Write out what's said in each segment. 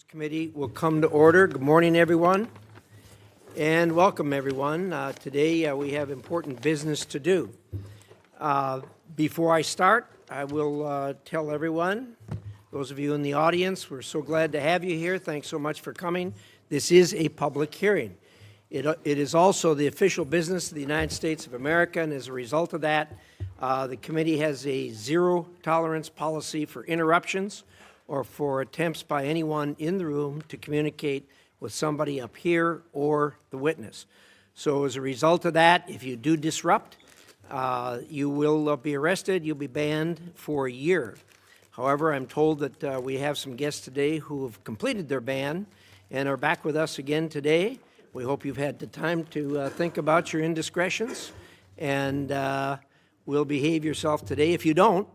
Committee will come to order. Good morning, everyone, and welcome, everyone. Today we have important business to do. Before I start, I will tell everyone, those of you in the audience, we're so glad to have you here. Thanks so much for coming. This is a public hearing. It is also the official business of the United States of America, and as a result of that, the committee has a zero-tolerance policy for interruptions or for attempts by anyone in the room to communicate with somebody up here or the witness. So as a result of that, if you do disrupt, you will be arrested, you'll be banned for a year. However, I'm told that we have some guests today who have completed their ban and are back with us again today. We hope you've had the time to think about your indiscretions and will behave yourself today. If you don't,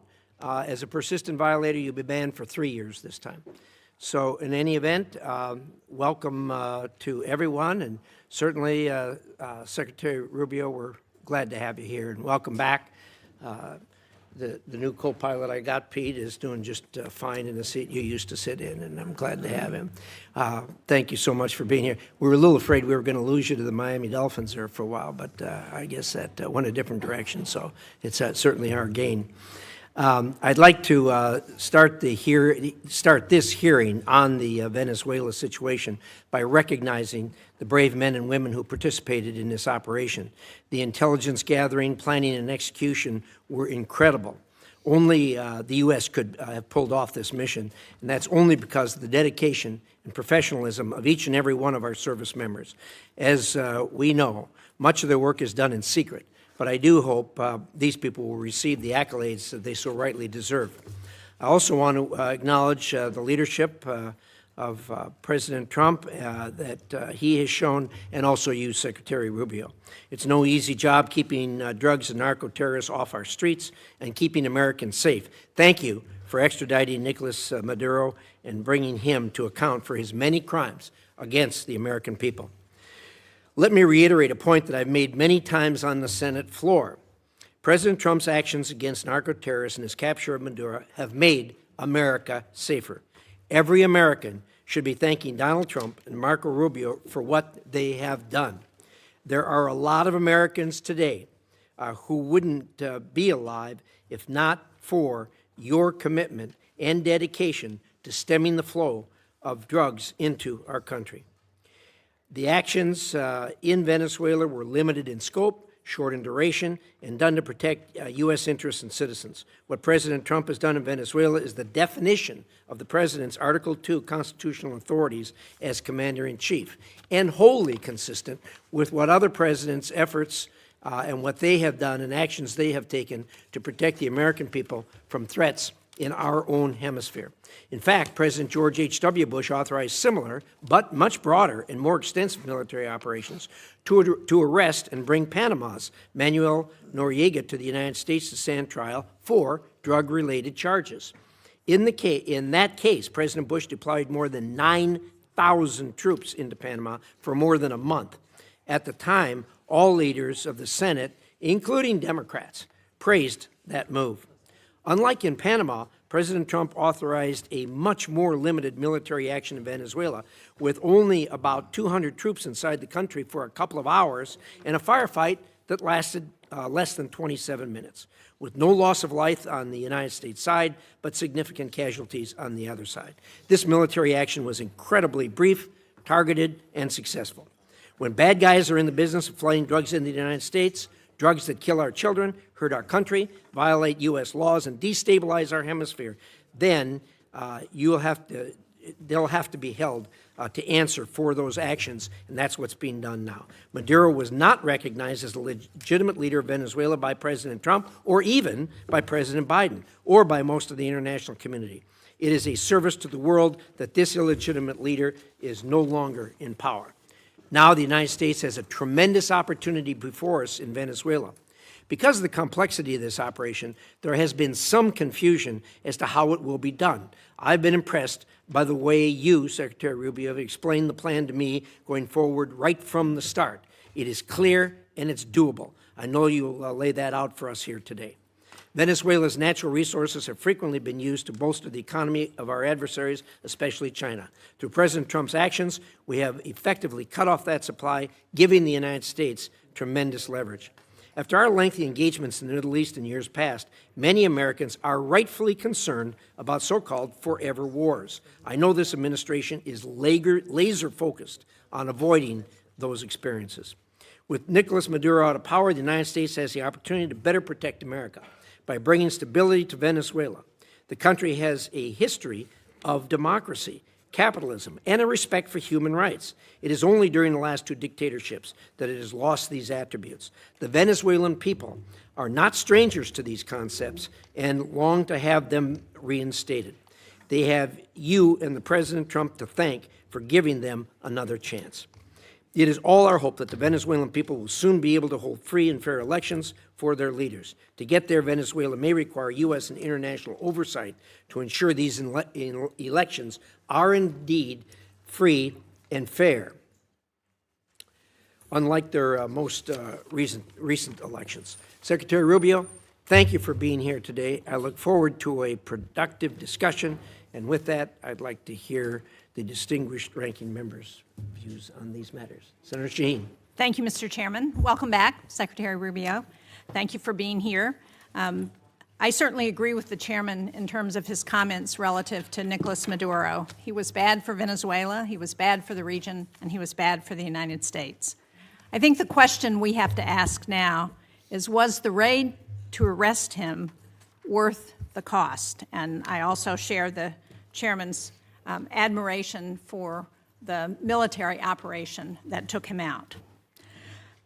as a persistent violator, you'll be banned for 3 years this time. So in any event, welcome to everyone, and certainly Secretary Rubio, we're glad to have you here, and welcome back. The new co-pilot I got, Pete, is doing just fine in the seat you used to sit in, and I'm glad to have him. Thank you so much for being here. We were a little afraid we were going to lose you to the Miami Dolphins there for a while, but I guess that went a different direction, so it's certainly our gain. I'd like to start this hearing on the Venezuela situation by recognizing the brave men and women who participated in this operation. The intelligence gathering, planning, and execution were incredible. Only the U.S. could have pulled off this mission, and that's only because of the dedication and professionalism of each and every one of our service members. As we know, much of their work is done in secret, but I do hope these people will receive the accolades that they so rightly deserve. I also want to acknowledge the leadership of President Trump that he has shown, and also you, Secretary Rubio. It's no easy job keeping drugs and narco-terrorists off our streets and keeping Americans safe. Thank you for extraditing Nicolas Maduro and bringing him to account for his many crimes against the American people. Let me reiterate a point that I've made many times on the Senate floor. President Trump's actions against narco-terrorists and his capture of Maduro have made America safer. Every American should be thanking Donald Trump and Marco Rubio for what they have done. There are a lot of Americans today who wouldn't be alive if not for your commitment and dedication to stemming the flow of drugs into our country. The actions in Venezuela were limited in scope, short in duration, and done to protect U.S. interests and citizens. What President Trump has done in Venezuela is the definition of the President's Article 2 constitutional authorities as Commander-in-Chief, and wholly consistent with what other presidents' efforts and what they have done and actions they have taken to protect the American people from threats in our own hemisphere. In fact, President George H.W. Bush authorized similar, but much broader and more extensive military operations to arrest and bring Panama's Manuel Noriega to the United States to stand trial for drug-related charges. In that case, President Bush deployed more than 9,000 troops into Panama for more than a month. At the time, all leaders of the Senate, including Democrats, praised that move. Unlike in Panama, President Trump authorized a much more limited military action in Venezuela, with only about 200 troops inside the country for a couple of hours and a firefight that lasted less than 27 minutes, with no loss of life on the United States side, but significant casualties on the other side. This military action was incredibly brief, targeted, and successful. When bad guys are in the business of flooding drugs into the United States, drugs that kill our children, hurt our country, violate U.S. laws, and destabilize our hemisphere, then they'll have to be held to answer for those actions, and that's what's being done now. Maduro was not recognized as a legitimate leader of Venezuela by President Trump, or even by President Biden, or by most of the international community. It is a service to the world that this illegitimate leader is no longer in power. Now the United States has a tremendous opportunity before us in Venezuela. Because of the complexity of this operation, there has been some confusion as to how it will be done. I've been impressed by the way you, Secretary Rubio, have explained the plan to me going forward right from the start. It is clear and it's doable. I know you'll lay that out for us here today. Venezuela's natural resources have frequently been used to bolster the economy of our adversaries, especially China. Through President Trump's actions, we have effectively cut off that supply, giving the United States tremendous leverage. After our lengthy engagements in the Middle East in years past, many Americans are rightfully concerned about so-called forever wars. I know this administration is laser-focused on avoiding those experiences. With Nicolas Maduro out of power, the United States has the opportunity to better protect America by bringing stability to Venezuela. The country has a history of democracy, capitalism, and a respect for human rights. It is only during the last two dictatorships that it has lost these attributes. The Venezuelan people are not strangers to these concepts and long to have them reinstated. They have you and the President Trump to thank for giving them another chance. It is all our hope that the Venezuelan people will soon be able to hold free and fair elections for their leaders. To get there, Venezuela may require U.S. and international oversight to ensure these elections are indeed free and fair, unlike their most recent elections. Secretary Rubio, thank you for being here today. I look forward to a productive discussion, and with that, I'd like to hear the distinguished ranking member's views on these matters. Senator Shaheen. Thank you, Mr. Chairman. Welcome back, Secretary Rubio. Thank you for being here. I certainly agree with the chairman in terms of his comments relative to Nicolas Maduro. He was bad for Venezuela, he was bad for the region, and he was bad for the United States. I think the question we have to ask now is, was the raid to arrest him worth the cost? And I also share the chairman's admiration for the military operation that took him out.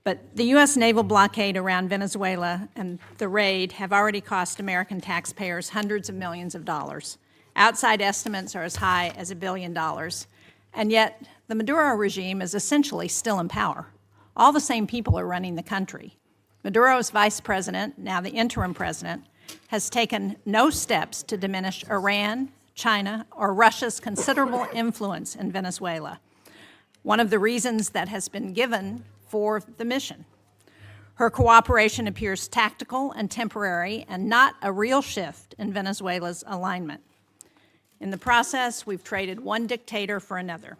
But the U.S. naval blockade around Venezuela and the raid have already cost American taxpayers hundreds of millions of dollars. Outside estimates are as high as $1 billion. And yet, the Maduro regime is essentially still in power. All the same people are running the country. Maduro's vice president, now the interim president, has taken no steps to diminish Iran, China, or Russia's considerable influence in Venezuela, one of the reasons that has been given for the mission. Her cooperation appears tactical and temporary and not a real shift in Venezuela's alignment. In the process, we've traded one dictator for another.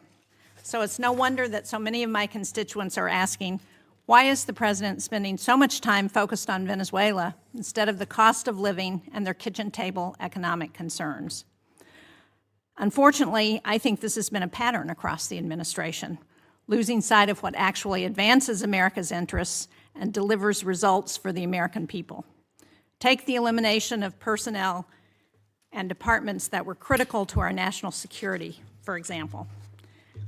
So it's no wonder that so many of my constituents are asking, why is the president spending so much time focused on Venezuela instead of the cost of living and their kitchen table economic concerns? Unfortunately, I think this has been a pattern across the administration, losing sight of what actually advances America's interests and delivers results for the American people. Take the elimination of personnel and departments that were critical to our national security, for example.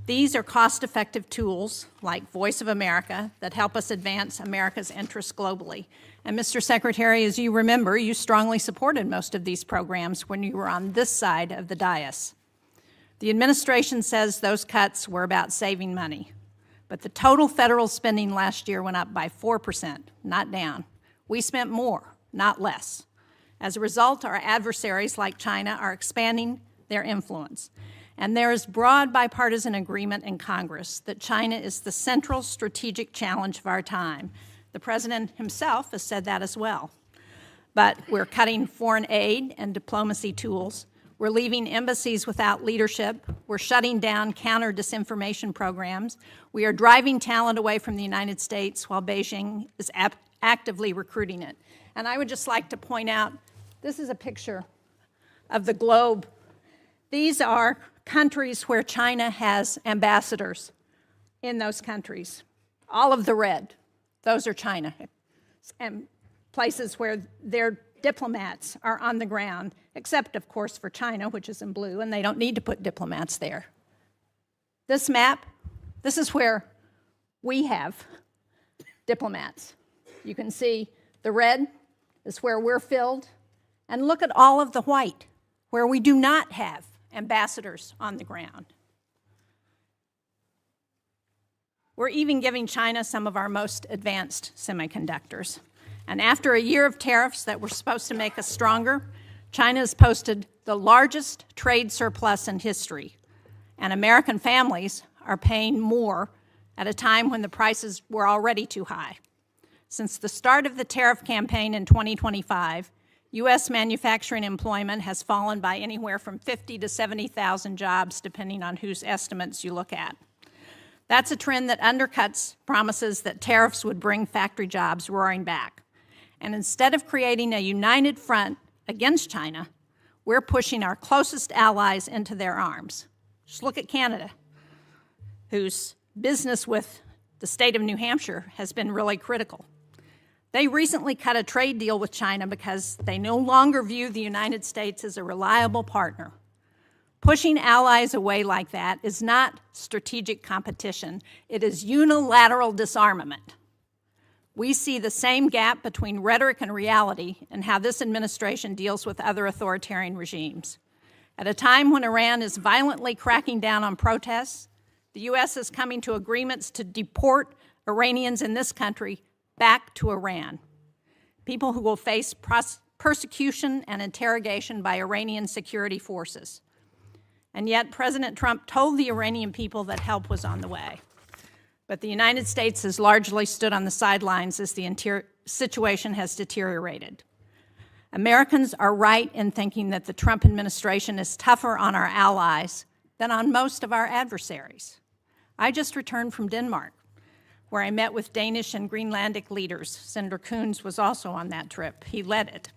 These are cost-effective tools like Voice of America that help us advance America's interests globally. And Mr. Secretary, as you remember, you strongly supported most of these programs when you were on this side of the dais. The administration says those cuts were about saving money, but the total federal spending last year went up by 4%, not down. We spent more, not less. As a result, our adversaries like China are expanding their influence. And there is broad bipartisan agreement in Congress that China is the central strategic challenge of our time. The president himself has said that as well. But we're cutting foreign aid and diplomacy tools. We're leaving embassies without leadership. We're shutting down counter-disinformation programs. We are driving talent away from the United States while Beijing is actively recruiting it. And I would just like to point out, this is a picture of the globe. These are countries where China has ambassadors in those countries. All of the red, those are China. And places where their diplomats are on the ground, except, of course, for China, which is in blue, and they don't need to put diplomats there. This map, this is where we have diplomats. You can see the red is where we're filled, and look at all of the white, where we do not have ambassadors on the ground. We're even giving China some of our most advanced semiconductors. And after a year of tariffs that were supposed to make us stronger, China has posted the largest trade surplus in history. And American families are paying more at a time when the prices were already too high. Since the start of the tariff campaign in 2025, U.S. manufacturing employment has fallen by anywhere from 50 to 70,000 jobs, depending on whose estimates you look at. That's a trend that undercuts promises that tariffs would bring factory jobs roaring back. And instead of creating a united front against China, we're pushing our closest allies into their arms. Just look at Canada, whose business with the state of New Hampshire has been really critical. They recently cut a trade deal with China because they no longer view the United States as a reliable partner. Pushing allies away like that is not strategic competition. It is unilateral disarmament. We see the same gap between rhetoric and reality in how this administration deals with other authoritarian regimes. At a time when Iran is violently cracking down on protests, the U.S. is coming to agreements to deport Iranians in this country back to Iran, people who will face persecution and interrogation by Iranian security forces. And yet President Trump told the Iranian people that help was on the way. But the United States has largely stood on the sidelines as the situation has deteriorated. Americans are right in thinking that the Trump administration is tougher on our allies than on most of our adversaries. I just returned from Denmark, where I met with Danish and Greenlandic leaders. Senator Coons was also on that trip. He led it.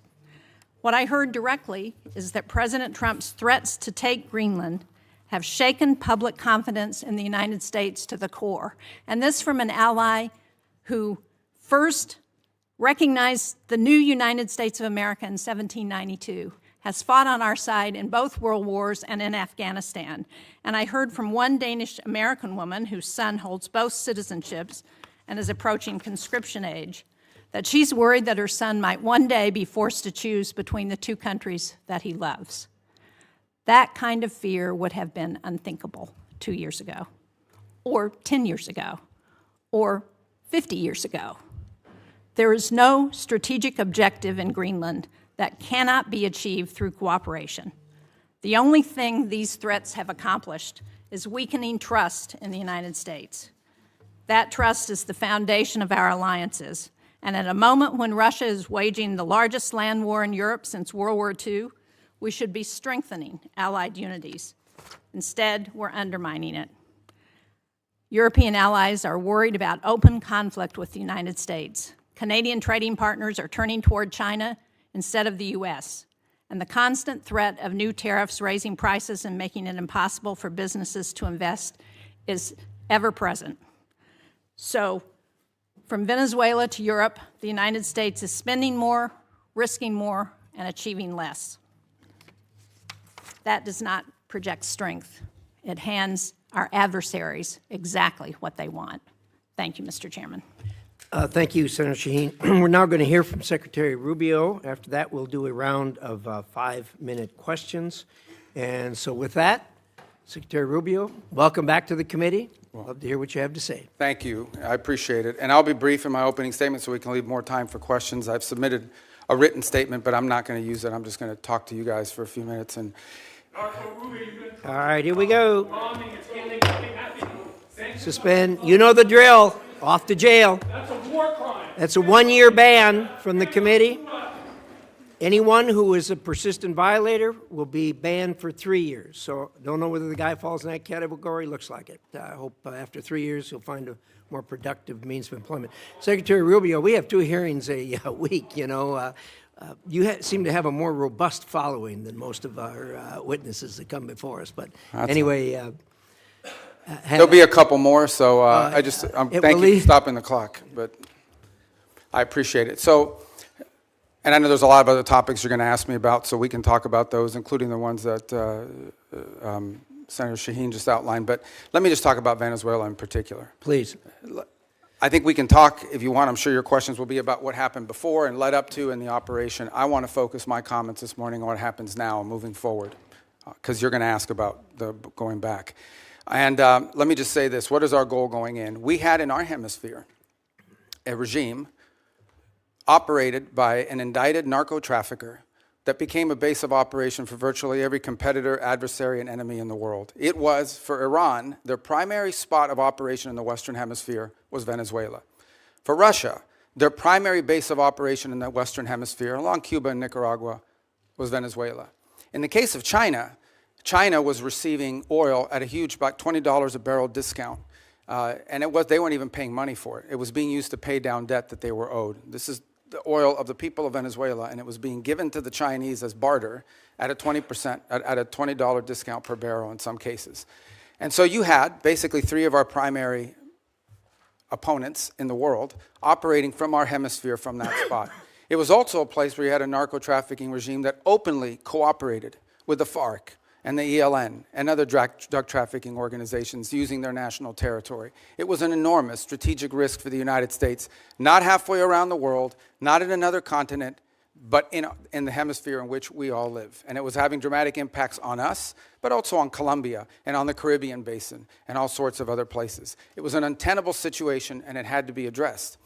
What I heard directly is that President Trump's threats to take Greenland have shaken public confidence in the United States to the core. And this from an ally who first recognized the new United States of America in 1792, has fought on our side in both world wars and in Afghanistan. And I heard from one Danish-American woman whose son holds both citizenships and is approaching conscription age, that she's worried that her son might one day be forced to choose between the two countries that he loves. That kind of fear would have been unthinkable 2 years ago, or 10 years ago, or 50 years ago. There is no strategic objective in Greenland that cannot be achieved through cooperation. The only thing these threats have accomplished is weakening trust in the United States. That trust is the foundation of our alliances. And at a moment when Russia is waging the largest land war in Europe since World War II, we should be strengthening allied unities. Instead, we're undermining it. European allies are worried about open conflict with the United States. Canadian trading partners are turning toward China instead of the U.S., and the constant threat of new tariffs raising prices and making it impossible for businesses to invest is ever present. So, from Venezuela to Europe, the United States is spending more, risking more, and achieving less. That does not project strength. It hands our adversaries exactly what they want. Thank you, Mr. Chairman. Thank you, Senator Shaheen. We're now going to hear from Secretary Rubio. After that, we'll do a round of 5-minute questions. And so with that, Secretary Rubio, welcome back to the committee. Love to hear what you have to say. Thank you. I appreciate it. And I'll be brief in my opening statement so we can leave more time for questions. I've submitted a written statement, but I'm not going to use it. I'm just going to talk to you guys for a few minutes. And all right, here we go. Suspend. You know the drill. Off to jail. That's a war crime. That's a 1-year ban from the committee. Anyone who is a persistent violator will be banned for 3 years. So don't know whether the guy falls in that category. Looks like it. I hope after 3 years he'll find a more productive means of employment. Secretary Rubio, we have 2 hearings a week. You know, you seem to have a more robust following than most of our witnesses that come before us. But anyway. there'll be a couple more, so thank you for stopping the clock, but I appreciate it. So, and I know there's a lot of other topics you're going to ask me about, so we can talk about those, including the ones that Senator Shaheen just outlined. But let me just talk about Venezuela in particular. Please. I think we can talk, if you want. I'm sure your questions will be about what happened before and led up to in the operation. I want to focus my comments this morning on what happens now and moving forward, because you're going to ask about the going back. And let me just say this. What is our goal going in? We had in our hemisphere a regime operated by an indicted narco-trafficker that became a base of operation for virtually every competitor, adversary, and enemy in the world. It was, for Iran, their primary spot of operation in the Western Hemisphere was Venezuela. For Russia, Their primary base of operation in the Western Hemisphere, along Cuba and Nicaragua, was Venezuela. In the case of China, China was receiving oil at a huge, about $20 a barrel discount. And they weren't even paying money for it. It was being used to pay down debt that they were owed. This is the oil of the people of Venezuela, and it was being given to the Chinese as barter at a 20%, at a $20 discount per barrel in some cases. And so you had basically three of our primary opponents in the world operating from our hemisphere from that spot. It was also a place where you had a narco-trafficking regime that openly cooperated with the FARC and the ELN and other drug trafficking organizations using their national territory. It was an enormous strategic risk for the United States, not halfway around the world, not in another continent, but in the hemisphere in which we all live. And it was having dramatic impacts on us, but also on Colombia and on the Caribbean basin and all sorts of other places. It was an untenable situation, and it had to be addressed.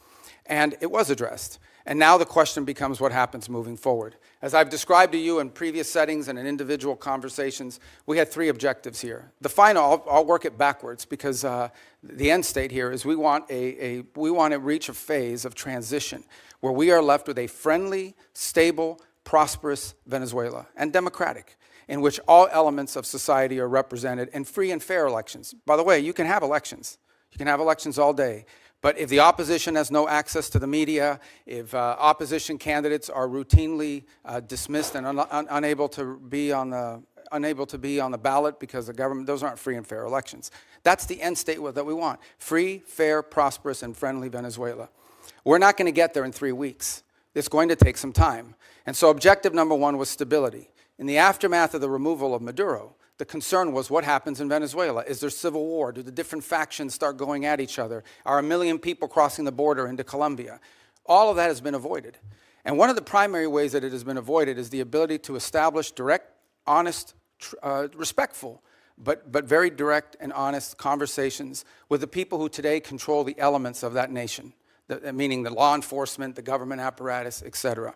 And it was addressed. And now the question becomes what happens moving forward. As I've described to you in previous settings and in individual conversations, we had three objectives here. The final, I'll work it backwards because the end state here is we want to reach a phase of transition where we are left with a friendly, stable, prosperous Venezuela and democratic, in which all elements of society are represented in free and fair elections. By the way, you can have elections. You can have elections all day. But if the opposition has no access to the media, if opposition candidates are routinely dismissed and unable to be on the ballot because the government, those aren't free and fair elections. That's the end state that we want. Free, fair, prosperous, and friendly Venezuela. We're not going to get there in 3 weeks. It's going to take some time. And so objective number one was stability. In the aftermath of the removal of Maduro, the concern was what happens in Venezuela. Is there civil war? Do the different factions start going at each other? Are 1 million people crossing the border into Colombia? All of that has been avoided. And one of the primary ways that it has been avoided is the ability to establish direct, honest, respectful, but very direct and honest conversations with the people who today control the elements of that nation, meaning the law enforcement, the government apparatus, et cetera.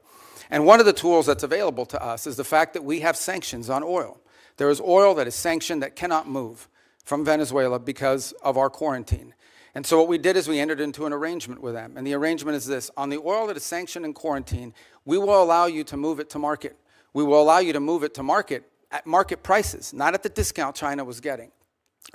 And one of the tools that's available to us is the fact that we have sanctions on oil. There is oil that is sanctioned that cannot move from Venezuela because of our quarantine. And so what we did is we entered into an arrangement with them. And the arrangement is this. On the oil that is sanctioned in quarantine, we will allow you to move it to market. We will allow you to move it to market at market prices, not at the discount China was getting.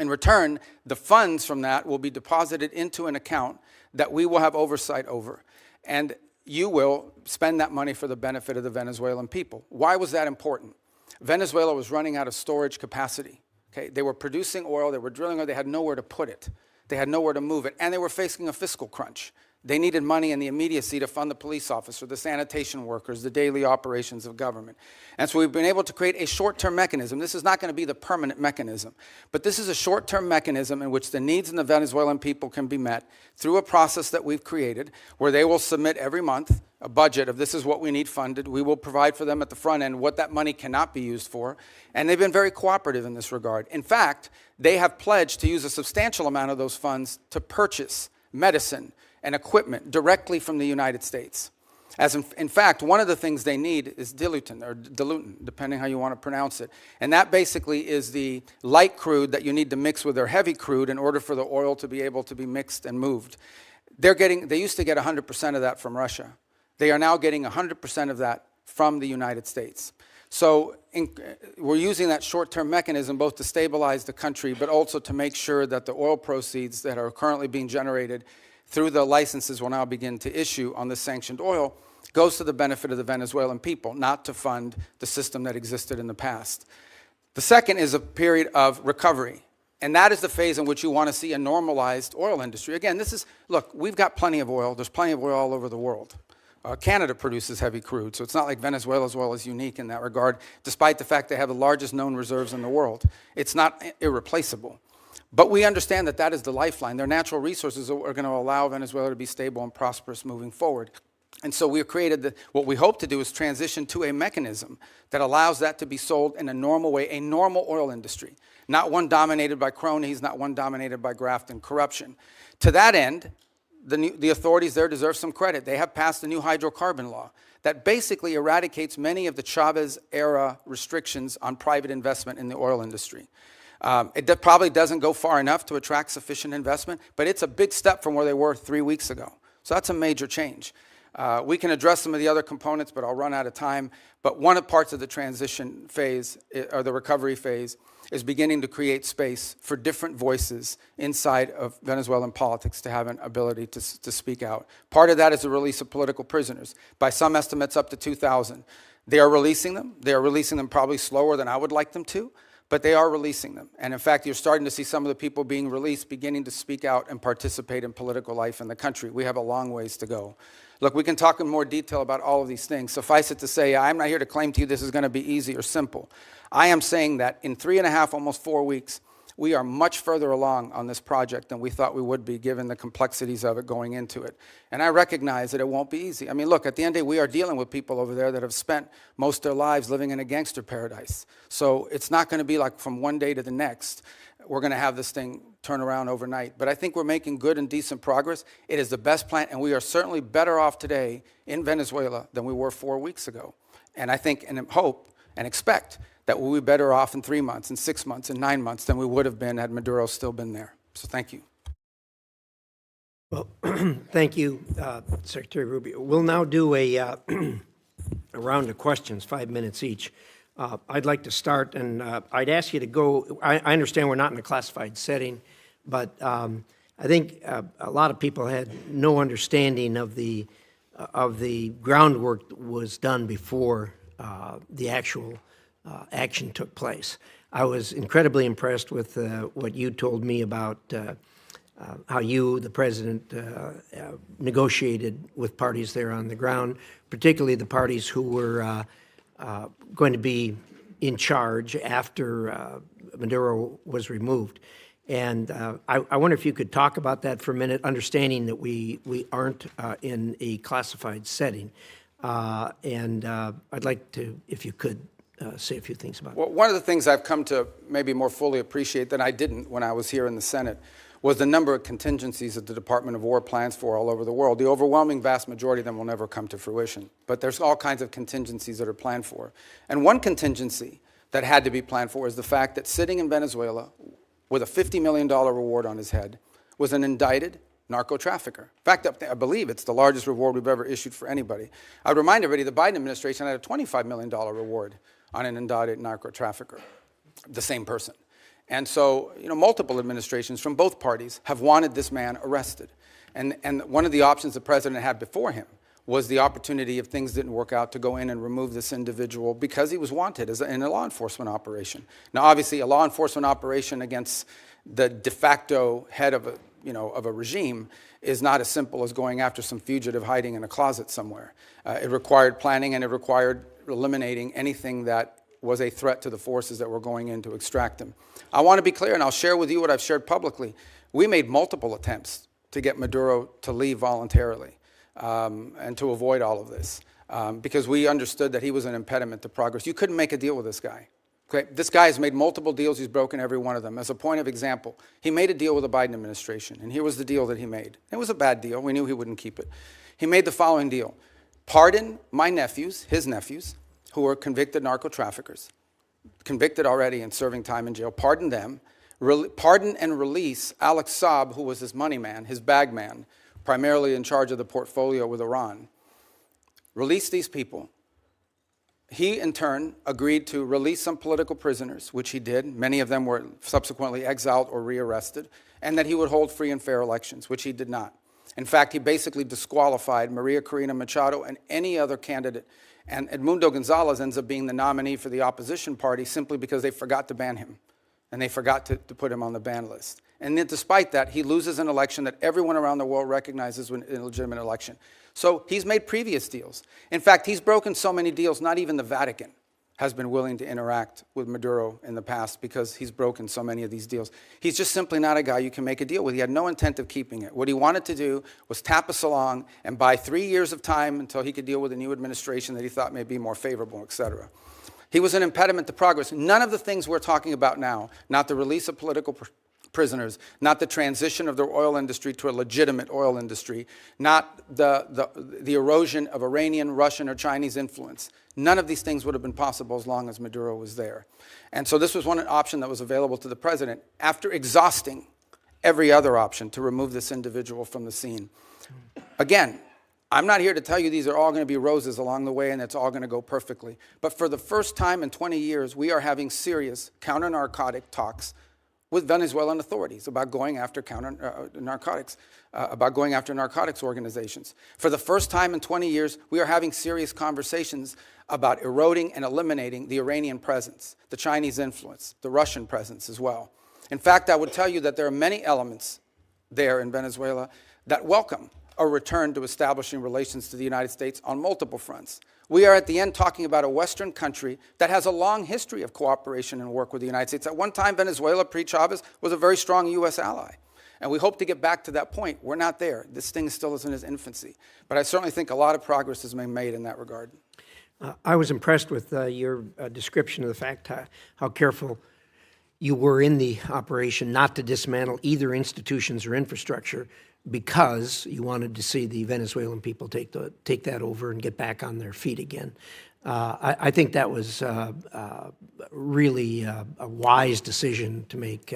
In return, the funds from that will be deposited into an account that we will have oversight over. And you will spend that money for the benefit of the Venezuelan people. Why was that important? Venezuela was running out of storage capacity. Okay? They were producing oil, they were drilling oil, they had nowhere to put it. They had nowhere to move it, and they were facing a fiscal crunch. They needed money in the immediacy to fund the police officer, the sanitation workers, the daily operations of government. And so we've been able to create a short-term mechanism. This is not going to be the permanent mechanism, but this is a short-term mechanism in which the needs of the Venezuelan people can be met through a process that we've created where they will submit every month a budget of this is what we need funded. We will provide for them at the front end what that money cannot be used for. And they've been very cooperative in this regard. In fact, they have pledged to use a substantial amount of those funds to purchase medicine and equipment directly from the United States. As in fact, one of the things they need is dilutin, depending how you want to pronounce it. And that basically is the light crude that you need to mix with their heavy crude in order for the oil to be able to be mixed and moved. They used to get 100% of that from Russia. They are now getting 100% of that from the United States. So we're using that short-term mechanism both to stabilize the country, but also to make sure that the oil proceeds that are currently being generated through the licenses we'll now begin to issue on the sanctioned oil goes to the benefit of the Venezuelan people, not to fund the system that existed in the past. The second is a period of recovery. And that is the phase in which you want to see a normalized oil industry. Again, look, we've got plenty of oil. There's plenty of oil all over the world. Canada produces heavy crude, so it's not like Venezuela's oil is unique in that regard, despite the fact they have the largest known reserves in the world. It's not irreplaceable. But we understand that that is the lifeline. Their natural resources are going to allow Venezuela to be stable and prosperous moving forward. And so we've created what we hope to do is transition to a mechanism that allows that to be sold in a normal way, a normal oil industry, not one dominated by cronies, not one dominated by graft and corruption. To that end, the authorities there deserve some credit. They have passed a new hydrocarbon law that basically eradicates many of the Chavez-era restrictions on private investment in the oil industry. It probably doesn't go far enough to attract sufficient investment, but it's a big step from where they were 3 weeks ago. So that's a major change. We can address some of the other components, but I'll run out of time. But one of the parts of the transition phase, or the recovery phase, is beginning to create space for different voices inside of Venezuelan politics to have an ability to speak out. Part of that is the release of political prisoners. By some estimates, up to 2,000. They are releasing them. They are releasing them probably slower than I would like them to, but they are releasing them. And in fact, you're starting to see some of the people being released beginning to speak out and participate in political life in the country. We have a long ways to go. Look, we can talk in more detail about all of these things. Suffice it to say, I'm not here to claim to you this is going to be easy or simple. I am saying that in 3.5, almost 4 weeks, we are much further along on this project than we thought we would be, given the complexities of it going into it. And I recognize that it won't be easy. I mean, look, at the end of the day, we are dealing with people over there that have spent most of their lives living in a gangster paradise. So it's not going to be like from one day to the next, we're going to have this thing turn around overnight. But I think we're making good and decent progress. It is the best plan, and we are certainly better off today in Venezuela than we were 4 weeks ago. And I think and hope and expect that we'll be better off in 3 months, and 6 months, and 9 months than we would have been had Maduro still been there. So thank you. Well, thank you, Secretary Rubio. We'll now do a round of questions, 5 minutes each. I'd like to start, and I'd ask you to go. I understand we're not in a classified setting, but I think a lot of people had no understanding of the groundwork that was done before the actual action took place. I was incredibly impressed with what you told me about how you, the President, negotiated with parties there on the ground, particularly the parties who were going to be in charge after Maduro was removed. And I wonder if you could talk about that for a minute, understanding that we aren't in a classified setting. And I'd like to, if you could, say a few things about Well, one of the things I've come to maybe more fully appreciate than I didn't when I was here in the Senate was the number of contingencies that the Department of War plans for all over the world. The overwhelming vast majority of them will never come to fruition, but there's all kinds of contingencies that are planned for. And one contingency that had to be planned for is the fact that sitting in Venezuela with a $50 million reward on his head was an indicted narco trafficker. In fact, I believe it's the largest reward we've ever issued for anybody. I'd remind everybody the Biden administration had a $25 million reward on an indicted narco trafficker, the same person. And so, multiple administrations from both parties have wanted this man arrested. And one of the options the president had before him was the opportunity, if things didn't work out, to go in and remove this individual because he was wanted in a law enforcement operation. Now, obviously, a law enforcement operation against the de facto head of a regime is not as simple as going after some fugitive hiding in a closet somewhere. It required planning, and it required eliminating anything that was a threat to the forces that were going in to extract him. I want to be clear, and I'll share with you what I've shared publicly. We made multiple attempts to get Maduro to leave voluntarily and to avoid all of this because we understood that he was an impediment to progress. You couldn't make a deal with this guy. Okay? This guy has made multiple deals. He's broken every one of them. As a point of example, he made a deal with the Biden administration, and here was the deal that he made. It was a bad deal. We knew he wouldn't keep it. He made the following deal. Pardon my nephews, his nephews, who were convicted narco traffickers, convicted already and serving time in jail. Pardon them. Pardon and release Alex Saab, who was his money man, his bag man, primarily in charge of the portfolio with Iran. Release these people. He, in turn, agreed to release some political prisoners, which he did. Many of them were subsequently exiled or rearrested, and that he would hold free and fair elections, which he did not. In fact, he basically disqualified Maria Corina Machado and any other candidate. And Edmundo Gonzalez ends up being the nominee for the opposition party simply because they forgot to ban him. And they forgot to put him on the ban list. And then despite that, he loses an election that everyone around the world recognizes as an illegitimate election. So he's made previous deals. In fact, he's broken so many deals, not even the Vatican has been willing to interact with Maduro in the past because he's broken so many of these deals. He's just simply not a guy you can make a deal with. He had no intent of keeping it. What he wanted to do was tap us along and buy 3 years of time until he could deal with a new administration that he thought may be more favorable, et cetera. He was an impediment to progress. None of the things we're talking about now, not the release of political prisoners, not the transition of the oil industry to a legitimate oil industry, not the erosion of Iranian, Russian, or Chinese influence. None of these things would have been possible as long as Maduro was there. And so this was one option that was available to the president after exhausting every other option to remove this individual from the scene. Again, I'm not here to tell you these are all going to be roses along the way and it's all going to go perfectly. But for the first time in 20 years, we are having serious counter-narcotic talks with Venezuelan authorities about going after narcotics organizations. For the first time in 20 years, we are having serious conversations about eroding and eliminating the Iranian presence, the Chinese influence, the Russian presence as well. In fact, I would tell you that there are many elements there in Venezuela that welcome a return to establishing relations to the United States on multiple fronts. We are at the end talking about a Western country that has a long history of cooperation and work with the United States. At one time, Venezuela, pre-Chavez, was a very strong U.S. ally. And we hope to get back to that point. We're not there. This thing still is in its infancy. But I certainly think a lot of progress has been made in that regard. I was impressed with your description of the fact how careful you were in the operation not to dismantle either institutions or infrastructure, because you wanted to see the Venezuelan people take that over and get back on their feet again. I think that was really a wise decision to make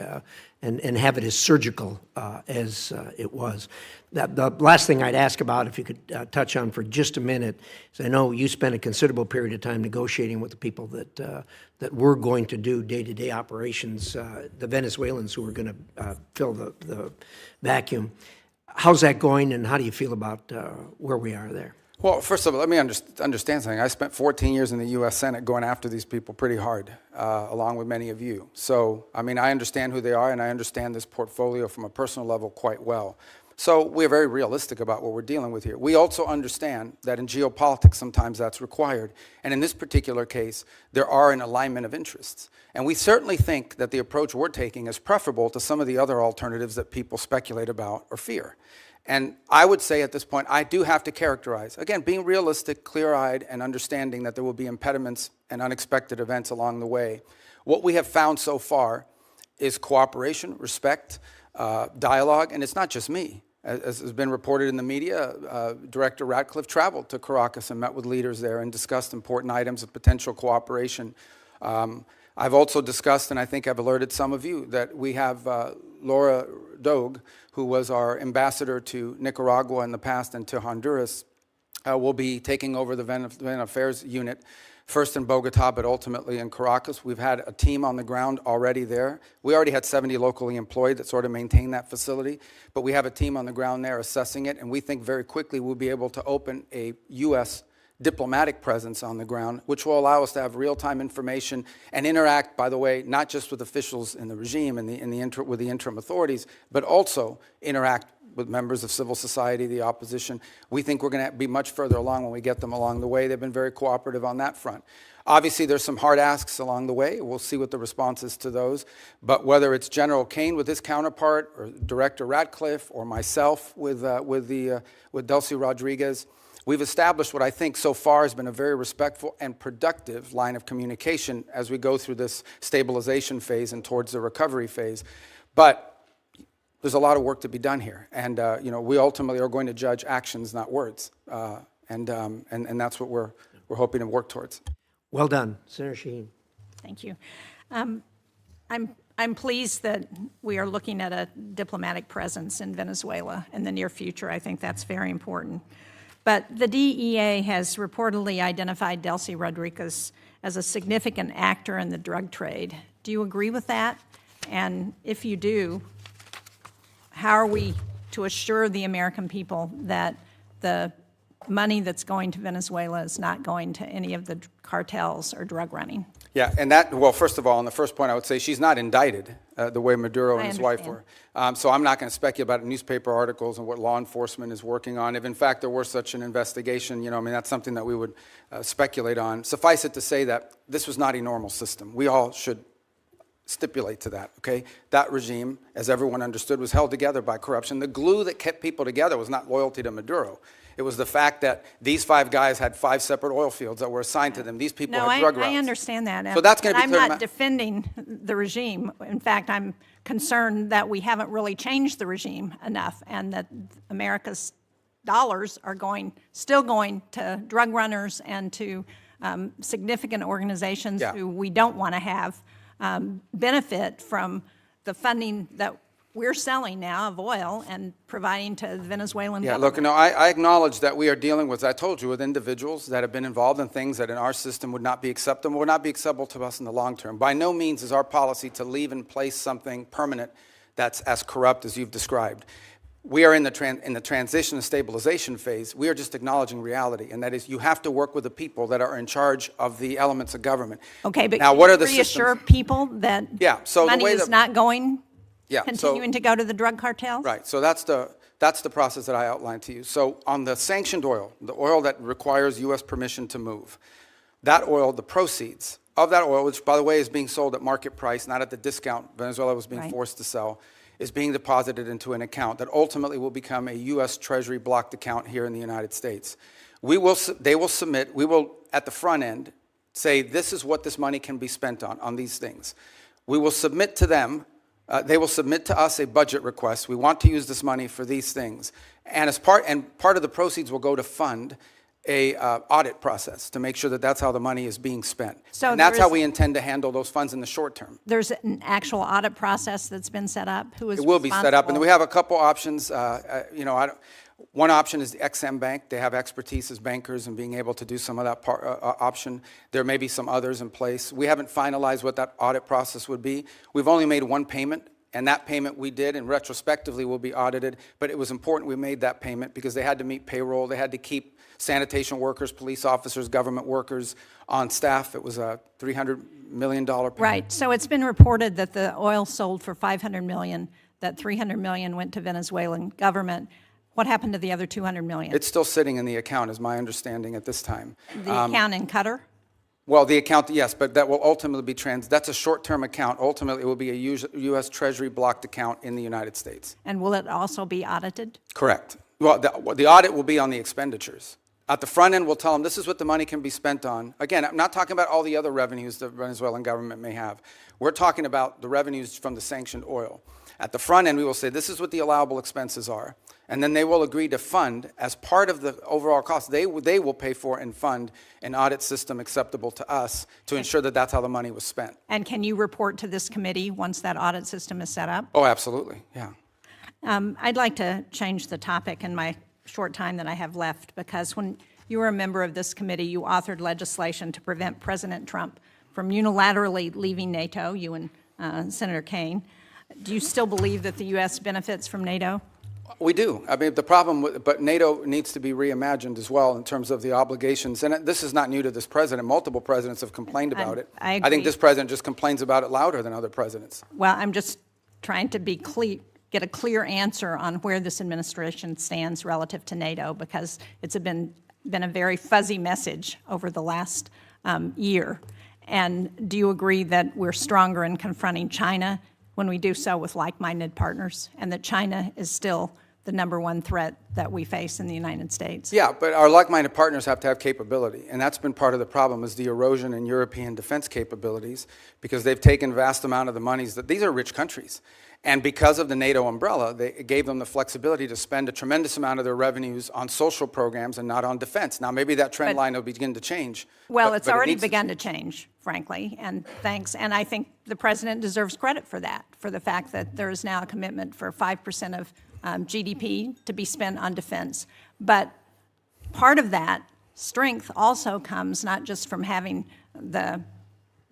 and have it as surgical as it was. The last thing I'd ask about, if you could touch on for just a minute, is I know you spent a considerable period of time negotiating with the people that were going to do day-to-day operations, the Venezuelans who were going to fill the vacuum. How's that going, and how do you feel about where we are there? Well, first of all, let me understand something. I spent 14 years in the U.S. Senate going after these people pretty hard, along with many of you. So, I mean, I understand who they are, and I understand this portfolio from a personal level quite well. So we're very realistic about what we're dealing with here. We also understand that in geopolitics, sometimes that's required. And in this particular case, there are an alignment of interests. And we certainly think that the approach we're taking is preferable to some of the other alternatives that people speculate about or fear. And I would say at this point, I do have to characterize, again, being realistic, clear-eyed, and understanding that there will be impediments and unexpected events along the way. What we have found so far is cooperation, respect, dialogue, and it's not just me. As has been reported in the media, Director Ratcliffe traveled to Caracas and met with leaders there and discussed important items of potential cooperation. I've also discussed, and I think I've alerted some of you, that we have Laura Dogue, who was our ambassador to Nicaragua in the past and to Honduras, will be taking over the Venezuelan Affairs unit, first in Bogota, but ultimately in Caracas. We've had a team on the ground already there. We already had 70 locally employed that sort of maintain that facility, but we have a team on the ground there assessing it, and we think very quickly we'll be able to open a U.S. diplomatic presence on the ground, which will allow us to have real-time information and interact, by the way, not just with officials in the regime and with the interim authorities, but also interact with members of civil society, the opposition. We think we're going to be much further along when we get them along the way. They've been very cooperative on that front. Obviously, there's some hard asks along the way. We'll see what the response is to those. But whether it's General Kane with his counterpart, or Director Ratcliffe, or myself with Delcy Rodriguez, we've established what I think so far has been a very respectful and productive line of communication as we go through this stabilization phase and towards the recovery phase. But there's a lot of work to be done here, and we ultimately are going to judge actions, not words, and that's what we're hoping to work towards. Well done, Senator Shaheen. Thank you. I'm pleased that we are looking at a diplomatic presence in Venezuela in the near future. I think that's very important. But the DEA has reportedly identified Delcy Rodriguez as a significant actor in the drug trade. Do you agree with that? And if you do, how are we to assure the American people that the money that's going to Venezuela is not going to any of the cartels or drug running? Yeah, and that, well, first of all, on the first point, I would say she's not indicted the way Maduro and his wife were. So I'm not going to speculate about newspaper articles and what law enforcement is working on. If, in fact, there were such an investigation, that's something that we would speculate on. Suffice it to say that this was not a normal system. We all should stipulate to that, okay? That regime, as everyone understood, was held together by corruption. The glue that kept people together was not loyalty to Maduro. It was the fact that these 5 guys had 5 separate oil fields that were assigned to them. These people had drug routes. I understand that. So that's going to be I'm not defending the regime. In fact, I'm concerned that we haven't really changed the regime enough, and that America's dollars are still going to drug runners and to significant organizations who we don't want to have benefit from the funding that we're selling now of oil and providing to the Venezuelan Yeah, government. look, no, I acknowledge that we are dealing with, as I told you, with individuals that have been involved in things that in our system would not be acceptable, would not be acceptable to us in the long term. By no means is our policy to leave in place something permanent that's as corrupt as you've described. We are in the transition and stabilization phase. We are just acknowledging reality, and that is you have to work with the people that are in charge of the elements of government. Okay, but now, can what you are the reassure systems? people that Yeah, so the money way is that- not going, Yeah, continuing to go to the drug cartels? Right, so that's the process that I outlined to you. So on the sanctioned oil, the oil that requires U.S. permission to move, that oil, the proceeds of that oil, which, by the way, is being sold at market price, not at the discount Venezuela was being Right. forced to sell, is being deposited into an account that ultimately will become a U.S. Treasury blocked account here in the United States. They will submit, we will, at the front end, say this is what this money can be spent on these things. We will submit to them, they will submit to us a budget request. We want to use this money for these things. And part of the proceeds will go to fund a audit process to make sure that that's how the money is being spent. So and that's there how is- we intend to handle those funds in the short term. There's an actual audit process that's been set up? Who is It will be set up, and responsible? we have a couple options. One option is the XM Bank. They have expertise as bankers and being able to do some of that option. There may be some others in place. We haven't finalized what that audit process would be. We've only made one payment, and that payment we did, and retrospectively will be audited, but it was important we made that payment because they had to meet payroll. They had to keep sanitation workers, police officers, government workers on staff. It was a $300 million payment. Right, so it's been reported that the oil sold for $500 million, that $300 million went to Venezuelan government. What happened to the other $200 million? It's still sitting in the account, is my understanding at this time. The account in Qatar? Well, the account, yes, but that will ultimately be that's a short-term account. Ultimately, it will be a U.S. Treasury blocked account in the United States. And will it also be audited? Correct. Well, the audit will be on the expenditures. At the front end, we'll tell them this is what the money can be spent on. Again, I'm not talking about all the other revenues the Venezuelan government may have. We're talking about the revenues from the sanctioned oil. At the front end, we will say this is what the allowable expenses are. And then they will agree to fund, as part of the overall cost, they will pay for and fund an audit system acceptable to us to ensure that that's how the money was spent. And can you report to this committee once that audit system is set up? Oh, absolutely, yeah. I'd like to change the topic in my short time that I have left, because when you were a member of this committee, you authored legislation to prevent President Trump from unilaterally leaving NATO, you and Senator Kaine. Do you still believe that the U.S. benefits from NATO? We do. I mean, the problem, but NATO needs to be reimagined as well in terms of the obligations. And this is not new to this president. Multiple presidents have complained about it. I I agree. think this president just complains about it louder than other presidents. Well, I'm just trying to be get a clear answer on where this administration stands relative to NATO, because it's been a very fuzzy message over the last year. And do you agree that we're stronger in confronting China when we do so with like-minded partners, and that China is still the #1 threat that we face in the United States? Yeah, but our like-minded partners have to have capability, and that's been part of the problem, is the erosion in European defense capabilities, because they've taken vast amount of the monies that these are rich countries. And because of the NATO umbrella, it gave them the flexibility to spend a tremendous amount of their revenues on social programs and not on defense. Now, maybe that trend line will begin to change. Well, but it's it already needs to begun to change, frankly, and thanks. And I think the president deserves credit for that, for the fact that there is now a commitment for 5% of GDP to be spent on defense. But part of that strength also comes not just from having the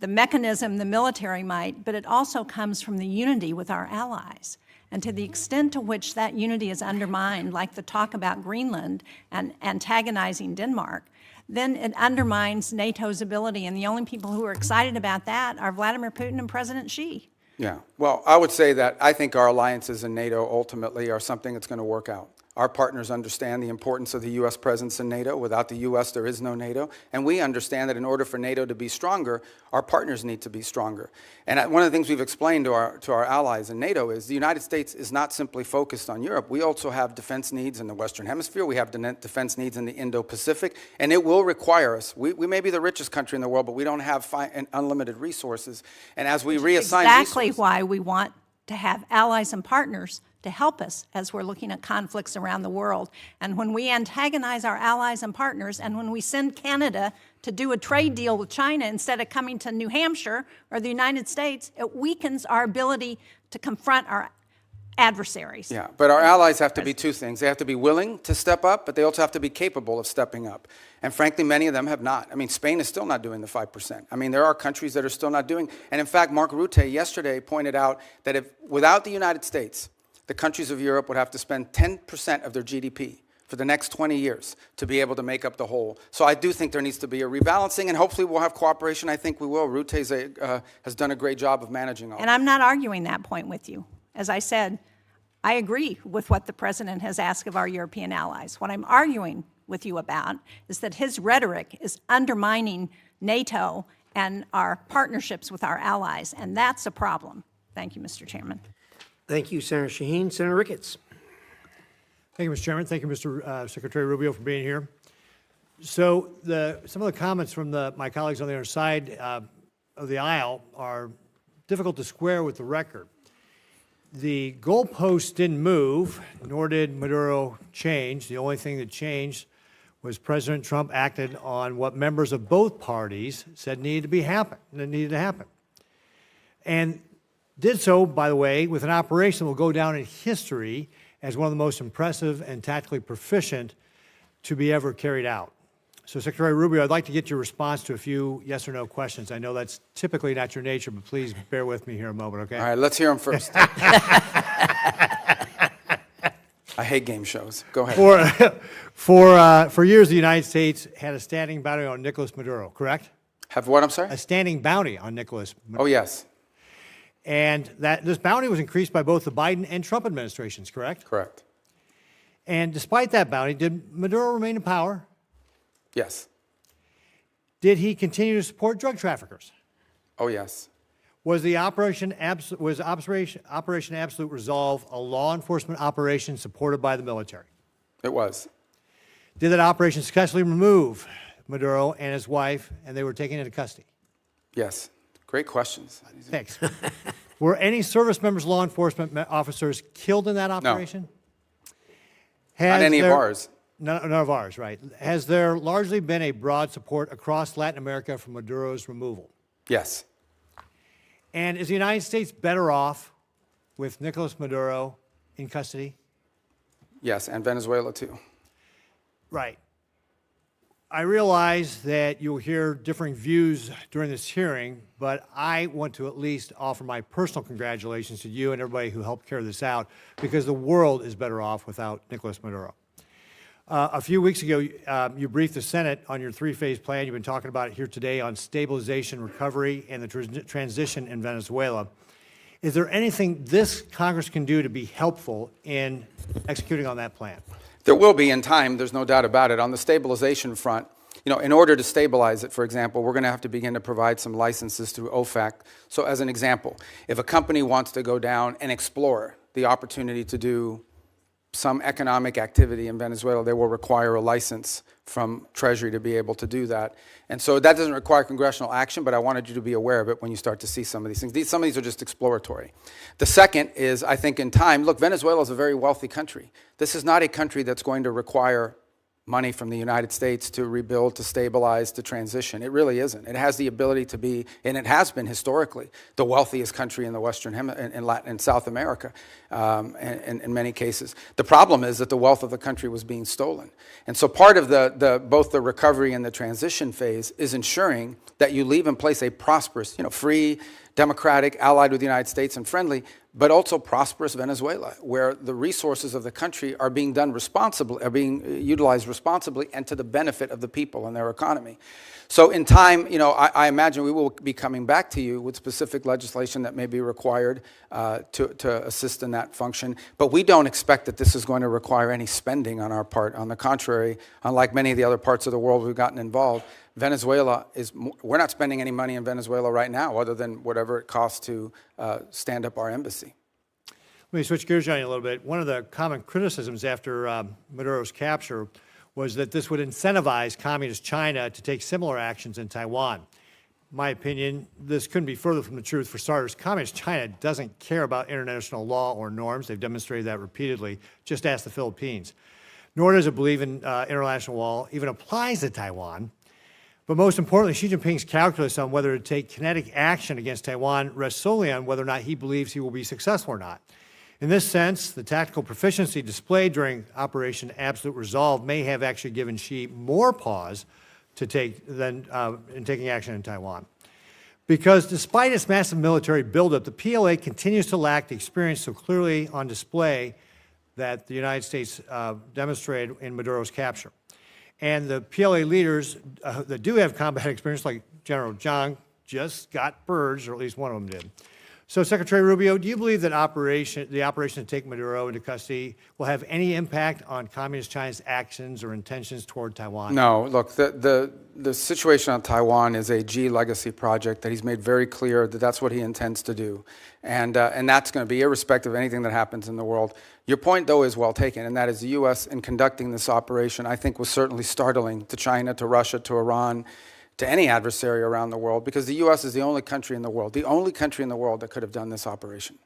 mechanism, the military might, but it also comes from the unity with our allies. And to the extent to which that unity is undermined, like the talk about Greenland and antagonizing Denmark, then it undermines NATO's ability. And the only people who are excited about that are Vladimir Putin and President Xi. Yeah, well, I would say that I think our alliances in NATO ultimately are something that's going to work out. Our partners understand the importance of the U.S. presence in NATO. Without the U.S., there is no NATO. And we understand that in order for NATO to be stronger, our partners need to be stronger. And one of the things we've explained to our allies in NATO is the United States is not simply focused on Europe. We also have defense needs in the Western Hemisphere. We have defense needs in the Indo-Pacific. And it will require us. We may be the richest country in the world, but we don't have unlimited resources. And as we reassign Exactly resources, why we want to have allies and partners to help us as we're looking at conflicts around the world. And when we antagonize our allies and partners, and when we send Canada to do a trade deal with China instead of coming to New Hampshire or the United States, it weakens our ability to confront our adversaries. Yeah, but our allies have to be two things. They have to be willing to step up, but they also have to be capable of stepping up. And frankly, many of them have not. I mean, Spain is still not doing the 5%. I mean, there are countries that are still not doing. And in fact, Mark Rutte yesterday pointed out that if without the United States, the countries of Europe would have to spend 10% of their GDP for the next 20 years to be able to make up the whole. So I do think there needs to be a rebalancing, and hopefully we'll have cooperation. I think we will. Rutte has done a great job of managing all And I'm not arguing that point with you. As I said, I agree with what the President has asked of our European allies. What I'm arguing with you about is that his rhetoric is undermining NATO and our partnerships with our allies, and that's a problem. Thank you, Mr. Chairman. Thank you, Senator Shaheen. Senator Ricketts. Thank you, Mr. Chairman. Thank you, Mr. Secretary Rubio, for being here. So some of the comments from my colleagues on the other side of the aisle are difficult to square with the record. The goalposts didn't move, nor did Maduro change. The only thing that changed was President Trump acted on what members of both parties said needed to happen. And did so, by the way, with an operation that will go down in history as one of the most impressive and tactically proficient to be ever carried out. So, Secretary Rubio, I'd like to get your response to a few yes or no questions. I know that's typically not your nature, but please bear with me here a moment, okay? All right, let's hear them first. I hate game shows. Go ahead. For years, the United States had a standing bounty on Nicolas Maduro, correct? Have what, I'm sorry? A standing bounty on Nicolas Maduro. Oh, yes. And this bounty was increased by both the Biden and Trump administrations, correct? Correct. And despite that bounty, did Maduro remain in power? Yes. Did he continue to support drug traffickers? Oh, yes. Was the Operation Absolute Resolve a law enforcement operation supported by the military? It was. Did that operation successfully remove Maduro and his wife, and they were taken into custody? Yes. Great questions. Thanks. Were any service members, law enforcement officers killed in that operation? No. Not any of ours. None of ours, right. Has there largely been a broad support across Latin America for Maduro's removal? Yes. And is the United States better off with Nicolas Maduro in custody? Yes, and Venezuela too. Right. I realize that you'll hear differing views during this hearing, but I want to at least offer my personal congratulations to you and everybody who helped carry this out, because the world is better off without Nicolas Maduro. A few weeks ago, you briefed the Senate on your three-phase plan. You've been talking about it here today on stabilization, recovery, and the transition in Venezuela. Is there anything this Congress can do to be helpful in executing on that plan? There will be in time, there's no doubt about it. On the stabilization front, in order to stabilize it, for example, we're going to have to begin to provide some licenses through OFAC. So as an example, if a company wants to go down and explore the opportunity to do some economic activity in Venezuela, they will require a license from Treasury to be able to do that. And so that doesn't require congressional action, but I wanted you to be aware of it when you start to see some of these things. Some of these are just exploratory. The second is, I think in time, look, Venezuela is a very wealthy country. This is not a country that's going to require money from the United States to rebuild, to stabilize, to transition. It really isn't. It has the ability to be, and it has been historically, the wealthiest country in the Western in Latin and South America, in many cases. The problem is that the wealth of the country was being stolen. And so part of both the recovery and the transition phase is ensuring that you leave in place a prosperous, free, democratic, allied with the United States and friendly, but also prosperous Venezuela, where the resources of the country are being done responsibly, are being utilized responsibly and to the benefit of the people and their economy. So in time, I imagine we will be coming back to you with specific legislation that may be required to assist in that function. But we don't expect that this is going to require any spending on our part. On the contrary, unlike many of the other parts of the world we've gotten involved, Venezuela we're not spending any money in Venezuela right now other than whatever it costs to stand up our embassy. Let me switch gears on you a little bit. One of the common criticisms after Maduro's capture was that this would incentivize Communist China to take similar actions in Taiwan. In my opinion, this couldn't be further from the truth. For starters, Communist China doesn't care about international law or norms. They've demonstrated that repeatedly. Just ask the Philippines. Nor does it believe in international law, even applies to Taiwan. But most importantly, Xi Jinping's calculus on whether to take kinetic action against Taiwan rests solely on whether or not he believes he will be successful or not. In this sense, the tactical proficiency displayed during Operation Absolute Resolve may have actually given Xi more pause to take than in taking action in Taiwan. Because despite its massive military buildup, the PLA continues to lack the experience so clearly on display that the United States demonstrated in Maduro's capture. And the PLA leaders that do have combat experience, like General Zhang, just got purged, or at least one of them did. So, Secretary Rubio, do you believe that the operation to take Maduro into custody will have any impact on Communist China's actions or intentions toward Taiwan? No, look, the situation on Taiwan is a Xi legacy project that he's made very clear that that's what he intends to do. And that's going to be irrespective of anything that happens in the world. Your point, though, is well taken, and that is the U.S. in conducting this operation, I think, was certainly startling to China, to Russia, to Iran, to any adversary around the world, because the U.S. is the only country in the world that could have done this operation.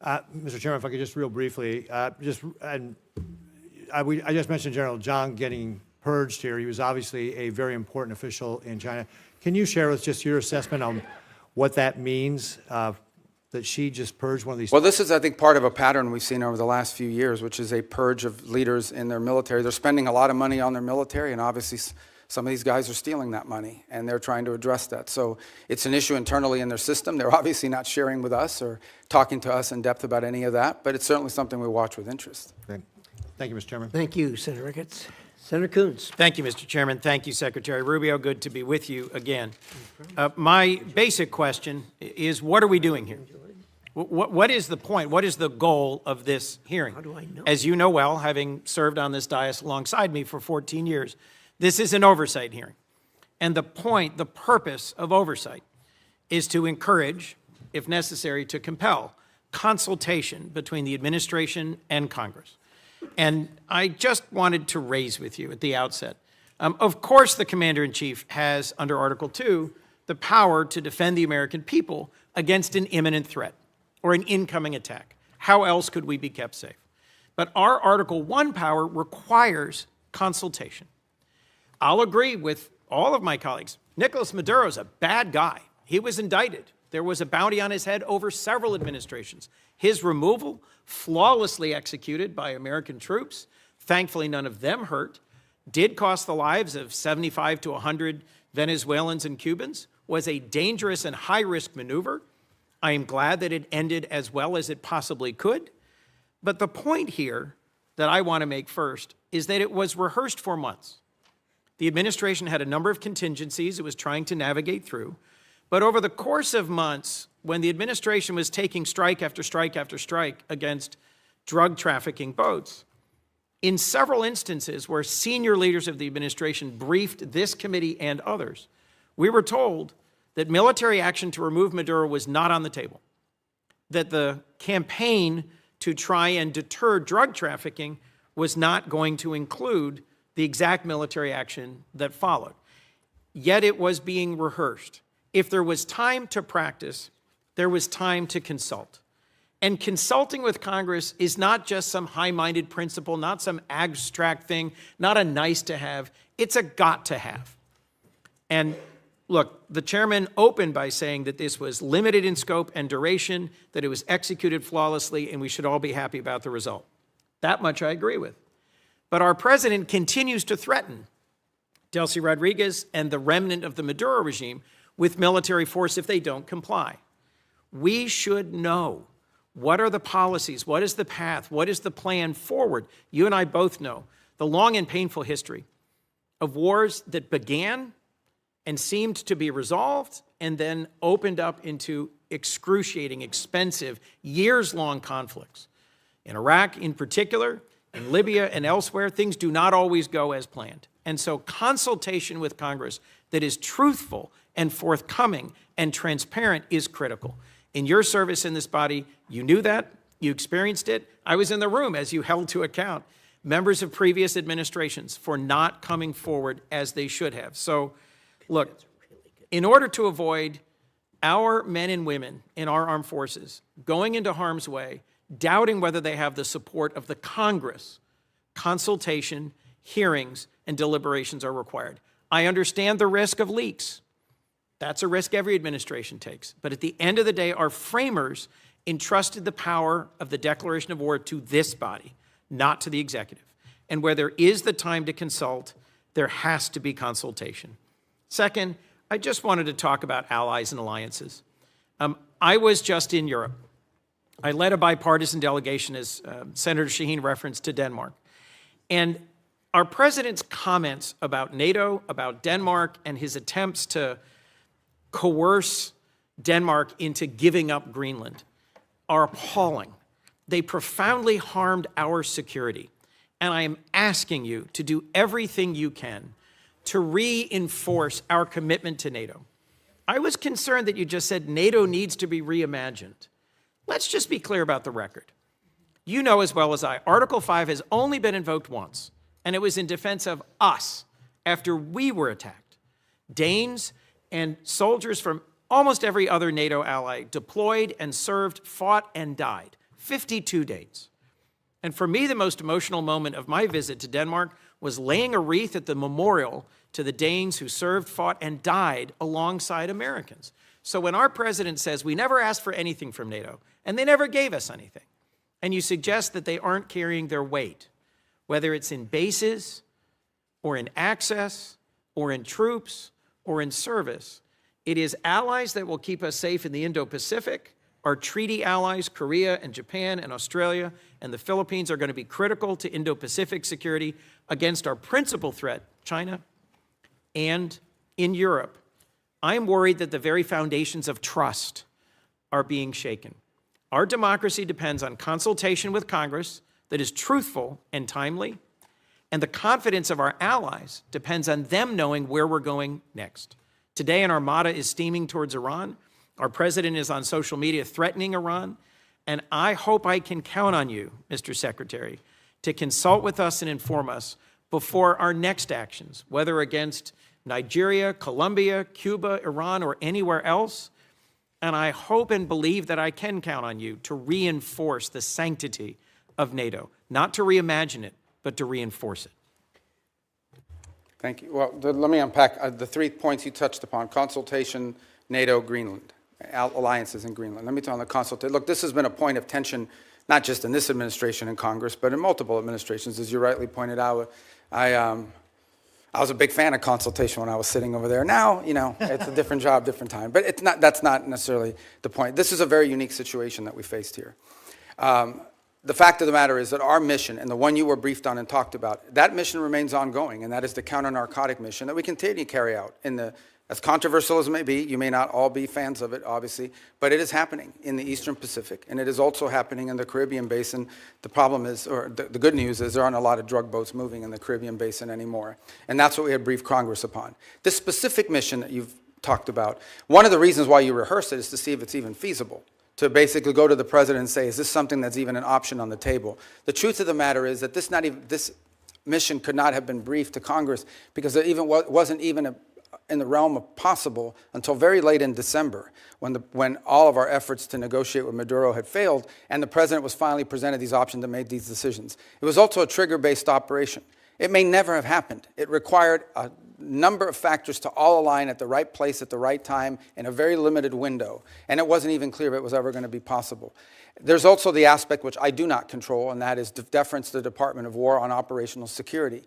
Mr. Chairman, if I could just real briefly, I just mentioned General Zhang getting purged here. He was obviously a very important official in China. Can you share with us just your assessment on what that means, that she just purged one of these? Well, this is, I think, part of a pattern we've seen over the last few years, which is a purge of leaders in their military. They're spending a lot of money on their military, and obviously some of these guys are stealing that money, and they're trying to address that. So it's an issue internally in their system. They're obviously not sharing with us or talking to us in depth about any of that, but it's certainly something we watch with interest. Okay. Thank you, Mr. Chairman. Thank you, Senator Ricketts. Senator Coons. Thank you, Mr. Chairman. Thank you, Secretary Rubio. Good to be with you again. My basic question is, what are we doing here? What is the point? What is the goal of this hearing? How do I know? As you know well, having served on this dais alongside me for 14 years, this is an oversight hearing. And the purpose of oversight is to encourage, if necessary, to compel consultation between the administration and Congress. And I just wanted to raise with you at the outset, of course the Commander-in-Chief has, under Article 2, the power to defend the American people against an imminent threat or an incoming attack. How else could we be kept safe? But our Article 1 power requires consultation. I'll agree with all of my colleagues. Nicolas Maduro's a bad guy. He was indicted. There was a bounty on his head over several administrations. His removal, flawlessly executed by American troops, thankfully none of them hurt, did cost the lives of 75 to 100 Venezuelans and Cubans, was a dangerous and high-risk maneuver. I am glad that it ended as well as it possibly could. But the point here that I want to make first is that it was rehearsed for months. The administration had a number of contingencies it was trying to navigate through. But over the course of months, when the administration was taking strike after strike after strike against drug trafficking boats, in several instances where senior leaders of the administration briefed this committee and others, we were told that military action to remove Maduro was not on the table, that the campaign to try and deter drug trafficking was not going to include the exact military action that followed. Yet it was being rehearsed. If there was time to practice, there was time to consult. And consulting with Congress is not just some high-minded principle, not some abstract thing, not a nice to have, it's a got to have. And look, the chairman opened by saying that this was limited in scope and duration, that it was executed flawlessly, and we should all be happy about the result. That much I agree with. But our president continues to threaten Delcy Rodriguez and the remnant of the Maduro regime with military force if they don't comply. We should know what are the policies, what is the path, what is the plan forward. You and I both know the long and painful history of wars that began and seemed to be resolved and then opened up into excruciating, expensive, years-long conflicts. In Iraq in particular, in Libya and elsewhere, things do not always go as planned. And so consultation with Congress that is truthful and forthcoming and transparent is critical. In your service in this body, you knew that, you experienced it. I was in the room as you held to account members of previous administrations for not coming forward as they should have. So, look, in order to avoid our men and women in our armed forces going into harm's way, doubting whether they have the support of the Congress, consultation, hearings, and deliberations are required. I understand the risk of leaks. That's a risk every administration takes. But at the end of the day, our framers entrusted the power of the declaration of war to this body, not to the executive. And where there is the time to consult, there has to be consultation. Second, I just wanted to talk about allies and alliances. I was just in Europe. I led a bipartisan delegation, as Senator Shaheen referenced, to Denmark. And our president's comments about NATO, about Denmark, and his attempts to coerce Denmark into giving up Greenland are appalling. They profoundly harmed our security. And I am asking you to do everything you can to reinforce our commitment to NATO. I was concerned that you just said NATO needs to be reimagined. Let's just be clear about the record. You know as well as I, Article 5 has only been invoked once, and it was in defense of us after we were attacked. Danes and soldiers from almost every other NATO ally deployed and served, fought, and died. 52 days. And for me, the most emotional moment of my visit to Denmark was laying a wreath at the memorial to the Danes who served, fought, and died alongside Americans. So when our president says we never asked for anything from NATO, and they never gave us anything, and you suggest that they aren't carrying their weight, whether it's in bases, or in access, or in troops, or in service, it is allies that will keep us safe in the Indo-Pacific. Our treaty allies, Korea and Japan and Australia and the Philippines, are going to be critical to Indo-Pacific security against our principal threat, China. And in Europe, I'm worried that the very foundations of trust are being shaken. Our democracy depends on consultation with Congress that is truthful and timely, and the confidence of our allies depends on them knowing where we're going next. Today, an armada is steaming towards Iran. Our president is on social media threatening Iran, and I hope I can count on you, Mr. Secretary, to consult with us and inform us before our next actions, whether against Nigeria, Colombia, Cuba, Iran, or anywhere else. And I hope and believe that I can count on you to reinforce the sanctity of NATO, not to reimagine it, but to reinforce it. Thank you. Well, let me unpack the 3 points you touched upon: consultation, NATO, Greenland, alliances in Greenland. Let me tell you on the consultation. Look, this has been a point of tension, not just in this administration and Congress, but in multiple administrations. As you rightly pointed out, I was a big fan of consultation when I was sitting over there. Now, you know, it's a different job, different time. But it's not, that's not necessarily the point. This is a very unique situation that we faced here. The fact of the matter is that our mission, and the one you were briefed on and talked about, that mission remains ongoing, and that is the counter-narcotic mission that we continue to carry out in the, as controversial as it may be. You may not all be fans of it, obviously, but it is happening in the Eastern Pacific, and it is also happening in the Caribbean Basin. The problem is, or the good news is, there aren't a lot of drug boats moving in the Caribbean Basin anymore, and that's what we had briefed Congress upon. This specific mission that you've talked about, one of the reasons why you rehearse it is to see if it's even feasible, to basically go to the president and say, is this something that's even an option on the table? The truth of the matter is that this mission could not have been briefed to Congress because it wasn't even in the realm of possible until very late in December, when all of our efforts to negotiate with Maduro had failed, and the president was finally presented these options and made these decisions. It was also a trigger-based operation. It may never have happened. It required a number of factors to all align at the right place at the right time in a very limited window, and it wasn't even clear if it was ever going to be possible. There's also the aspect which I do not control, and that is deference to the Department of War on operational security.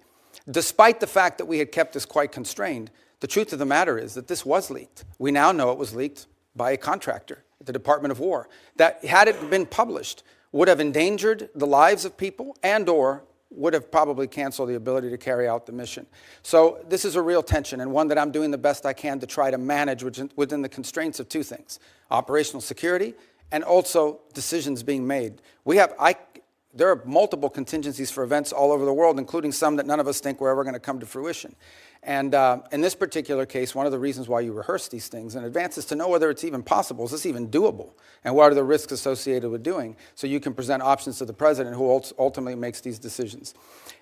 Despite the fact that we had kept this quite constrained, the truth of the matter is that this was leaked. We now know it was leaked by a contractor at the Department of War that, had it been published, would have endangered the lives of people and/or would have probably canceled the ability to carry out the mission. So this is a real tension, and one that I'm doing the best I can to try to manage within the constraints of two things: operational security and also decisions being made. There are multiple contingencies for events all over the world, including some that none of us think were ever going to come to fruition. And in this particular case, one of the reasons why you rehearse these things in advance is to know whether it's even possible. Is this even doable? And what are the risks associated with doing? So you can present options to the president, who ultimately makes these decisions.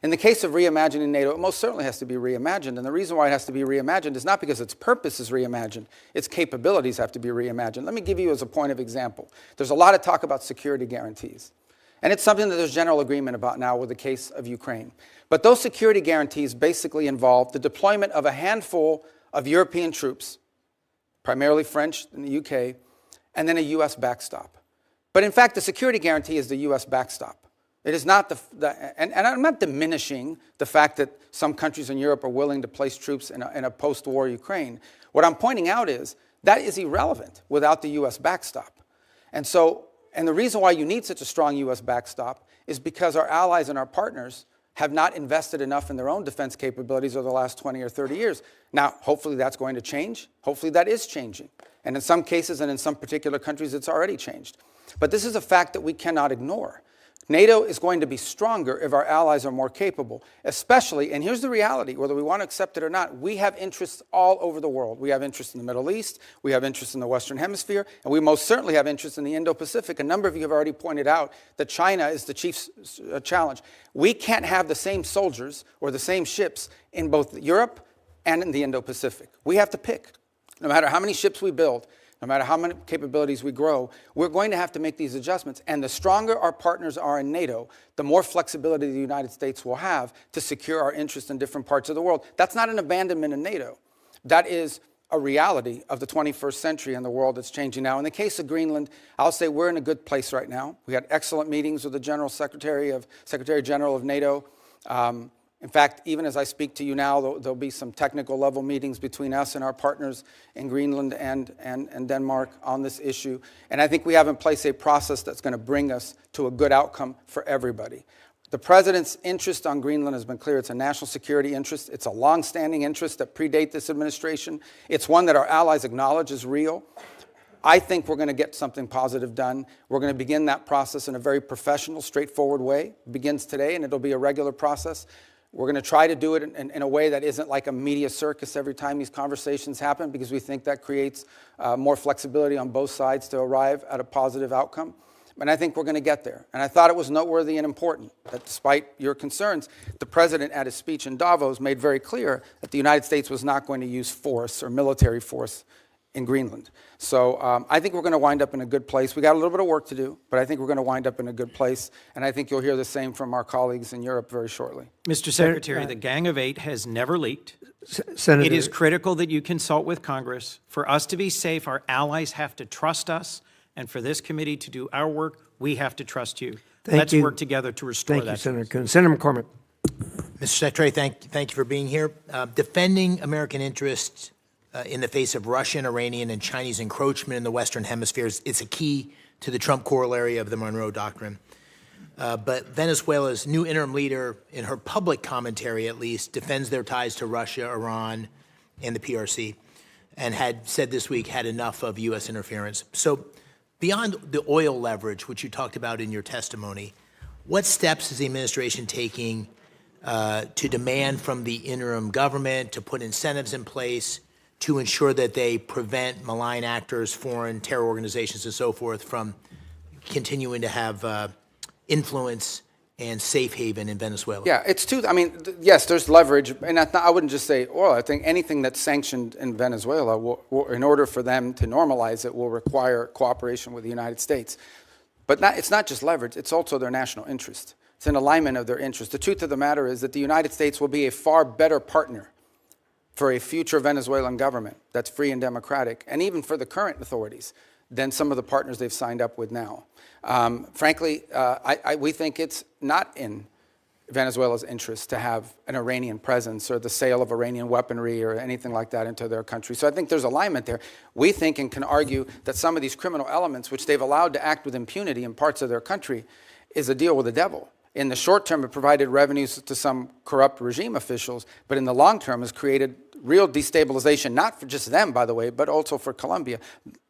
In the case of reimagining NATO, it most certainly has to be reimagined. And the reason why it has to be reimagined is not because its purpose is reimagined. Its capabilities have to be reimagined. Let me give you as a point of example. There's a lot of talk about security guarantees. And it's something that there's general agreement about now with the case of Ukraine. But those security guarantees basically involve the deployment of a handful of European troops, primarily French in the UK, and then a US backstop. But in fact, the security guarantee is the U.S. backstop. It is not and I'm not diminishing the fact that some countries in Europe are willing to place troops in a post-war Ukraine. What I'm pointing out is that is irrelevant without the U.S. backstop. And the reason why you need such a strong U.S. backstop is because our allies and our partners have not invested enough in their own defense capabilities over the last 20 or 30 years. Now, hopefully that's going to change. Hopefully that is changing. And in some cases and in some particular countries, it's already changed. But this is a fact that we cannot ignore. NATO is going to be stronger if our allies are more capable, especially, and here's the reality, whether we want to accept it or not, we have interests all over the world. We have interests in the Middle East, we have interests in the Western Hemisphere, and we most certainly have interests in the Indo-Pacific. A number of you have already pointed out that China is the chief challenge. We can't have the same soldiers or the same ships in both Europe and in the Indo-Pacific. We have to pick. No matter how many ships we build, no matter how many capabilities we grow, we're going to have to make these adjustments. And the stronger our partners are in NATO, the more flexibility the United States will have to secure our interests in different parts of the world. That's not an abandonment in NATO. That is a reality of the 21st century and the world that's changing now. In the case of Greenland, I'll say we're in a good place right now. We had excellent meetings with the Secretary General of NATO. In fact, even as I speak to you now, there'll be some technical level meetings between us and our partners in Greenland and Denmark on this issue. And I think we have in place a process that's going to bring us to a good outcome for everybody. The President's interest on Greenland has been clear. It's a national security interest. It's a long-standing interest that predates this administration. It's one that our allies acknowledge is real. I think we're going to get something positive done. We're going to begin that process in a very professional, straightforward way. It begins today, and it'll be a regular process. We're going to try to do it in a way that isn't like a media circus every time these conversations happen, because we think that creates more flexibility on both sides to arrive at a positive outcome. And I think we're going to get there. And I thought it was noteworthy and important that despite your concerns, the President at his speech in Davos made very clear that the United States was not going to use force or military force in Greenland. So I think we're going to wind up in a good place. We got a little bit of work to do, but I think we're going to wind up in a good place. And I think you'll hear the same from our colleagues in Europe very shortly. Mr. Secretary, the Gang of Eight has never leaked. Senator, It is critical that you consult with Congress. For us to be safe, our allies have to trust us. And for this committee to do our work, we have to trust you. Let's work together to restore that. Thank you, Senator Coons. Senator McCormick. Mr. Secretary, thank you for being here. Defending American interests in the face of Russian, Iranian, and Chinese encroachment in the Western Hemisphere is a key to the Trump corollary of the Monroe Doctrine. But Venezuela's new interim leader, in her public commentary at least, defends their ties to Russia, Iran, and the PRC, and had said this week had enough of U.S. interference. So beyond the oil leverage, which you talked about in your testimony, what steps is the administration taking to demand from the interim government to put incentives in place to ensure that they prevent malign actors, foreign terror organizations, and so forth from continuing to have influence and safe haven in Venezuela? Yeah, it's I mean, yes, there's leverage, and I wouldn't just say oil. I think anything that's sanctioned in Venezuela, will, in order for them to normalize it, will require cooperation with the United States. But it's not just leverage, it's also their national interest. It's an alignment of their interest. The truth of the matter is that the United States will be a far better partner for a future Venezuelan government that's free and democratic, and even for the current authorities, than some of the partners they've signed up with now. Frankly, we think it's not in Venezuela's interest to have an Iranian presence or the sale of Iranian weaponry or anything like that into their country. So I think there's alignment there. We think and can argue that some of these criminal elements, which they've allowed to act with impunity in parts of their country, is a deal with the devil. In the short term, it provided revenues to some corrupt regime officials, but in the long term has created real destabilization, not for just them, by the way, but also for Colombia.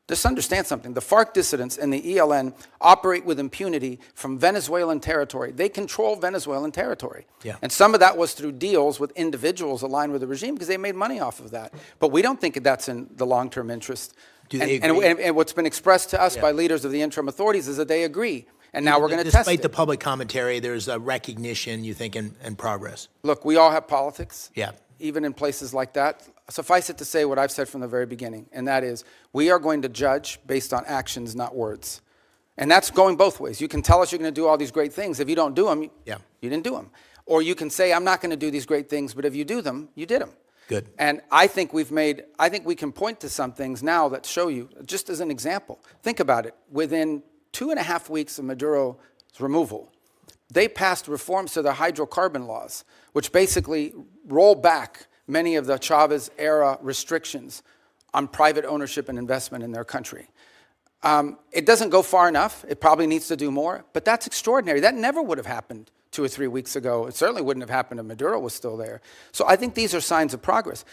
Just understand something. The FARC dissidents and the ELN operate with impunity from Venezuelan territory. They control Venezuelan territory. Yeah. And some of that was through deals with individuals aligned with the regime because they made money off of that. But we don't think that's in the long-term interest. Do they agree? And what's been expressed to us by leaders of the interim authorities is that they agree. And now we're going to test it. Despite the public commentary, there's a recognition, you think, and progress. Look, we all have politics. Yeah. Even in places like that. Suffice it to say what I've said from the very beginning, and that is we are going to judge based on actions, not words. And that's going both ways. You can tell us you're going to do all these great things. If you don't do them, you didn't do them. Or you can say, I'm not going to do these great things, but if you do them, you did them. Good. And I think we can point to some things now that show you, just as an example. Think about it. Within 2.5 weeks of Maduro's removal, they passed reforms to the hydrocarbon laws, which basically roll back many of the Chavez-era restrictions on private ownership and investment in their country. It doesn't go far enough. It probably needs to do more, but that's extraordinary. That never would have happened 2 or 3 weeks ago. It certainly wouldn't have happened if Maduro was still there. So I think these are signs of progress.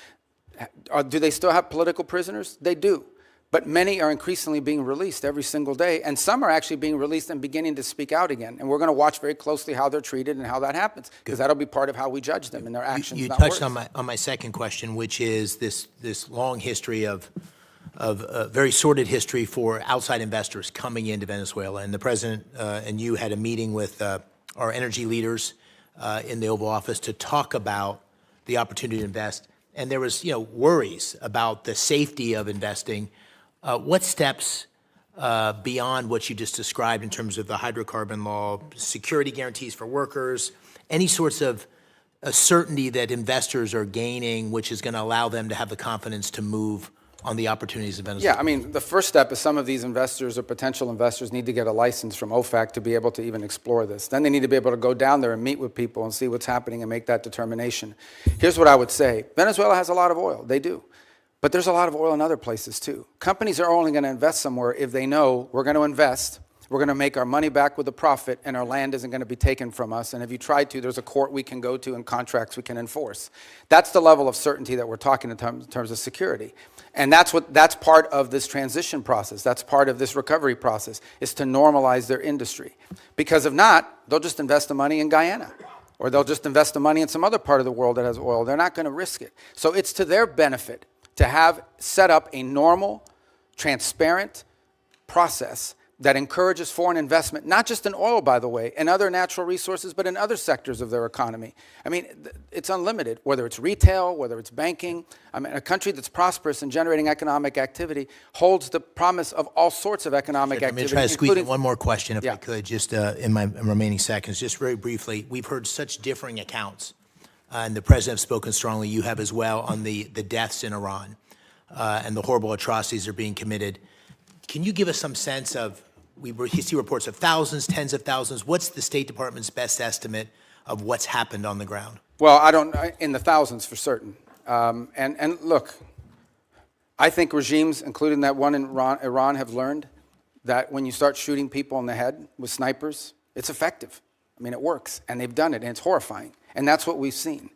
Do they still have political prisoners? They do. But many are increasingly being released every single day, and some are actually being released and beginning to speak out again. And we're going to watch very closely how they're treated and how that happens, because that'll be part of how we judge them and their actions. You not touched words. on my second question, which is this long history of very sordid history for outside investors coming into Venezuela. And the president and you had a meeting with our energy leaders in the Oval Office to talk about the opportunity to invest. And there was, worries about the safety of investing. What steps beyond what you just described in terms of the hydrocarbon law, security guarantees for workers, any sorts of certainty that investors are gaining, which is going to allow them to have the confidence to move on the opportunities in Venezuela? Yeah, I mean, the first step is some of these investors or potential investors need to get a license from OFAC to be able to even explore this. Then they need to be able to go down there and meet with people and see what's happening and make that determination. Here's what I would say. Venezuela has a lot of oil. They do. But there's a lot of oil in other places too. Companies are only going to invest somewhere if they know we're going to invest, we're going to make our money back with a profit, and our land isn't going to be taken from us. And if you try to, there's a court we can go to and contracts we can enforce. That's the level of certainty that we're talking in terms of security. And that's part of this transition process. That's part of this recovery process, is to normalize their industry. Because if not, they'll just invest the money in Guyana, or they'll just invest the money in some other part of the world that has oil. They're not going to risk it. So it's to their benefit to have set up a normal, transparent process that encourages foreign investment, not just in oil, by the way, and other natural resources, but in other sectors of their economy. I mean, it's unlimited, whether it's retail, whether it's banking. I mean, a country that's prosperous and generating economic activity holds the promise of all sorts of economic activity. I'm going to try to squeeze in one more question, if I could, just in my remaining seconds, just very briefly. We've heard such differing accounts, and the president has spoken strongly, you have as well, on the deaths in Iran and the horrible atrocities that are being committed. Can you give us some sense of, we see reports of thousands, tens of thousands. What's the State Department's best estimate of what's happened on the ground? Well, in the thousands for certain. And look, I think regimes, including that one in Iran, have learned that when you start shooting people in the head with snipers, it's effective. I mean, it works, and they've done it, and it's horrifying. And that's what we've seen.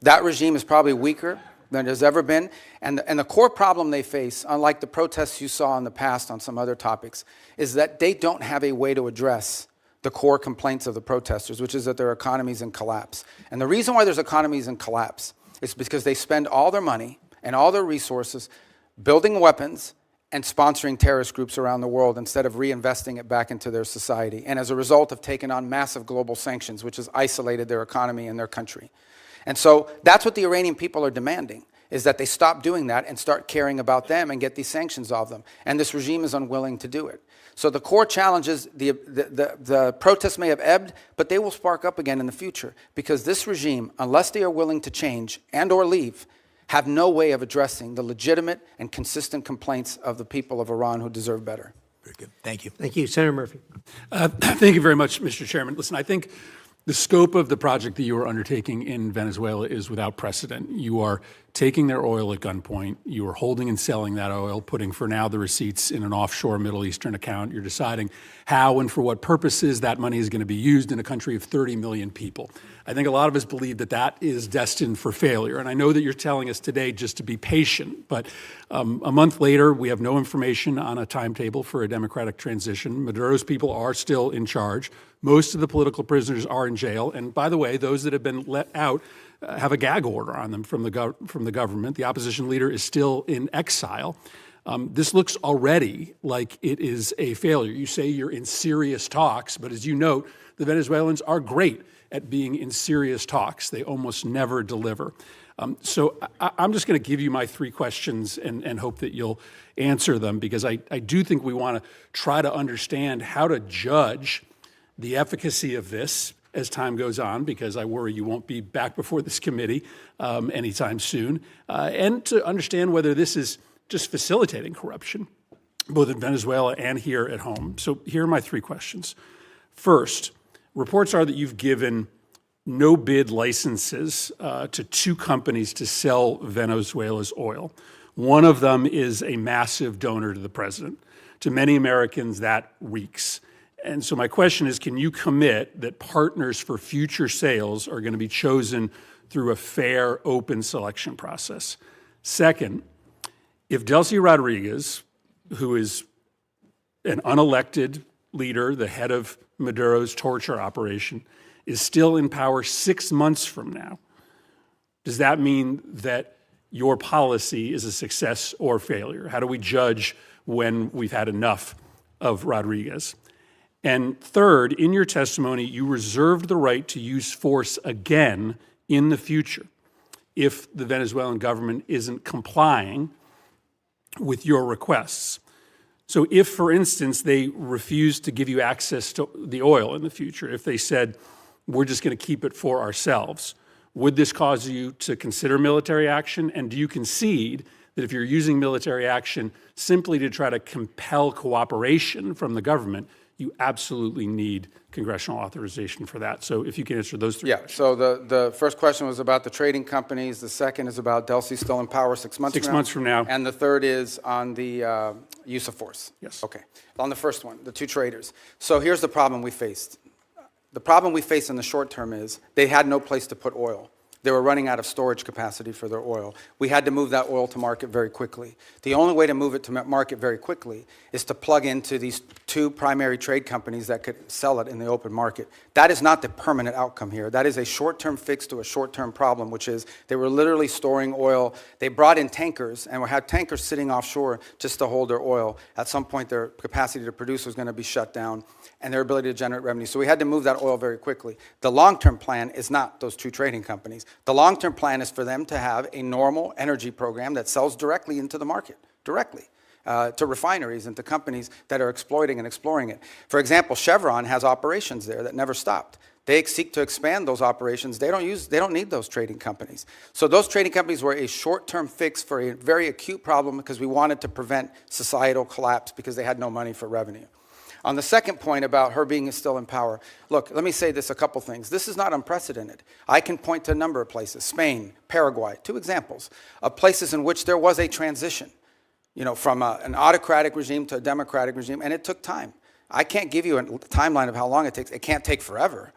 That regime is probably weaker than there's ever been. And the core problem they face, unlike the protests you saw in the past on some other topics, is that they don't have a way to address the core complaints of the protesters, which is that their economy's in collapse. And the reason why there's economies in collapse is because they spend all their money and all their resources building weapons and sponsoring terrorist groups around the world instead of reinvesting it back into their society. And as a result, have taken on massive global sanctions, which has isolated their economy and their country. And so that's what the Iranian people are demanding, is that they stop doing that and start caring about them and get these sanctions off them. And this regime is unwilling to do it. So the core challenge is the protests may have ebbed, but they will spark up again in the future, because this regime, unless they are willing to change and or leave, have no way of addressing the legitimate and consistent complaints of the people of Iran who deserve better. Very good. Thank you. Thank you. Senator Murphy. Thank you very much, Mr. Chairman. Listen, I think the scope of the project that you are undertaking in Venezuela is without precedent. You are taking their oil at gunpoint. You are holding and selling that oil, putting for now the receipts in an offshore Middle Eastern account. You're deciding how and for what purposes that money is going to be used in a country of 30 million people. I think a lot of us believe that that is destined for failure. And I know that you're telling us today just to be patient, but a month later, we have no information on a timetable for a democratic transition. Maduro's people are still in charge. Most of the political prisoners are in jail. And by the way, those that have been let out have a gag order on them from the government. The opposition leader is still in exile. This looks already like it is a failure. You say you're in serious talks, but as you note, the Venezuelans are great at being in serious talks. They almost never deliver. So I'm just going to give you my three questions and hope that you'll answer them, because I do think we want to try to understand how to judge the efficacy of this as time goes on, because I worry you won't be back before this committee anytime soon, and to understand whether this is just facilitating corruption. both in Venezuela and here at home. So here are my 3 questions. First, reports are that you've given no-bid licenses to 2 companies to sell Venezuela's oil. One of them is a massive donor to the president. To many Americans, that reeks. And so my question is, can you commit that partners for future sales are going to be chosen through a fair, open selection process? Second, if Delcy Rodriguez, who is an unelected leader, the head of Maduro's torture operation, is still in power 6 months from now, does that mean that your policy is a success or failure? How do we judge when we've had enough of Rodriguez? And third, in your testimony, you reserved the right to use force again in the future if the Venezuelan government isn't complying with your requests. So if, for instance, they refused to give you access to the oil in the future, if they said, we're just going to keep it for ourselves, would this cause you to consider military action? And do you concede that if you're using military action simply to try to compel cooperation from the government, you absolutely need congressional authorization for that? So if you can answer those 3 questions. So the first question was about the trading companies. The second is about Delcy still in power 6 months from now. 6 months from now. And the third is on the use of force. Yes. Okay. On the first one, the 2 traders. So here's the problem we faced. The problem we faced in the short term is they had no place to put oil. They were running out of storage capacity for their oil. We had to move that oil to market very quickly. The only way to move it to market very quickly is to plug into these 2 primary trade companies that could sell it in the open market. That is not the permanent outcome here. That is a short-term fix to a short-term problem, which is they were literally storing oil. They brought in tankers and had tankers sitting offshore just to hold their oil. At some point, their capacity to produce was going to be shut down and their ability to generate revenue. So we had to move that oil very quickly. The long-term plan is not those 2 trading companies. The long-term plan is for them to have a normal energy program that sells directly into the market, directly, to refineries and to companies that are exploiting and exploring it. For example, Chevron has operations there that never stopped. They seek to expand those operations. They don't need those trading companies. So those trading companies were a short-term fix for a very acute problem because we wanted to prevent societal collapse because they had no money for revenue. On the second point about her being still in power, look, let me say this, a couple things. This is not unprecedented. I can point to a number of places, Spain, Paraguay, 2 examples of places in which there was a transition, from an autocratic regime to a democratic regime, and it took time. I can't give you a timeline of how long it takes. It can't take forever.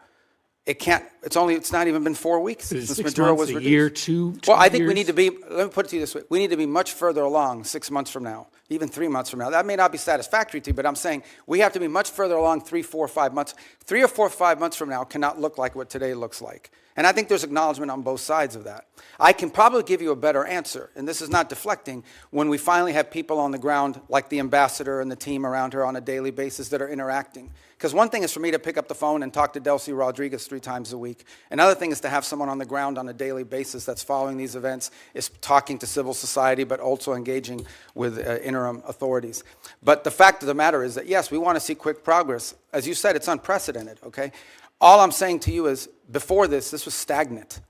It's not even been 4 weeks since Maduro was reduced. A year, 2 Well, I think years? we need to be, let me put it to you this way, we need to be much further along 6 months from now, even 3 months from now. That may not be satisfactory to you, but I'm saying we have to be much further along 3, 4, 5 months. 3 or 4, 5 months from now cannot look like what today looks like. And I think there's acknowledgement on both sides of that. I can probably give you a better answer, and this is not deflecting, when we finally have people on the ground like the ambassador and the team around her on a daily basis that are interacting. Because one thing is for me to pick up the phone and talk to Delcy Rodriguez 3 times a week. Another thing is to have someone on the ground on a daily basis that's following these events, is talking to civil society, but also engaging with interim authorities. But the fact of the matter is that, yes, we want to see quick progress. As you said, it's unprecedented, okay? All I'm saying to you is, before this was stagnant.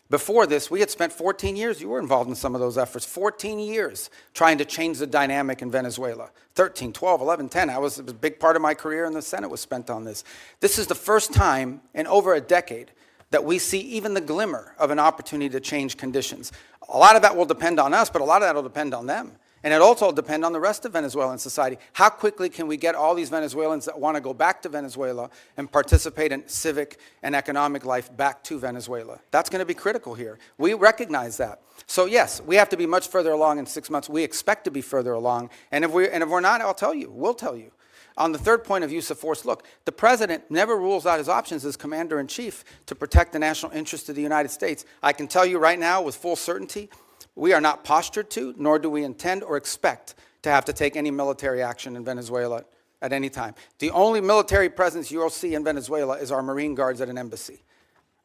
Before this, we had spent 14 years, you were involved in some of those efforts, 14 years trying to change the dynamic in Venezuela. 13, 12, 11, 10, it was a big part of my career in the Senate was spent on this. This is the first time in over a decade that we see even the glimmer of an opportunity to change conditions. A lot of that will depend on us, but a lot of that will depend on them. And it also will depend on the rest of Venezuelan society. How quickly can we get all these Venezuelans that want to go back to Venezuela and participate in civic and economic life back to Venezuela? That's going to be critical here. We recognize that. So yes, we have to be much further along in 6 months. We expect to be further along. And if we're not, I'll tell you. We'll tell you. On the third point of use of force, look, the president never rules out his options as commander-in-chief to protect the national interest of the United States. I can tell you right now with full certainty, we are not postured to, nor do we intend or expect to have to take any military action in Venezuela at any time. The only military presence you'll see in Venezuela is our Marine Guards at an embassy.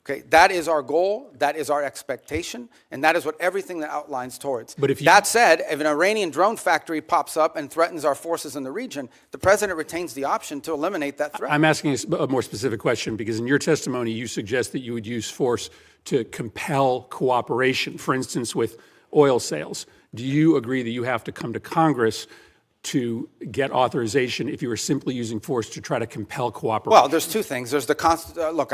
Okay, that is our goal, that is our expectation, and that is what everything that outlines towards. But if that said, if an Iranian drone factory pops up and threatens our forces in the region, the president retains the option to eliminate that threat. I'm asking a more specific question because in your testimony you suggest that you would use force to compel cooperation, for instance, with oil sales. Do you agree that you have to come to Congress to get authorization if you were simply using force to try to compel cooperation? Well, there's two things. There's the look.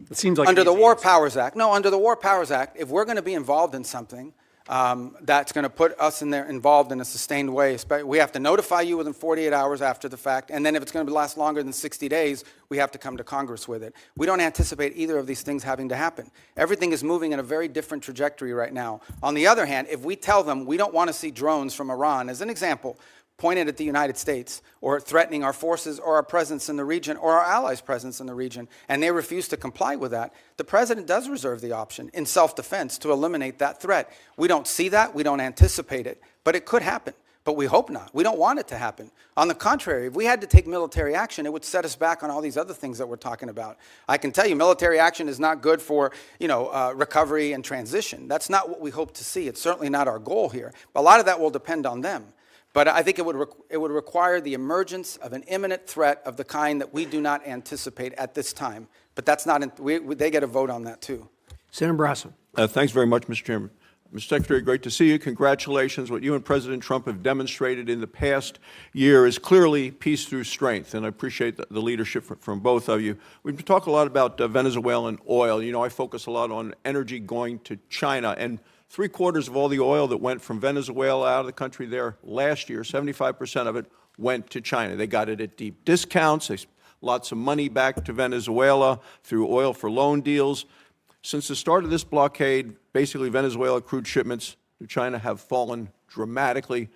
It seems like under an the easy War answer. Powers Act. No, under the War Powers Act, if we're going to be involved in something that's going to put us involved in a sustained way, we have to notify you within 48 hours after the fact, and then if it's going to last longer than 60 days, we have to come to Congress with it. We don't anticipate either of these things having to happen. Everything is moving in a very different trajectory right now. On the other hand, if we tell them we don't want to see drones from Iran, as an example, pointed at the United States or threatening our forces or our presence in the region or our allies' presence in the region, and they refuse to comply with that, the president does reserve the option in self-defense to eliminate that threat. We don't see that. We don't anticipate it. But it could happen. But we hope not. We don't want it to happen. On the contrary, if we had to take military action, it would set us back on all these other things that we're talking about. I can tell you military action is not good for recovery and transition. That's not what we hope to see. It's certainly not our goal here. A lot of that will depend on them. But I think it would require the emergence of an imminent threat of the kind that we do not anticipate at this time. But that's not, they get a vote on that too. Senator Brasso. Thanks very much, Mr. Chairman. Mr. Secretary, great to see you. Congratulations. What you and President Trump have demonstrated in the past year is clearly peace through strength, and I appreciate the leadership from both of you. We've talked a lot about Venezuelan oil. You know, I focus a lot on energy going to China, and 3/4 of all the oil that went from Venezuela out of the country there last year, 75% of it went to China. They got it at deep discounts. They lots of money back to Venezuela through oil for loan deals. Since the start of this blockade, basically Venezuela crude shipments to China have fallen dramatically.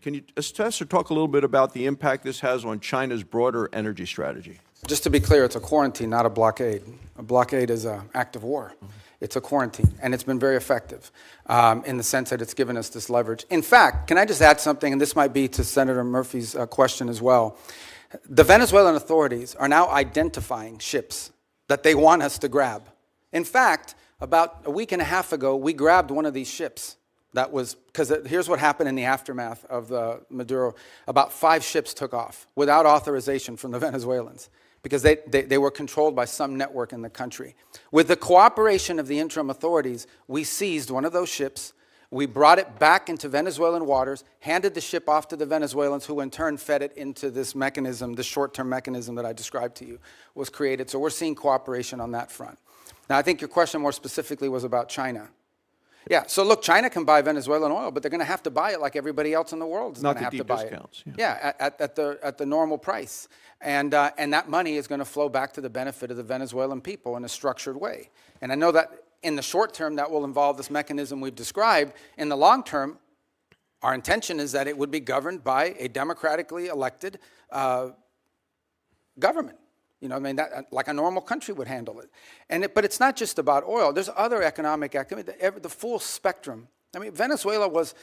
Can you assess or talk a little bit about the impact this has on China's broader energy strategy? Just to be clear, it's a quarantine, not a blockade. A blockade is an act of war. It's a quarantine, and it's been very effective in the sense that it's given us this leverage. In fact, can I just add something, and this might be to Senator Murphy's question as well. The Venezuelan authorities are now identifying ships that they want us to grab. In fact, about a week and a half ago, we grabbed one of these ships. That was, because here's what happened in the aftermath of the Maduro. About 5 ships took off without authorization from the Venezuelans, because they were controlled by some network in the country. With the cooperation of the interim authorities, we seized one of those ships, we brought it back into Venezuelan waters, handed the ship off to the Venezuelans, who in turn fed it into this mechanism, this short-term mechanism that I described to you was created. So we're seeing cooperation on that front. Now, I think your question more specifically was about China. Yeah, so look, China can buy Venezuelan oil, but they're going to have to buy it like everybody else in the world is going to have to buy it. Yeah, at the normal price. And that money is going to flow back to the benefit of the Venezuelan people in a structured way. And I know that in the short term, that will involve this mechanism we've described. In the long term, our intention is that it would be governed by a democratically elected government. You know, I mean, that, like a normal country would handle it. But it's not just about oil. There's other economic activity, the full spectrum. I mean, Venezuela was,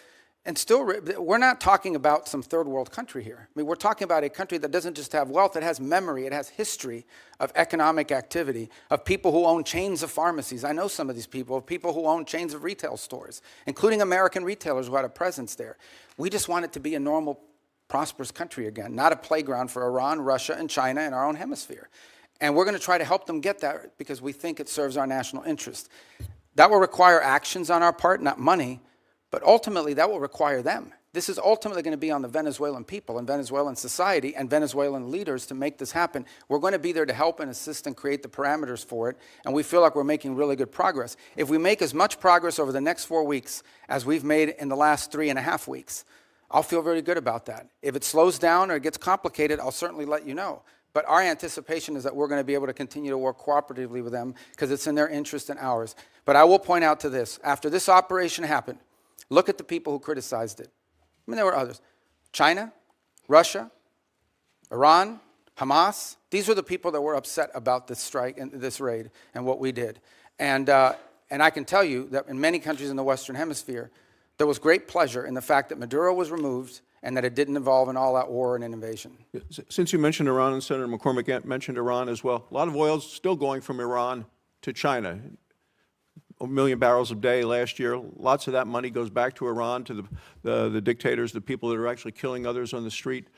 and still, we're not talking about some third world country here. I mean, we're talking about a country that doesn't just have wealth, it has memory, it has history of economic activity, of people who own chains of pharmacies. I know some of these people who own chains of retail stores, including American retailers who had a presence there. We just want it to be a normal, prosperous country again, not a playground for Iran, Russia, and China in our own hemisphere. And we're going to try to help them get that because we think it serves our national interest. That will require actions on our part, not money, but ultimately that will require them. This is ultimately going to be on the Venezuelan people and Venezuelan society and Venezuelan leaders to make this happen. We're going to be there to help and assist and create the parameters for it, and we feel like we're making really good progress. If we make as much progress over the next 4 weeks as we've made in the last 3.5 weeks, I'll feel very good about that. If it slows down or it gets complicated, I'll certainly let you know. But our anticipation is that we're going to be able to continue to work cooperatively with them because it's in their interest and ours. But I will point out to this. After this operation happened, look at the people who criticized it. I mean, there were others. China, Russia, Iran, Hamas. These were the people that were upset about this strike and this raid and what we did. And I can tell you that in many countries in the Western Hemisphere, there was great pleasure in the fact that Maduro was removed and that it didn't involve an all-out war and an invasion. Since you mentioned Iran, and Senator McCormick mentioned Iran as well, a lot of oil is still going from Iran to China. 1 million barrels a day last year. Lots of that money goes back to Iran, to the dictators, the people that are actually killing others on the street.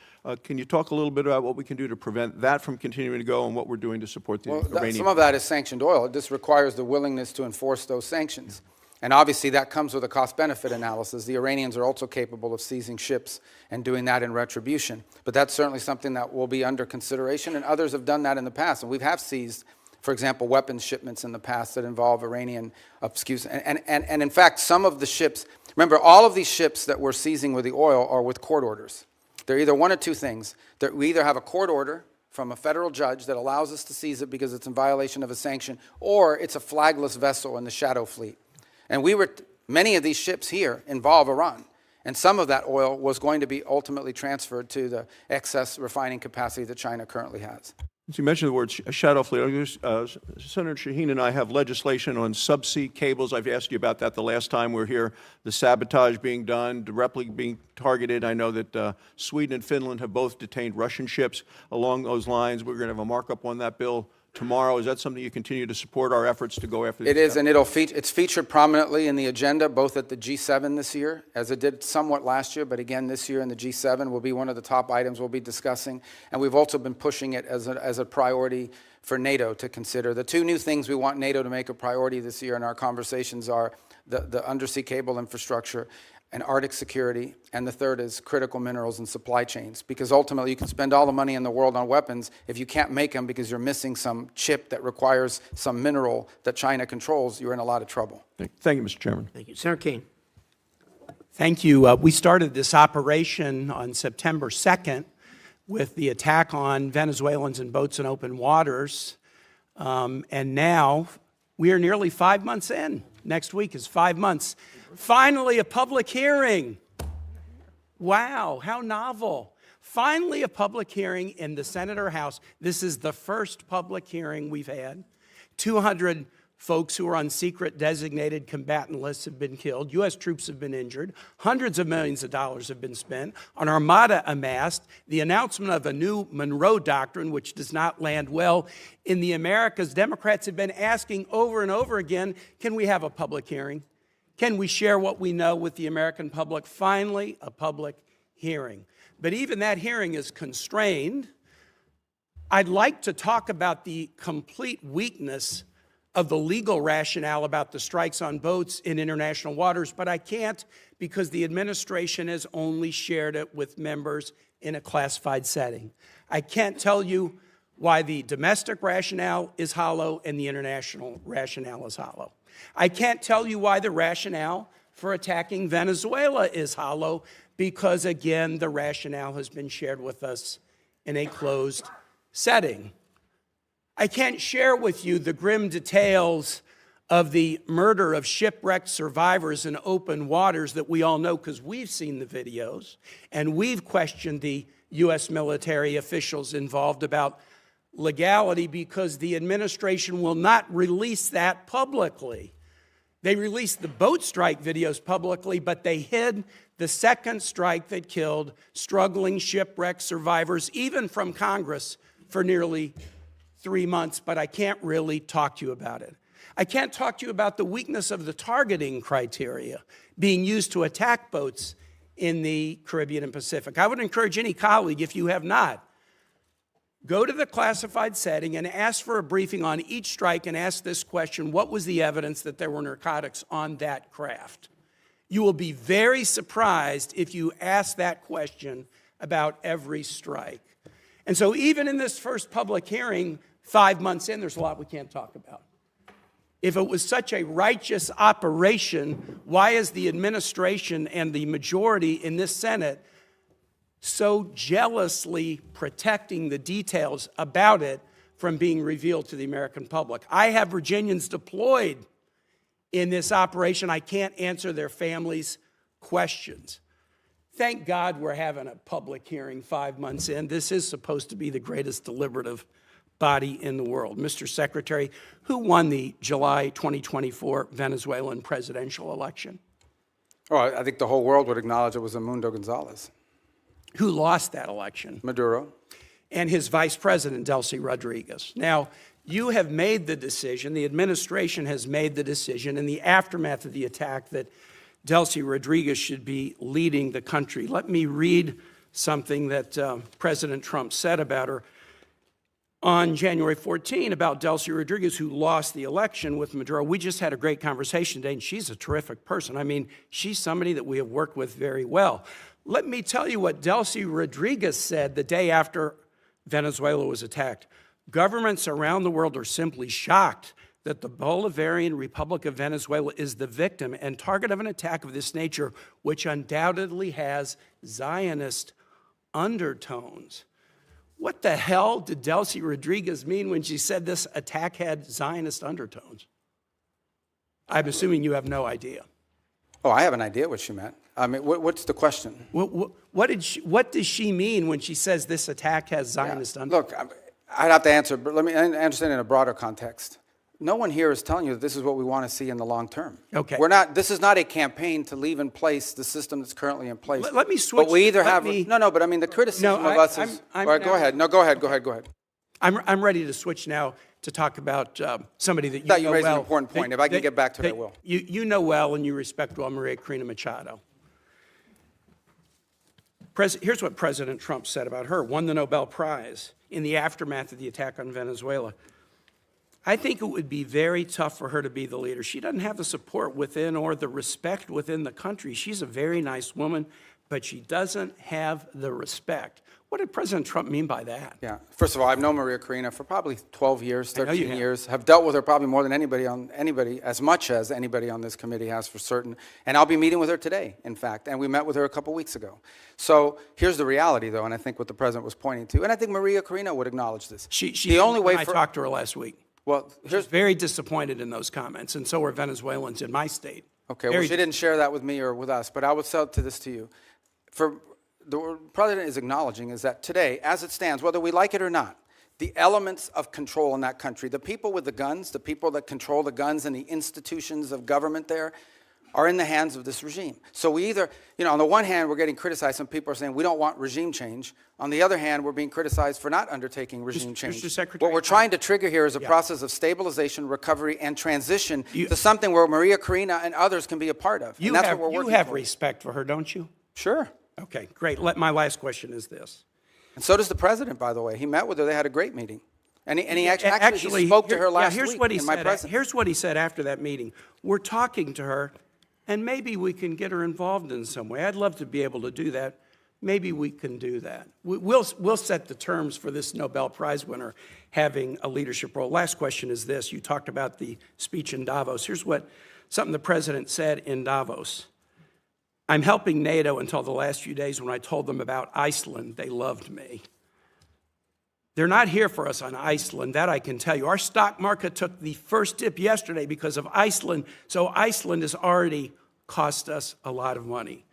Can you talk a little bit about what we can do to prevent that from continuing to go and what we're doing to support the Iranian? Some of that is sanctioned oil. It just requires the willingness to enforce those sanctions. And obviously that comes with a cost-benefit analysis. The Iranians are also capable of seizing ships and doing that in retribution. But that's certainly something that will be under consideration, and others have done that in the past. And we have seized, for example, weapons shipments in the past that involve Iranian, and in fact, some of the ships, remember, all of these ships that we're seizing with the oil are with court orders. They're either one of two things. We either have a court order from a federal judge that allows us to seize it because it's in violation of a sanction, or it's a flagless vessel in the shadow fleet. And many of these ships here involve Iran. And some of that oil was going to be ultimately transferred to the excess refining capacity that China currently has. Since you mentioned the word shadow fleet, Senator Shaheen and I have legislation on subsea cables. I've asked you about that the last time we were here. The sabotage being done, directly being targeted. I know that Sweden and Finland have both detained Russian ships along those lines. We're going to have a markup on that bill tomorrow. Is that something you continue to support our efforts to go after? It is, and it's featured prominently in the agenda, both at the G7 this year, as it did somewhat last year, but again this year in the G7 will be one of the top items we'll be discussing. And we've also been pushing it as a priority for NATO to consider. The two new things we want NATO to make a priority this year in our conversations are the undersea cable infrastructure and Arctic security, and the third is critical minerals and supply chains. Because ultimately, you can spend all the money in the world on weapons. If you can't make them because you're missing some chip that requires some mineral that China controls, you're in a lot of trouble. Thank you, Mr. Chairman. Thank you. Senator Kane. Thank you. We started this operation on September 2nd with the attack on Venezuelans in boats in open waters. And now we are nearly 5 months in. Next week is 5 months. Finally, a public hearing. Wow, how novel. Finally, a public hearing in the Senate or House. This is the first public hearing we've had. 200 folks who are on secret designated combatant lists have been killed. U.S. troops have been injured. Hundreds of millions of dollars have been spent. An armada amassed. The announcement of a new Monroe Doctrine, which does not land well in the Americas. Democrats have been asking over and over again, can we have a public hearing? Can we share what we know with the American public? Finally, a public hearing. But even that hearing is constrained. I'd like to talk about the complete weakness of the legal rationale about the strikes on boats in international waters, but I can't because the administration has only shared it with members in a classified setting. I can't tell you why the domestic rationale is hollow and the international rationale is hollow. I can't tell you why the rationale for attacking Venezuela is hollow because, again, the rationale has been shared with us in a closed setting. I can't share with you the grim details of the murder of shipwrecked survivors in open waters that we all know because we've seen the videos and we've questioned the U.S. military officials involved about legality because the administration will not release that publicly. They released the boat strike videos publicly, but they hid the second strike that killed struggling shipwreck survivors, even from Congress, for nearly 3 months, but I can't really talk to you about it. I can't talk to you about the weakness of the targeting criteria being used to attack boats in the Caribbean and Pacific. I would encourage any colleague, if you have not, go to the classified setting and ask for a briefing on each strike and ask this question: what was the evidence that there were narcotics on that craft? You will be very surprised if you ask that question about every strike. And so even in this first public hearing, 5 months in, there's a lot we can't talk about. If it was such a righteous operation, why is the administration and the majority in this Senate so jealously protecting the details about it from being revealed to the American public? I have Virginians deployed in this operation. I can't answer their families' questions. Thank God we're having a public hearing 5 months in. This is supposed to be the greatest deliberative body in the world. Mr. Secretary, who won the July 2024 Venezuelan presidential election? Well, I think the whole world would acknowledge it was Edmundo Gonzalez. Who lost that election? Maduro. And his vice president, Delcy Rodriguez. Now, you have made the decision, the administration has made the decision in the aftermath of the attack that Delcy Rodriguez should be leading the country. Let me read something that President Trump said about her. on January 14 about Delcy Rodriguez, who lost the election with Maduro. We just had a great conversation today, and she's a terrific person. I mean, she's somebody that we have worked with very well. Let me tell you what Delcy Rodriguez said the day after Venezuela was attacked. Governments around the world are simply shocked that the Bolivarian Republic of Venezuela is the victim and target of an attack of this nature, which undoubtedly has Zionist undertones. What the hell did Delcy Rodriguez mean when she said this attack had Zionist undertones? I'm assuming you have no idea. Oh, I have an idea what she meant. I mean, what's the question? What does she mean when she says this attack has Zionist undertones? Look, I'd have to answer, but let me understand in a broader context. No one here is telling you that this is what we want to see in the long term. Okay. This is not a campaign to leave in place the system that's currently in place. Let me switch. But we either let have, me- no, but I mean, the criticism of us is, all right, go ahead. No, go ahead. I'm ready to switch now to talk about somebody that you Thought know you raised well. an important point. If I can get back to it, I will. You know well and you respect well Maria Corina Machado. Here's what President Trump said about her, won the Nobel Prize in the aftermath of the attack on Venezuela. I think it would be very tough for her to be the leader. She doesn't have the support within or the respect within the country. She's a very nice woman, but she doesn't have the respect. What did President Trump mean by that? Yeah. First of all, I've known Maria Corina for probably 12 years, I know you 13 have. years. Have dealt with her probably more than as much as anybody on this committee has for certain. And I'll be meeting with her today, in fact. And we met with her a couple weeks ago. So here's the reality, though, and I think what the president was pointing to. And I think Maria Corina would acknowledge this. The only way I talked to her last week. Well, She's very disappointed in those comments, and so are Venezuelans in my state. Okay, well, she didn't share that with me or with us, but I would sell this to you. For the president is acknowledging is that today, as it stands, whether we like it or not, the elements of control in that country, the people with the guns, the people that control the guns and the institutions of government there, are in the hands of this regime. So we either, on the one hand, we're getting criticized. Some people are saying we don't want regime change. On the other hand, we're being criticized for not undertaking regime change. Mr. Secretary, what we're trying to trigger here is a process of stabilization, recovery, and transition to something where Maria Corina and others can be a part of. You and that's what we're working have for. respect for her, don't you? Sure. Okay, great. My last question is this. And so does the president, by the way. He met with her. They had a great meeting. And he actually spoke to her last week in my presence. Here's what he said after that meeting. We're talking to her, and maybe we can get her involved in some way. I'd love to be able to do that. Maybe we can do that. We'll set the terms for this Nobel Prize winner having a leadership role. Last question is this. You talked about the speech in Davos. Here's something the president said in Davos. I'm helping NATO until the last few days when I told them about Iceland. They loved me. They're not here for us on Iceland, that I can tell you. Our stock market took the first dip yesterday because of Iceland, so Iceland has already cost us a lot of money.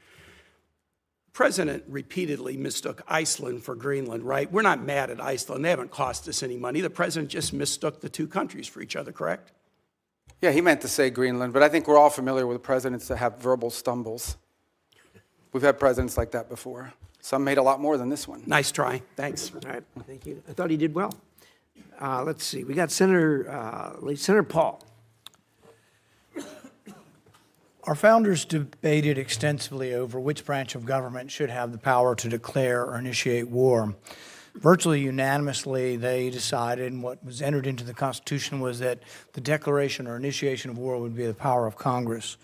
The president repeatedly mistook Iceland for Greenland, right? We're not mad at Iceland. They haven't cost us any money. The president just mistook the two countries for each other, correct? Yeah, he meant to say Greenland, but I think we're all familiar with presidents that have verbal stumbles. We've had presidents like that before. Some made a lot more than this one. Nice try. Thanks. All right, thank you. I thought he did well. Let's see. We got Senator Paul. Our founders debated extensively over which branch of government should have the power to declare or initiate war. Virtually unanimously, they decided, and what was entered into the Constitution was that the declaration or initiation of war would be the power of Congress.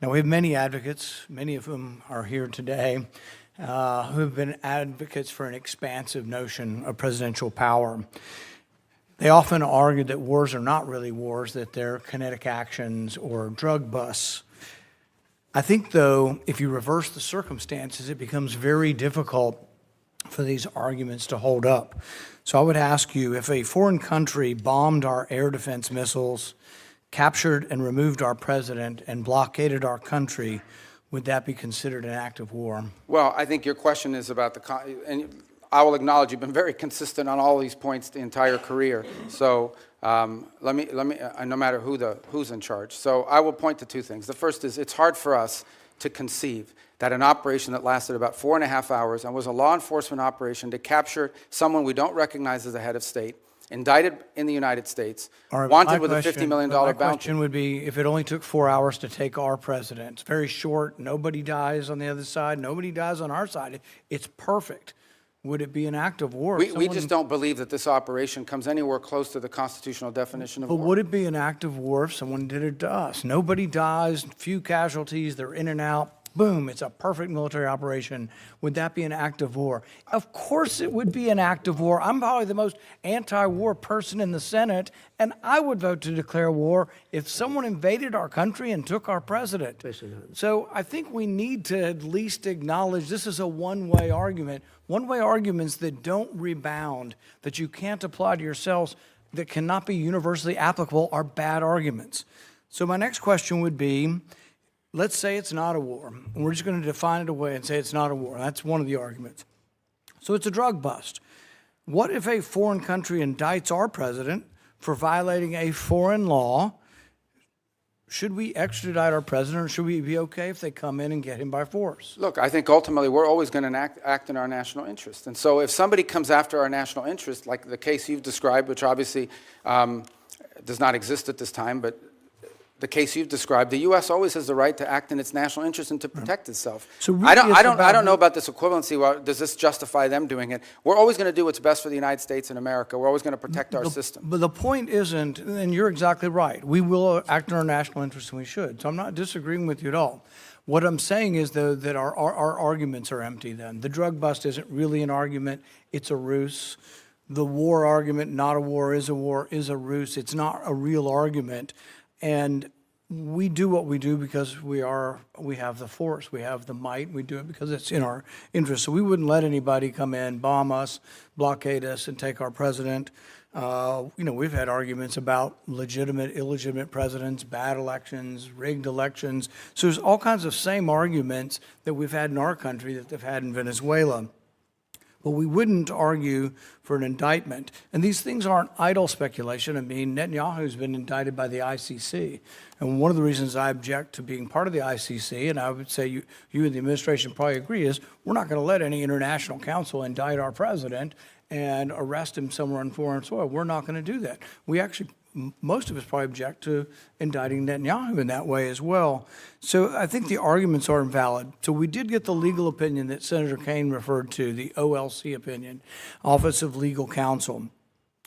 Now, we have many advocates, many of whom are here today, who have been advocates for an expansive notion of presidential power. They often argue that wars are not really wars, that they're kinetic actions or drug busts. I think, though, if you reverse the circumstances, it becomes very difficult for these arguments to hold up. So I would ask you, if a foreign country bombed our air defense missiles, captured and removed our president, and blockaded our country, would that be considered an act of war? Well, I think your question is about and I will acknowledge you've been very consistent on all these points the entire career. So let me, no matter who's in charge. So I will point to two things. The first is it's hard for us to conceive that an operation that lasted about 4.5 hours and was a law enforcement operation to capture someone we don't recognize as a head of state, indicted in the United States, wanted with a $50 million bounty. My question would be, if it only took 4 hours to take our president, it's very short, nobody dies on the other side, nobody dies on our side, it's perfect. Would it be an act of war? We just don't believe that this operation comes anywhere close to the constitutional definition of But war. would it be an act of war if someone did it to us? Nobody dies, few casualties, they're in and out. Boom, it's a perfect military operation. Would that be an act of war? Of course it would be an act of war. I'm probably the most anti-war person in the Senate, and I would vote to declare war if someone invaded our country and took our president. So I think we need to at least acknowledge this is a one-way argument. One-way arguments that don't rebound, that you can't apply to yourselves, that cannot be universally applicable are bad arguments. So my next question would be, let's say it's not a war. And we're just going to define it away and say it's not a war. That's one of the arguments. So it's a drug bust. What if a foreign country indicts our president for violating a foreign law? Should we extradite our president, or should we be okay if they come in and get him by force? Look, I think ultimately we're always going to act in our national interest. And so if somebody comes after our national interest, like the case you've described, which obviously does not exist at this time, but the case you've described, the U.S. always has the right to act in its national interest and to protect itself. So really I don't know about this equivalency. Well, does this justify them doing it? We're always going to do what's best for the United States and America. We're always going to protect our system. But the point isn't, and you're exactly right, we will act in our national interest and we should. So I'm not disagreeing with you at all. What I'm saying is, though, that our arguments are empty then. The drug bust isn't really an argument. It's a ruse. The war argument, not a war, is a ruse. It's not a real argument. And we do what we do because we have the force, we have the might, we do it because it's in our interest. So we wouldn't let anybody come in, bomb us, blockade us, and take our president. We've had arguments about legitimate, illegitimate presidents, bad elections, rigged elections. So there's all kinds of same arguments that we've had in our country that they've had in Venezuela. But we wouldn't argue for an indictment. And these things aren't idle speculation. I mean, Netanyahu's been indicted by the ICC. And one of the reasons I object to being part of the ICC, and I would say you and the administration probably agree, is we're not going to let any international council indict our president and arrest him somewhere on foreign soil. We're not going to do that. We actually, most of us probably object to indicting Netanyahu in that way as well. So I think the arguments are invalid. So we did get the legal opinion that Senator Kaine referred to, the OLC opinion, Office of Legal Counsel.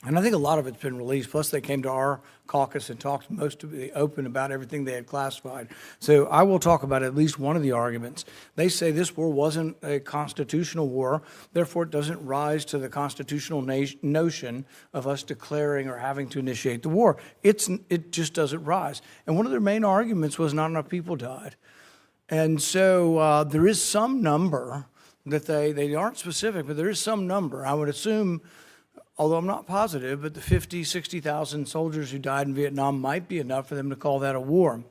And I think a lot of it's been released. Plus, they came to our caucus and talked most of the open about everything they had classified. So I will talk about at least one of the arguments. They say this war wasn't a constitutional war. Therefore, it doesn't rise to the constitutional notion of us declaring or having to initiate the war. It just doesn't rise. And one of their main arguments was not enough people died. And so there is some number that they aren't specific, but there is some number. I would assume, although I'm not positive, but the 50, 60,000 soldiers who died in Vietnam might be enough for them to call that a war.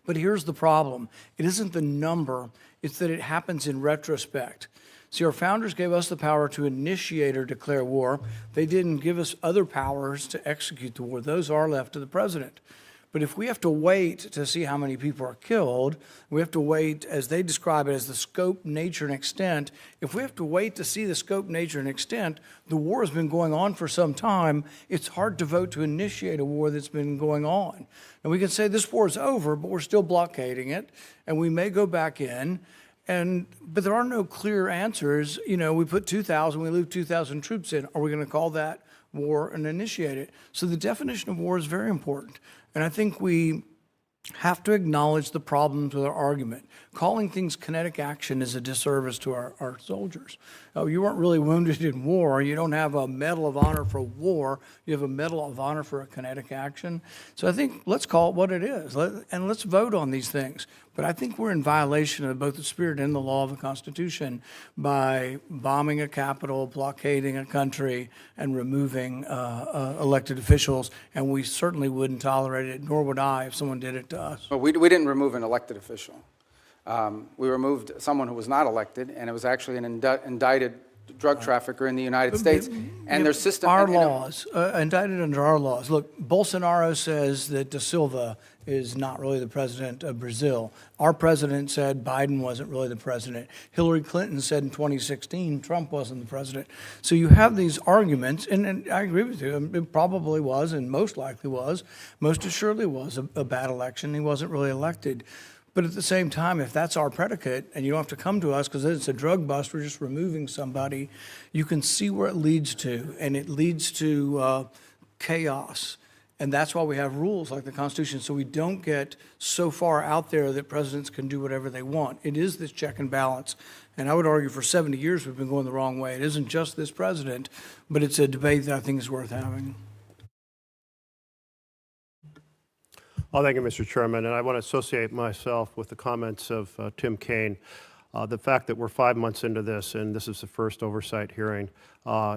But here's the problem. It isn't the number, it's that it happens in retrospect. See, our founders gave us the power to initiate or declare war. They didn't give us other powers to execute the war. Those are left to the president. But if we have to wait to see how many people are killed, we have to wait, as they describe it, as the scope, nature, and extent. If we have to wait to see the scope, nature, and extent, the war has been going on for some time. It's hard to vote to initiate a war that's been going on. And we can say this war is over, but we're still blockading it, and we may go back in. But there are no clear answers. You know, we put 2,000, we leave 2,000 troops in. Are we going to call that war and initiate it? So the definition of war is very important. And I think we have to acknowledge the problems with our argument. Calling things kinetic action is a disservice to our soldiers. Oh, you weren't really wounded in war. You don't have a Medal of Honor for war. You have a Medal of Honor for a kinetic action. So I think let's call it what it is, and let's vote on these things. But I think we're in violation of both the spirit and the law of the Constitution by bombing a capital, blockading a country, and removing elected officials. And we certainly wouldn't tolerate it, nor would I if someone did it to us. Well, we didn't remove an elected official. We removed someone who was not elected, and it was actually an indicted drug trafficker in the United States. And their system... Our laws, indicted under our laws. Look, Bolsonaro says that Da Silva is not really the president of Brazil. Our president said Biden wasn't really the president. Hillary Clinton said in 2016 Trump wasn't the president. So you have these arguments, and I agree with you. It probably was, and most likely was, most assuredly was a bad election. He wasn't really elected. But at the same time, if that's our predicate, and you don't have to come to us because it's a drug bust, we're just removing somebody, you can see where it leads to, and it leads to chaos. And that's why we have rules like the Constitution, so we don't get so far out there that presidents can do whatever they want. It is this check and balance. And I would argue for 70 years we've been going the wrong way. It isn't just this president, but it's a debate that I think is worth having. Well, thank you, Mr. Chairman, and I want to associate myself with the comments of Tim Kaine. The fact that we're 5 months into this, and this is the first oversight hearing,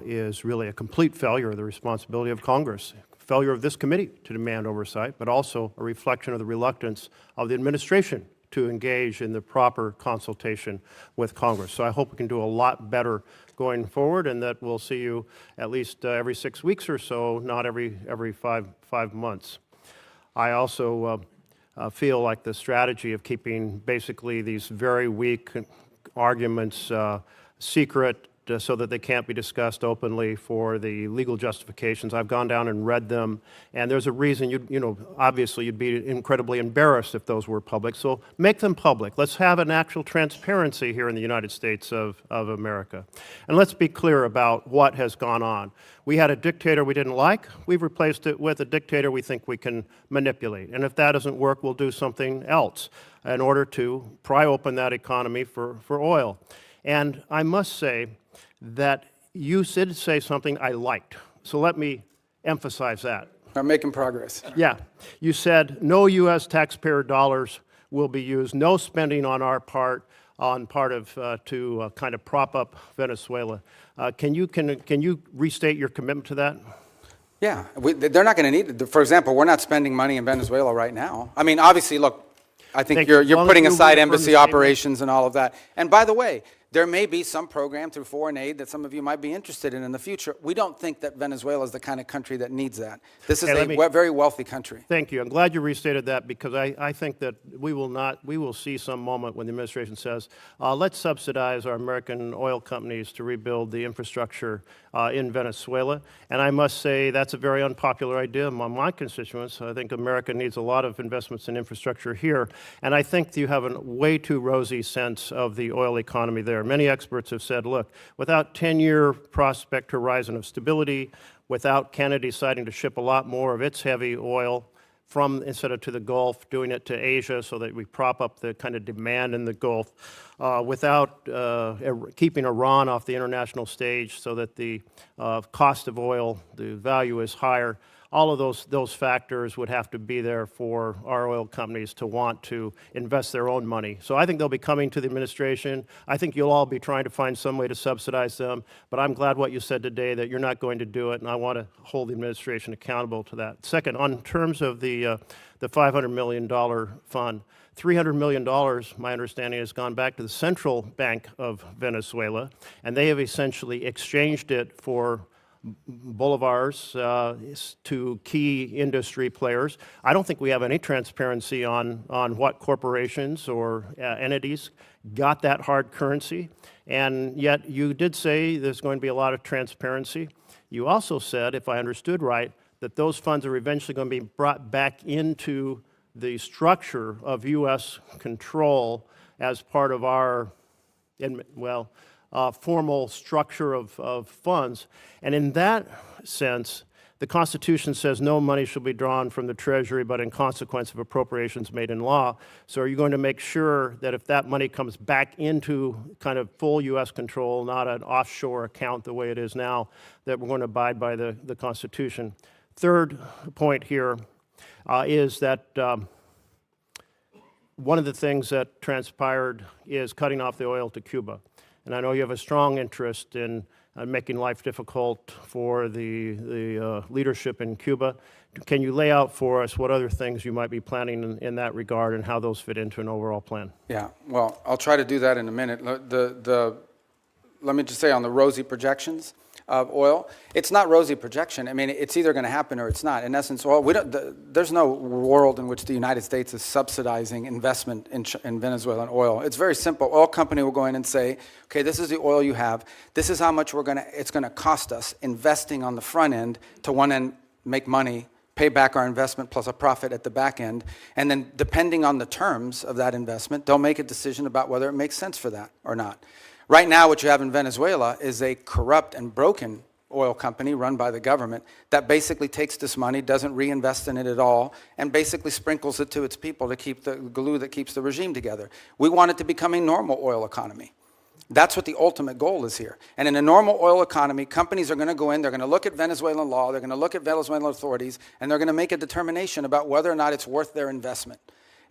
is really a complete failure of the responsibility of Congress, failure of this committee to demand oversight, but also a reflection of the reluctance of the administration to engage in the proper consultation with Congress. So I hope we can do a lot better going forward, and that we'll see you at least every 6 weeks or so, not every five months. I also feel like the strategy of keeping basically these very weak arguments secret so that they can't be discussed openly for the legal justifications. I've gone down and read them, and there's a reason, obviously you'd be incredibly embarrassed if those were public, so make them public. Let's have an actual transparency here in the United States of America. And let's be clear about what has gone on. We had a dictator we didn't like. We've replaced it with a dictator we think we can manipulate. And if that doesn't work, we'll do something else in order to pry open that economy for oil. And I must say that you did say something I liked. So let me emphasize that. I'm making progress. Yeah. You said no U.S. taxpayer dollars will be used, no spending on our part, to kind of prop up Venezuela. Can you restate your commitment to that? Yeah, they're not going to need it. For example, we're not spending money in Venezuela right now. I mean, obviously, look, I think you're putting aside embassy operations and all of that. And by the way, there may be some program through foreign aid that some of you might be interested in the future. We don't think that Venezuela is the kind of country that needs that. This is a very wealthy country. Thank you. I'm glad you restated that, because I think that we will see some moment when the administration says, let's subsidize our American oil companies to rebuild the infrastructure in Venezuela. And I must say that's a very unpopular idea among my constituents. I think America needs a lot of investments in infrastructure here. And I think you have a way too rosy sense of the oil economy there. Many experts have said, look, without 10-year prospect horizon of stability, without Canada deciding to ship a lot more of its heavy oil instead of to the Gulf, doing it to Asia so that we prop up the kind of demand in the Gulf, without keeping Iran off the international stage so that the cost of oil, the value is higher. All of those factors would have to be there for our oil companies to want to invest their own money. So I think they'll be coming to the administration. I think you'll all be trying to find some way to subsidize them. But I'm glad what you said today, that you're not going to do it, and I want to hold the administration accountable to that. Second, on terms of the $500 million fund, $300 million, my understanding, has gone back to the Central Bank of Venezuela, and they have essentially exchanged it for bolivars to key industry players. I don't think we have any transparency on what corporations or entities got that hard currency, and yet you did say there's going to be a lot of transparency. You also said, if I understood right, that those funds are eventually going to be brought back into the structure of U.S. control as part of our, formal structure of funds. And in that sense, the Constitution says no money shall be drawn from the Treasury but in consequence of appropriations made in law. So are you going to make sure that if that money comes back into kind of full U.S. control, not an offshore account the way it is now, that we're going to abide by the Constitution? Third point here is that one of the things that transpired is cutting off the oil to Cuba. And I know you have a strong interest in making life difficult for the leadership in Cuba. Can you lay out for us what other things you might be planning in that regard and how those fit into an overall plan? Yeah, well, I'll try to do that in a minute. Let me just say on the rosy projections of oil, it's not rosy projection. I mean, it's either going to happen or it's not. In essence, oil, there's no world in which the United States is subsidizing investment in Venezuelan oil. It's very simple. Oil company will go in and say, okay, this is the oil you have. This is how much it's going to cost us investing on the front end to one end make money pay back our investment plus a profit at the back end, and then depending on the terms of that investment, they'll make a decision about whether it makes sense for that or not. Right now, what you have in Venezuela is a corrupt and broken oil company run by the government that basically takes this money, doesn't reinvest in it at all, and basically sprinkles it to its people to keep the glue that keeps the regime together. We want it to become a normal oil economy. That's what the ultimate goal is here. And in a normal oil economy, companies are going to go in, they're going to look at Venezuelan law, they're going to look at Venezuelan authorities, and they're going to make a determination about whether or not it's worth their investment.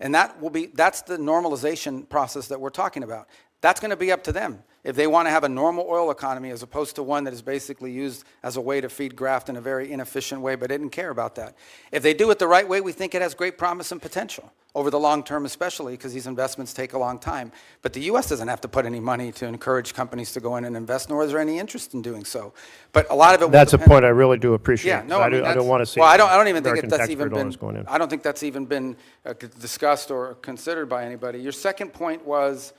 And that's the normalization process that we're talking about. That's going to be up to them if they want to have a normal oil economy as opposed to one that is basically used as a way to feed graft in a very inefficient way, but they didn't care about that. If they do it the right way, we think it has great promise and potential over the long term, especially because these investments take a long time. But the U.S. doesn't have to put any money to encourage companies to go in and invest, nor is there any interest in doing so. But a lot of it That's a point I really do appreciate. Yeah, no, I mean, don't want to see. Well, I don't even think American that's even taxpayer been. dollars going in. I don't think that's even been discussed or considered by anybody. Your second point was,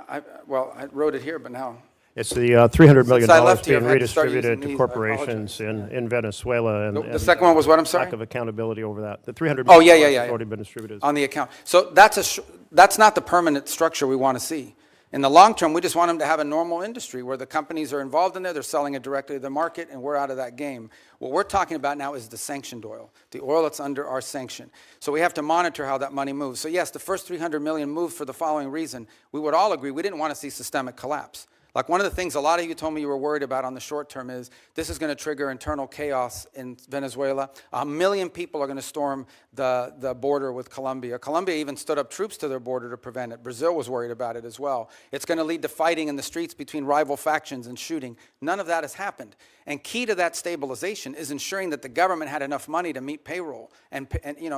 I wrote it here, but now. It's the $300 million Since I left here, being I've had to start redistributed using to these. I corporations in Venezuela. And The second one was what, I'm sorry? Lack of accountability over that. The $300 Oh, million yeah. has already been distributed. On the account. So that's not the permanent structure we want to see. In the long term, we just want them to have a normal industry where the companies are involved in there, they're selling it directly to the market, and we're out of that game. What we're talking about now is the sanctioned oil, the oil that's under our sanction. So we have to monitor how that money moves. So yes, the first $300 million moved for the following reason. We would all agree we didn't want to see systemic collapse. Like one of the things a lot of you told me you were worried about on the short term is this is going to trigger internal chaos in Venezuela. 1 million people are going to storm the border with Colombia. Colombia even stood up troops to their border to prevent it. Brazil was worried about it as well. It's going to lead to fighting in the streets between rival factions and shooting. None of that has happened. And key to that stabilization is ensuring that the government had enough money to meet payroll and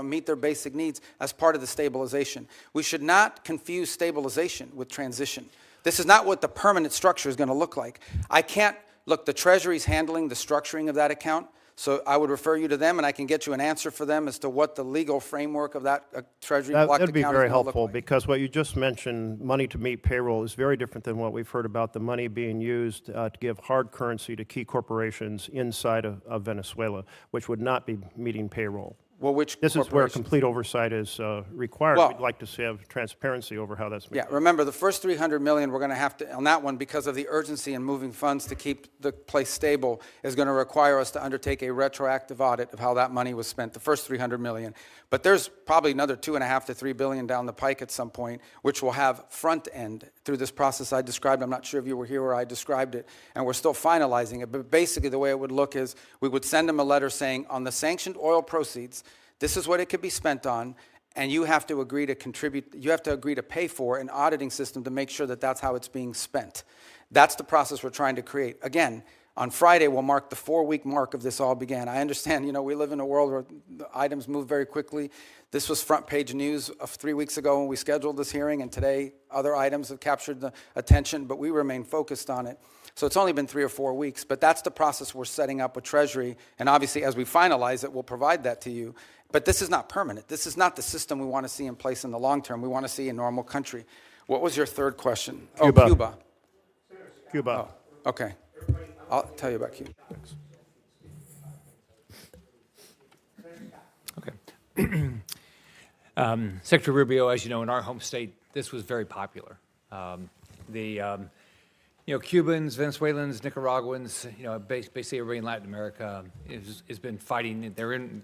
meet their basic needs as part of the stabilization. We should not confuse stabilization with transition. This is not what the permanent structure is going to look like. The Treasury's handling the structuring of that account, so I would refer you to them, and I can get you an answer for them as to what the legal framework of that Treasury blocked account is going to look like. That would be very helpful, because what you just mentioned, money to meet payroll, is very different than what we've heard about the money being used to give hard currency to key corporations inside of Venezuela, which would not be meeting payroll. Well, which This is where corporations? complete oversight is required. Well- We'd like to have transparency over how that's being Yeah, done. remember, the first $300 million we're going to have to, on that one, because of the urgency in moving funds to keep the place stable, is going to require us to undertake a retroactive audit of how that money was spent, the first $300 million. But there's probably another $2.5 to $3 billion down the pike at some point, which will have front end through this process I described. I'm not sure if you were here where I described it, and we're still finalizing it. But basically, the way it would look is we would send them a letter saying, on the sanctioned oil proceeds, this is what it could be spent on, and you have to agree to contribute, you have to agree to pay for an auditing system to make sure that that's how it's being spent. That's the process we're trying to create. Again, on Friday, we'll mark the 4-week mark of this all began. I understand, we live in a world where the items move very quickly. This was front page news of 3 weeks ago when we scheduled this hearing, and today other items have captured the attention, but we remain focused on it. So it's only been 3 or 4 weeks, but that's the process we're setting up with Treasury, and obviously as we finalize it, we'll provide that to you. But this is not permanent. This is not the system we want to see in place in the long term. We want to see a normal country. What was your third question? Cuba. Oh, Cuba. Cuba. Oh, okay. I'll tell you about Cuba. Okay. Secretary Rubio, as you know, in our home state, this was very popular. Cubans, Venezuelans, Nicaraguans, basically everybody in Latin America has been fighting.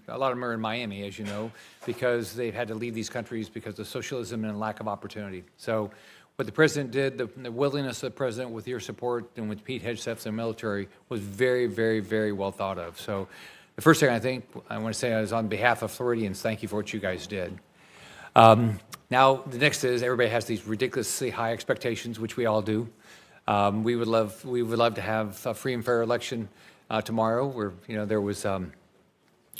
A lot of them are in Miami, as you know, because they've had to leave these countries because of socialism and lack of opportunity. So what the president did, the willingness of the president with your support and with Pete Hegseth's and the military was very, very, very well thought of. So the first thing I want to say is on behalf of Floridians, thank you for what you guys did. Now, the next is everybody has these ridiculously high expectations, which we all do. We would love to have a free and fair election tomorrow, where there was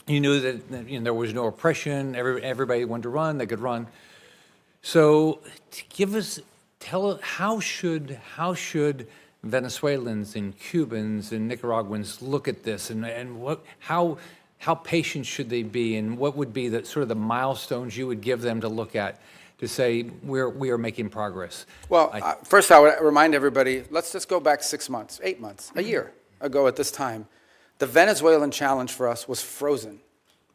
you knew that there was no oppression. Everybody wanted to run; they could run. So, tell us how should Venezuelans and Cubans and Nicaraguans look at this, and how patient should they be, and what would be the sort of the milestones you would give them to look at to say we are making progress? Well, first I would remind everybody, let's just go back 6 months, 8 months, a year ago at this time. The Venezuelan challenge for us was frozen.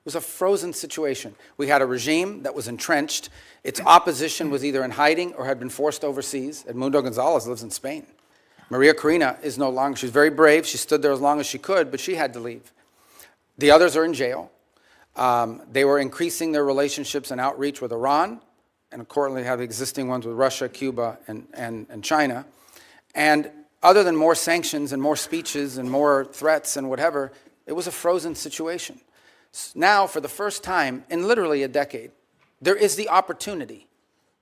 was a frozen situation. We had a regime that was entrenched. Its opposition was either in hiding or had been forced overseas. Edmundo Gonzalez lives in Spain. Maria Corina is no longer, she's very brave. She stood there as long as she could, but she had to leave. The others are in jail. They were increasing their relationships and outreach with Iran, and currently have existing ones with Russia, Cuba, and China. And other than more sanctions and more speeches and more threats and whatever, it was a frozen situation. Now, for the first time in literally a decade, there is the opportunity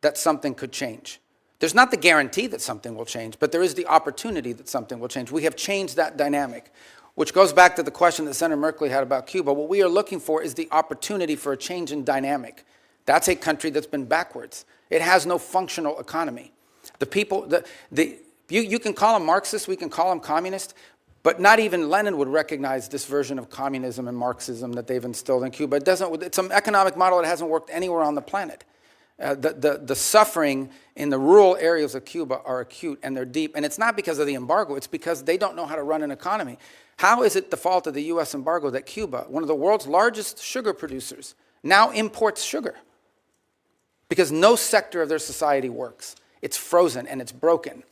that something could change. There's not the guarantee that something will change, but there is the opportunity that something will change. We have changed that dynamic, which goes back to the question that Senator Merkley had about Cuba. What we are looking for is the opportunity for a change in dynamic. That's a country that's been backwards. It has no functional economy. The people, you can call them Marxist, we can call them communist, but not even Lenin would recognize this version of communism and Marxism that they've instilled in Cuba. It's an economic model that hasn't worked anywhere on the planet. The suffering in the rural areas of Cuba are acute and they're deep. And it's not because of the embargo, it's because they don't know how to run an economy. How is it the fault of the US embargo that Cuba, one of the world's largest sugar producers, now imports sugar? Because no sector of their society works. It's frozen and it's broken.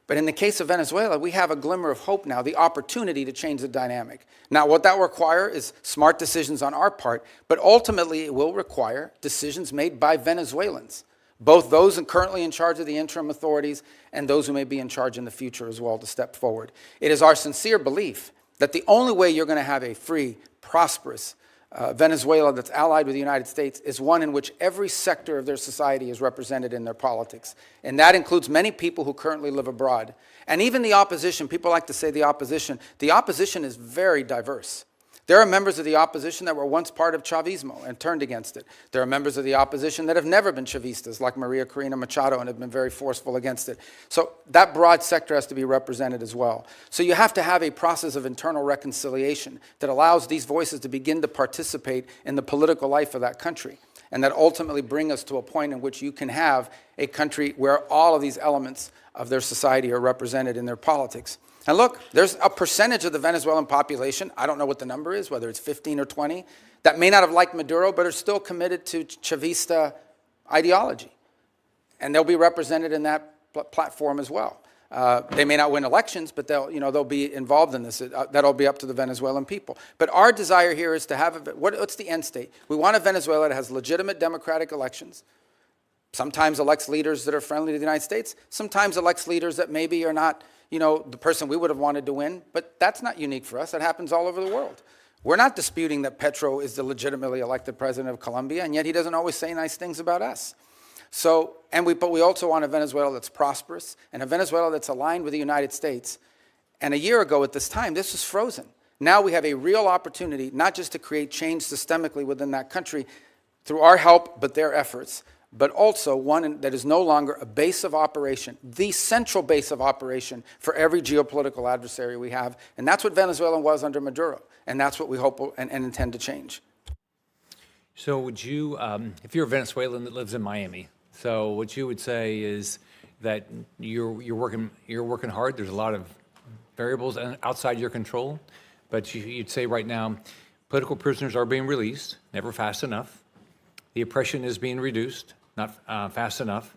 But in the case of Venezuela, we have a glimmer of hope now, the opportunity to change the dynamic. Now, what that will require is smart decisions on our part, but ultimately it will require decisions made by Venezuelans, both those currently in charge of the interim authorities and those who may be in charge in the future as well to step forward. It is our sincere belief that the only way you're going to have a free, prosperous Venezuela that's allied with the United States is one in which every sector of their society is represented in their politics. And that includes many people who currently live abroad. And even the opposition, people like to say the opposition is very diverse. There are members of the opposition that were once part of Chavismo and turned against it. There are members of the opposition that have never been Chavistas, like Maria Corina Machado, and have been very forceful against it. So that broad sector has to be represented as well. So you have to have a process of internal reconciliation that allows these voices to begin to participate in the political life of that country, and that ultimately bring us to a point in which you can have a country where all of these elements of their society are represented in their politics. And look, there's a percentage of the Venezuelan population, I don't know what the number is, whether it's 15 or 20, that may not have liked Maduro, but are still committed to Chavista ideology. And they'll be represented in that platform as well. They may not win elections, but they'll be involved in this. That'll be up to the Venezuelan people. But our desire here is to have, what's the end state? We want a Venezuela that has legitimate democratic elections, sometimes elects leaders that are friendly to the United States, sometimes elects leaders that maybe are not the person we would have wanted to win, but that's not unique for us. That happens all over the world. We're not disputing that Petro is the legitimately elected president of Colombia, and yet he doesn't always say nice things about us. So, but we also want a Venezuela that's prosperous, and a Venezuela that's aligned with the United States. And a year ago at this time, this was frozen. Now we have a real opportunity, not just to create change systemically within that country through our help, but their efforts, but also one that is no longer a base of operation, the central base of operation for every geopolitical adversary we have. And that's what Venezuela was under Maduro. And that's what we hope and intend to change. So would you, if you're a Venezuelan that lives in Miami, so what you would say is that you're working hard. There's a lot of variables outside your control. But you'd say right now, political prisoners are being released, never fast enough. The oppression is being reduced, not fast enough.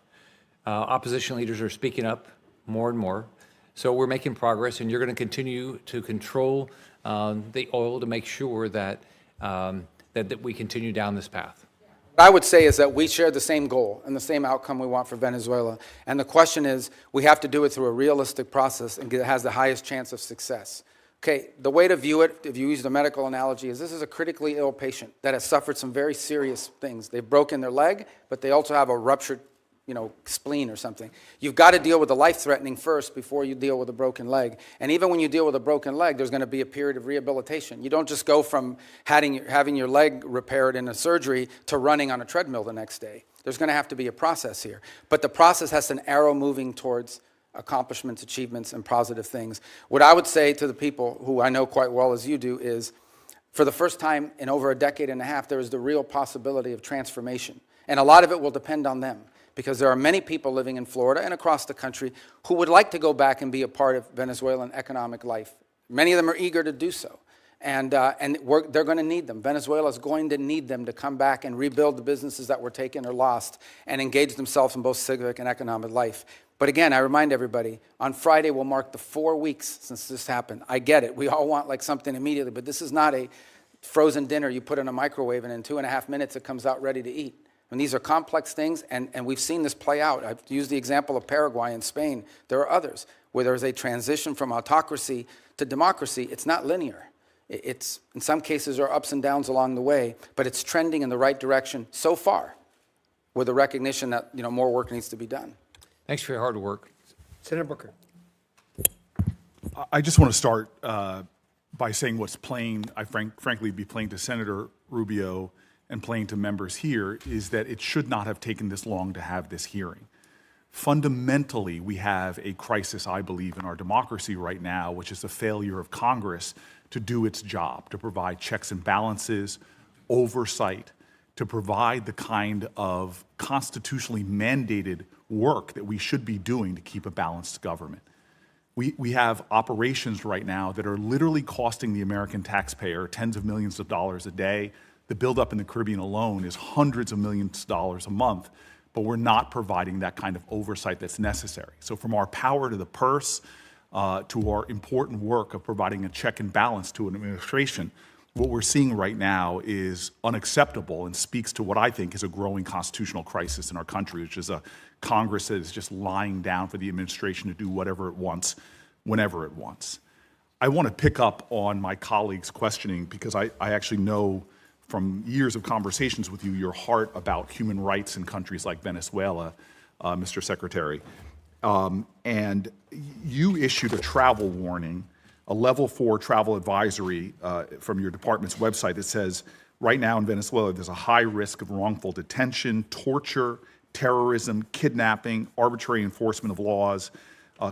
Opposition leaders are speaking up more and more. So we're making progress, and you're going to continue to control the oil to make sure that, that we continue down this path. What I would say is that we share the same goal and the same outcome we want for Venezuela. And the question is, we have to do it through a realistic process and it has the highest chance of success. Okay, the way to view it, if you use the medical analogy, is this is a critically ill patient that has suffered some very serious things. They've broken their leg, but they also have a ruptured, spleen or something. You've got to deal with the life-threatening first before you deal with a broken leg. And even when you deal with a broken leg, there's going to be a period of rehabilitation. You don't just go from having your leg repaired in a surgery to running on a treadmill the next day. There's going to have to be a process here. But the process has an arrow moving towards accomplishments, achievements, and positive things. What I would say to the people who I know quite well as you do is, for the first time in over a decade and a half, there is the real possibility of transformation. And a lot of it will depend on them, because there are many people living in Florida and across the country who would like to go back and be a part of Venezuelan economic life. Many of them are eager to do so. And they're going to need them. Venezuela is going to need them to come back and rebuild the businesses that were taken or lost and engage themselves in both civic and economic life. But again, I remind everybody, on Friday will mark the 4 weeks since this happened. I get it. We all want like something immediately, but this is not a frozen dinner you put in a microwave and in 2.5 minutes it comes out ready to eat. And these are complex things, and we've seen this play out. I've used the example of Paraguay and Spain. There are others where there's a transition from autocracy to democracy. It's not linear. It's, in some cases, there are ups and downs along the way, but it's trending in the right direction so far, with the recognition that more work needs to be done. Thanks for your hard work. Senator Booker. I just want to start by saying what's plain, frankly, be plain to Senator Rubio and plain to members here, is that it should not have taken this long to have this hearing. Fundamentally, we have a crisis, I believe, in our democracy right now, which is the failure of Congress to do its job, to provide checks and balances, oversight, to provide the kind of constitutionally mandated work that we should be doing to keep a balanced government. We have operations right now that are literally costing the American taxpayer tens of millions of dollars a day. The buildup in the Caribbean alone is hundreds of millions of dollars a month, but we're not providing that kind of oversight that's necessary. So from our power to the purse, to our important work of providing a check and balance to an administration, what we're seeing right now is unacceptable and speaks to what I think is a growing constitutional crisis in our country, which is a Congress that is just lying down for the administration to do whatever it wants, whenever it wants. I want to pick up on my colleague's questioning because I actually know from years of conversations with you your heart about human rights in countries like Venezuela, Mr. Secretary. And you issued a travel warning, a level 4 travel advisory from your department's website that says, right now in Venezuela, there's a high risk of wrongful detention, torture, terrorism, kidnapping, arbitrary enforcement of laws,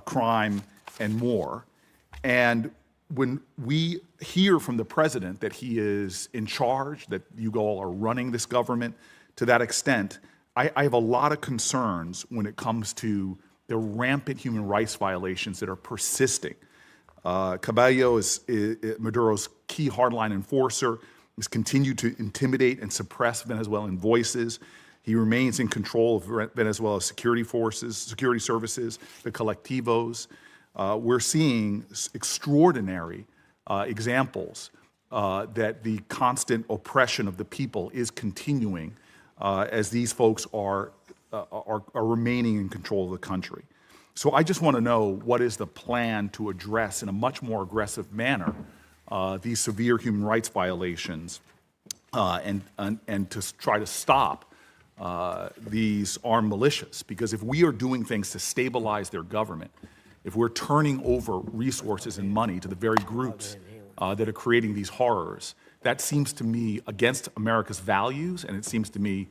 crime, and more. And when we hear from the president that he is in charge, that you all are running this government to that extent, I have a lot of concerns when it comes to the rampant human rights violations that are persisting. Cabello is Maduro's key hardline enforcer. He's continued to intimidate and suppress Venezuelan voices. He remains in control of Venezuela's security forces, security services, the colectivos. We're seeing extraordinary examples that the constant oppression of the people is continuing as these folks are remaining in control of the country. So I just want to know what is the plan to address in a much more aggressive manner these severe human rights violations and to try to stop these armed militias. Because if we are doing things to stabilize their government, if we're turning over resources and money to the very groups that are creating these horrors, that seems to me against America's values, and it seems to me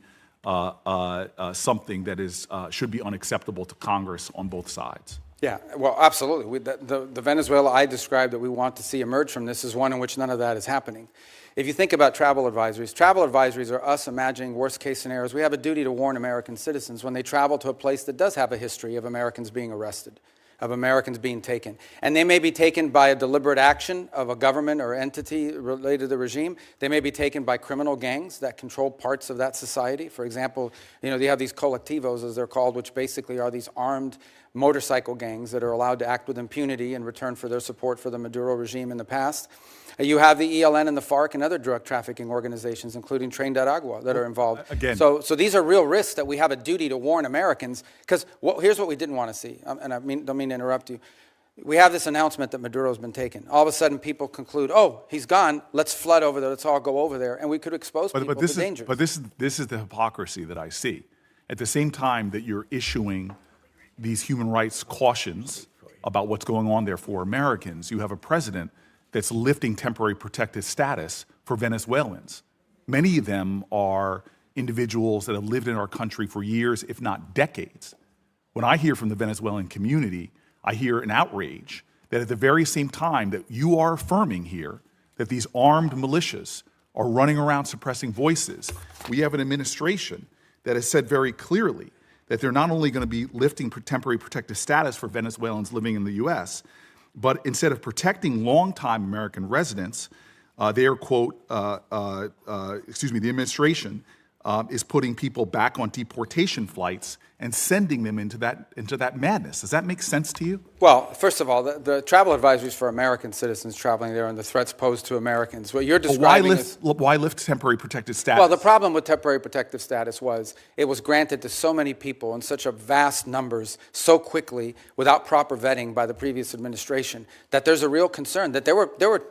something that is should be unacceptable to Congress on both sides. Yeah, well, absolutely. The Venezuela I described that we want to see emerge from this is one in which none of that is happening. If you think about travel advisories are us imagining worst-case scenarios. We have a duty to warn American citizens when they travel to a place that does have a history of Americans being arrested, of Americans being taken. And they may be taken by a deliberate action of a government or entity related to the regime. They may be taken by criminal gangs that control parts of that society. For example, they have these colectivos, as they're called, which basically are these armed motorcycle gangs that are allowed to act with impunity in return for their support for the Maduro regime in the past. You have the ELN and the FARC and other drug trafficking organizations, including Tren de Aragua, that are involved. Again. So these are real risks that we have a duty to warn Americans, because here's what we didn't want to see, and I don't mean to interrupt you. We have this announcement that Maduro's been taken. All of a sudden, people conclude, oh, he's gone, let's flood over there, let's all go over there, and we could expose people to dangers. But this is the hypocrisy that I see. At the same time that you're issuing these human rights cautions about what's going on there for Americans, you have a president that's lifting temporary protected status for Venezuelans. Many of them are individuals that have lived in our country for years, if not decades. When I hear from the Venezuelan community, I hear an outrage that at the very same time that you are affirming here that these armed militias are running around suppressing voices, we have an administration that has said very clearly that they're not only going to be lifting temporary protected status for Venezuelans living in the U.S., but instead of protecting longtime American residents, their quote, the administration is putting people back on deportation flights and sending them into that madness. Does that make sense to you? Well, first of all, the travel advisories for American citizens traveling there and the threats posed to Americans. What you're describing is... Why lift temporary protected status? Well, the problem with temporary protective status was it was granted to so many people in such a vast numbers so quickly without proper vetting by the previous administration that there's a real concern that there were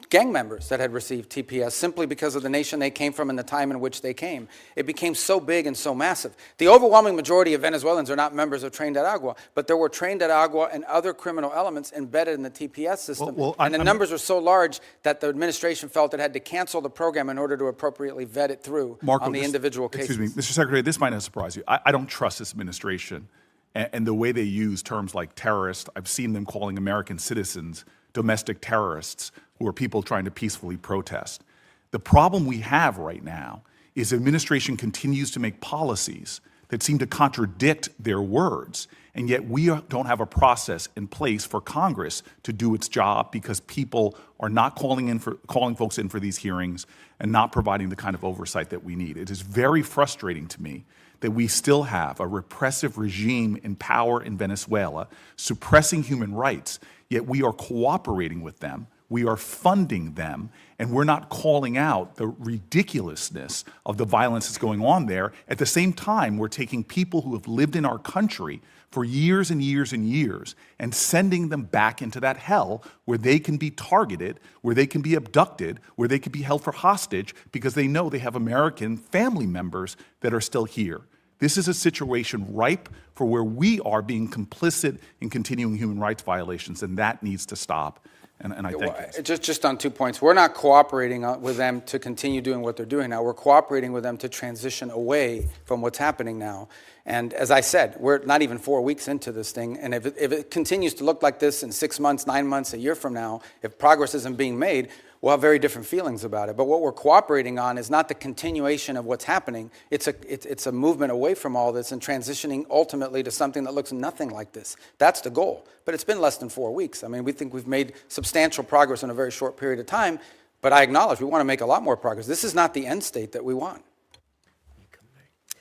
gang members that had received TPS simply because of the nation they came from and the time in which they came. It became so big and so massive. The overwhelming majority of Venezuelans are not members of Trained at Agua, but there were Trained at Agua and other criminal elements embedded in the TPS system. And the numbers were so large that the administration felt it had to cancel the program in order to appropriately vet it through on the individual cases. Excuse me, Mr. Secretary, this might not surprise you. I don't trust this administration and the way they use terms like terrorist. I've seen them calling American citizens domestic terrorists who are people trying to peacefully protest. The problem we have right now is the administration continues to make policies that seem to contradict their words, and yet we don't have a process in place for Congress to do its job because people are not calling folks in for these hearings and not providing the kind of oversight that we need. It is very frustrating to me that we still have a repressive regime in power in Venezuela suppressing human rights, yet we are cooperating with them, we are funding them, and we're not calling out the ridiculousness of the violence that's going on there. At the same time, we're taking people who have lived in our country for years and years and years and sending them back into that hell where they can be targeted, where they can be abducted, where they can be held for hostage because they know they have American family members that are still here. This is a situation ripe for where we are being complicit in continuing human rights violations, and that needs to stop. And I thank you. Just on 2 points. We're not cooperating with them to continue doing what they're doing now. We're cooperating with them to transition away from what's happening now. And as I said, we're not even 4 weeks into this thing. And if it continues to look like this in 6 months, 9 months, a year from now, if progress isn't being made, we'll have very different feelings about it. But what we're cooperating on is not the continuation of what's happening. It's a movement away from all this and transitioning ultimately to something that looks nothing like this. That's the goal. But it's been less than 4 weeks. I mean, we think we've made substantial progress in a very short period of time, but I acknowledge we want to make a lot more progress. This is not the end state that we want.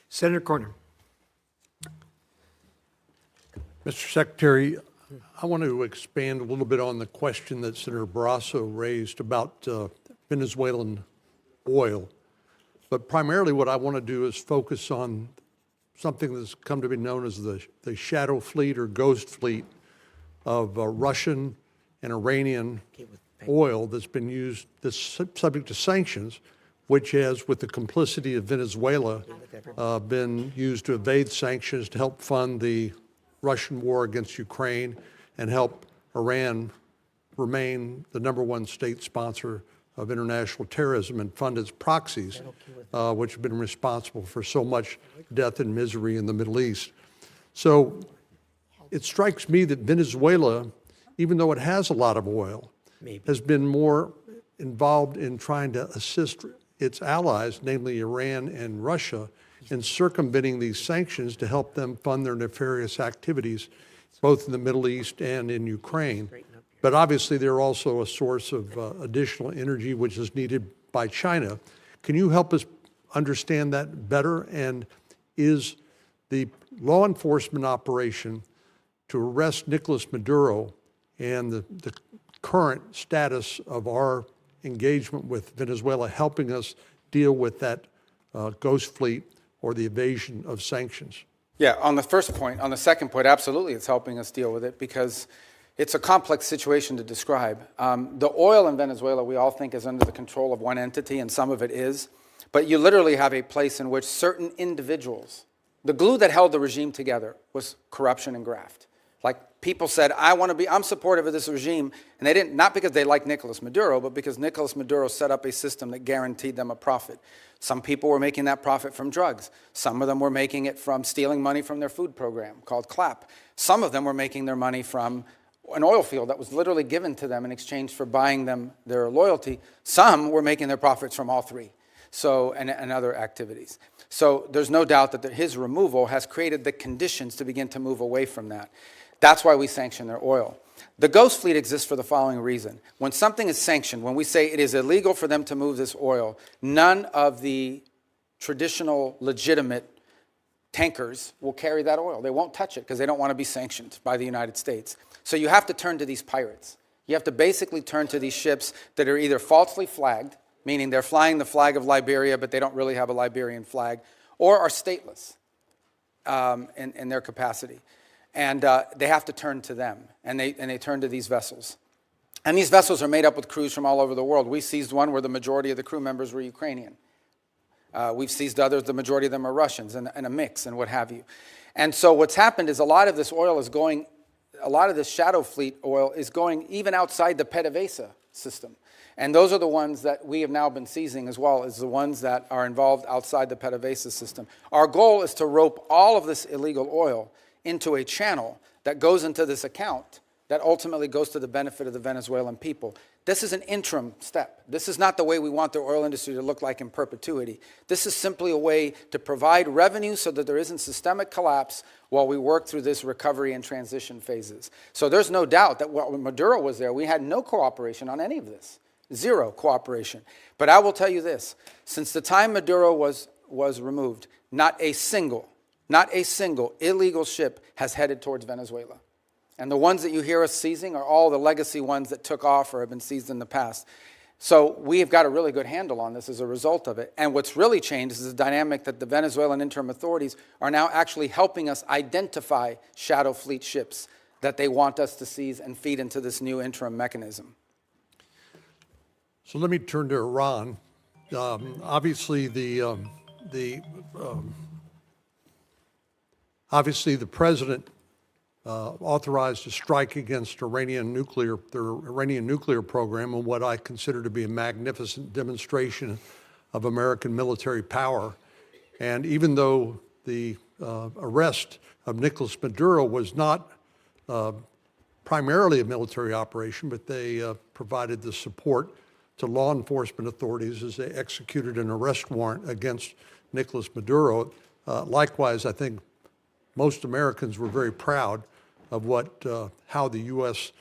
Senator Corner. Mr. Secretary, I want to expand a little bit on the question that Senator Barrasso raised about Venezuelan oil. But primarily what I want to do is focus on something that's come to be known as the shadow fleet or ghost fleet of Russian and Iranian oil that's been used, that's subject to sanctions, which has, with the complicity of Venezuela, been used to evade sanctions to help fund the Russian war against Ukraine and help Iran remain the #1 state sponsor of international terrorism and fund its proxies, which have been responsible for so much death and misery in the Middle East. So it strikes me that Venezuela, even though it has a lot of oil, has been more involved in trying to assist its allies, namely Iran and Russia, in circumventing these sanctions to help them fund their nefarious activities, both in the Middle East and in Ukraine. But obviously, they're also a source of additional energy which is needed by China. Can you help us understand that better? And is the law enforcement operation to arrest Nicolas Maduro and the current status of our engagement with Venezuela helping us deal with that ghost fleet or the evasion of sanctions? Yeah, on the first point, on the second point, absolutely it's helping us deal with it because it's a complex situation to describe. The oil in Venezuela we all think is under the control of one entity, and some of it is, but you literally have a place in which certain individuals, the glue that held the regime together was corruption and graft. Like people said, I'm supportive of this regime, and they didn't, not because they like Nicolas Maduro, but because Nicolas Maduro set up a system that guaranteed them a profit. Some people were making that profit from drugs. Some of them were making it from stealing money from their food program called CLAP. Some of them were making their money from an oil field that was literally given to them in exchange for buying them their loyalty. Some were making their profits from all three, and other activities. So there's no doubt that his removal has created the conditions to begin to move away from that. That's why we sanction their oil. The ghost fleet exists for the following reason. When something is sanctioned, when we say it is illegal for them to move this oil, none of the traditional legitimate tankers will carry that oil. They won't touch it because they don't want to be sanctioned by the United States. So you have to turn to these pirates. You have to basically turn to these ships that are either falsely flagged, meaning they're flying the flag of Liberia, but they don't really have a Liberian flag, or are stateless in their capacity. And they have to turn to them, and they turn to these vessels. And these vessels are made up with crews from all over the world. We seized one where the majority of the crew members were Ukrainian. We've seized others, the majority of them are Russians, and a mix and what have you. And so what's happened is a lot of this oil is going, a lot of this shadow fleet oil is going even outside the PDVSA system. And those are the ones that we have now been seizing as well, as the ones that are involved outside the PDVSA system. Our goal is to rope all of this illegal oil into a channel that goes into this account that ultimately goes to the benefit of the Venezuelan people. This is an interim step. This is not the way we want the oil industry to look like in perpetuity. This is simply a way to provide revenue so that there isn't systemic collapse while we work through this recovery and transition phases. So there's no doubt that when Maduro was there, we had no cooperation on any of this. Zero cooperation. But I will tell you this, since the time Maduro was removed, not a single illegal ship has headed towards Venezuela. And the ones that you hear us seizing are all the legacy ones that took off or have been seized in the past. So we have got a really good handle on this as a result of it. And what's really changed is the dynamic that the Venezuelan interim authorities are now actually helping us identify shadow fleet ships that they want us to seize and feed into this new interim mechanism. So let me turn to Iran. Obviously, the president authorized a strike against their Iranian nuclear program, and what I consider to be a magnificent demonstration of American military power. And even though the arrest of Nicolas Maduro was not primarily a military operation, but they provided the support to law enforcement authorities as they executed an arrest warrant against Nicolas Maduro. Likewise, I think most Americans were very proud of how the U.S.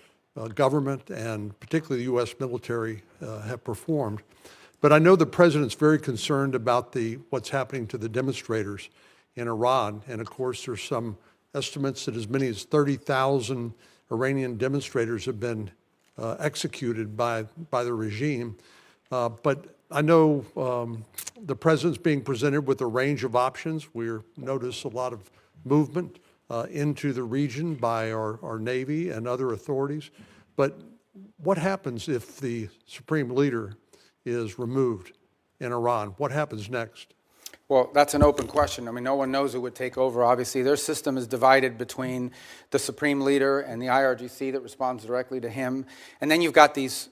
Government and particularly the U.S. military have performed. But I know the president's very concerned about what's happening to the demonstrators in Iran. And of course, there's some estimates that as many as 30,000 Iranian demonstrators have been executed by the regime. But I know the president's being presented with a range of options. We notice a lot of movement into the region by our Navy and other authorities. But what happens if the supreme leader is removed in Iran? What happens next? Well, that's an open question. I mean, no one knows who would take over. Obviously, their system is divided between the supreme leader and the IRGC that responds directly to him. And then you've got these,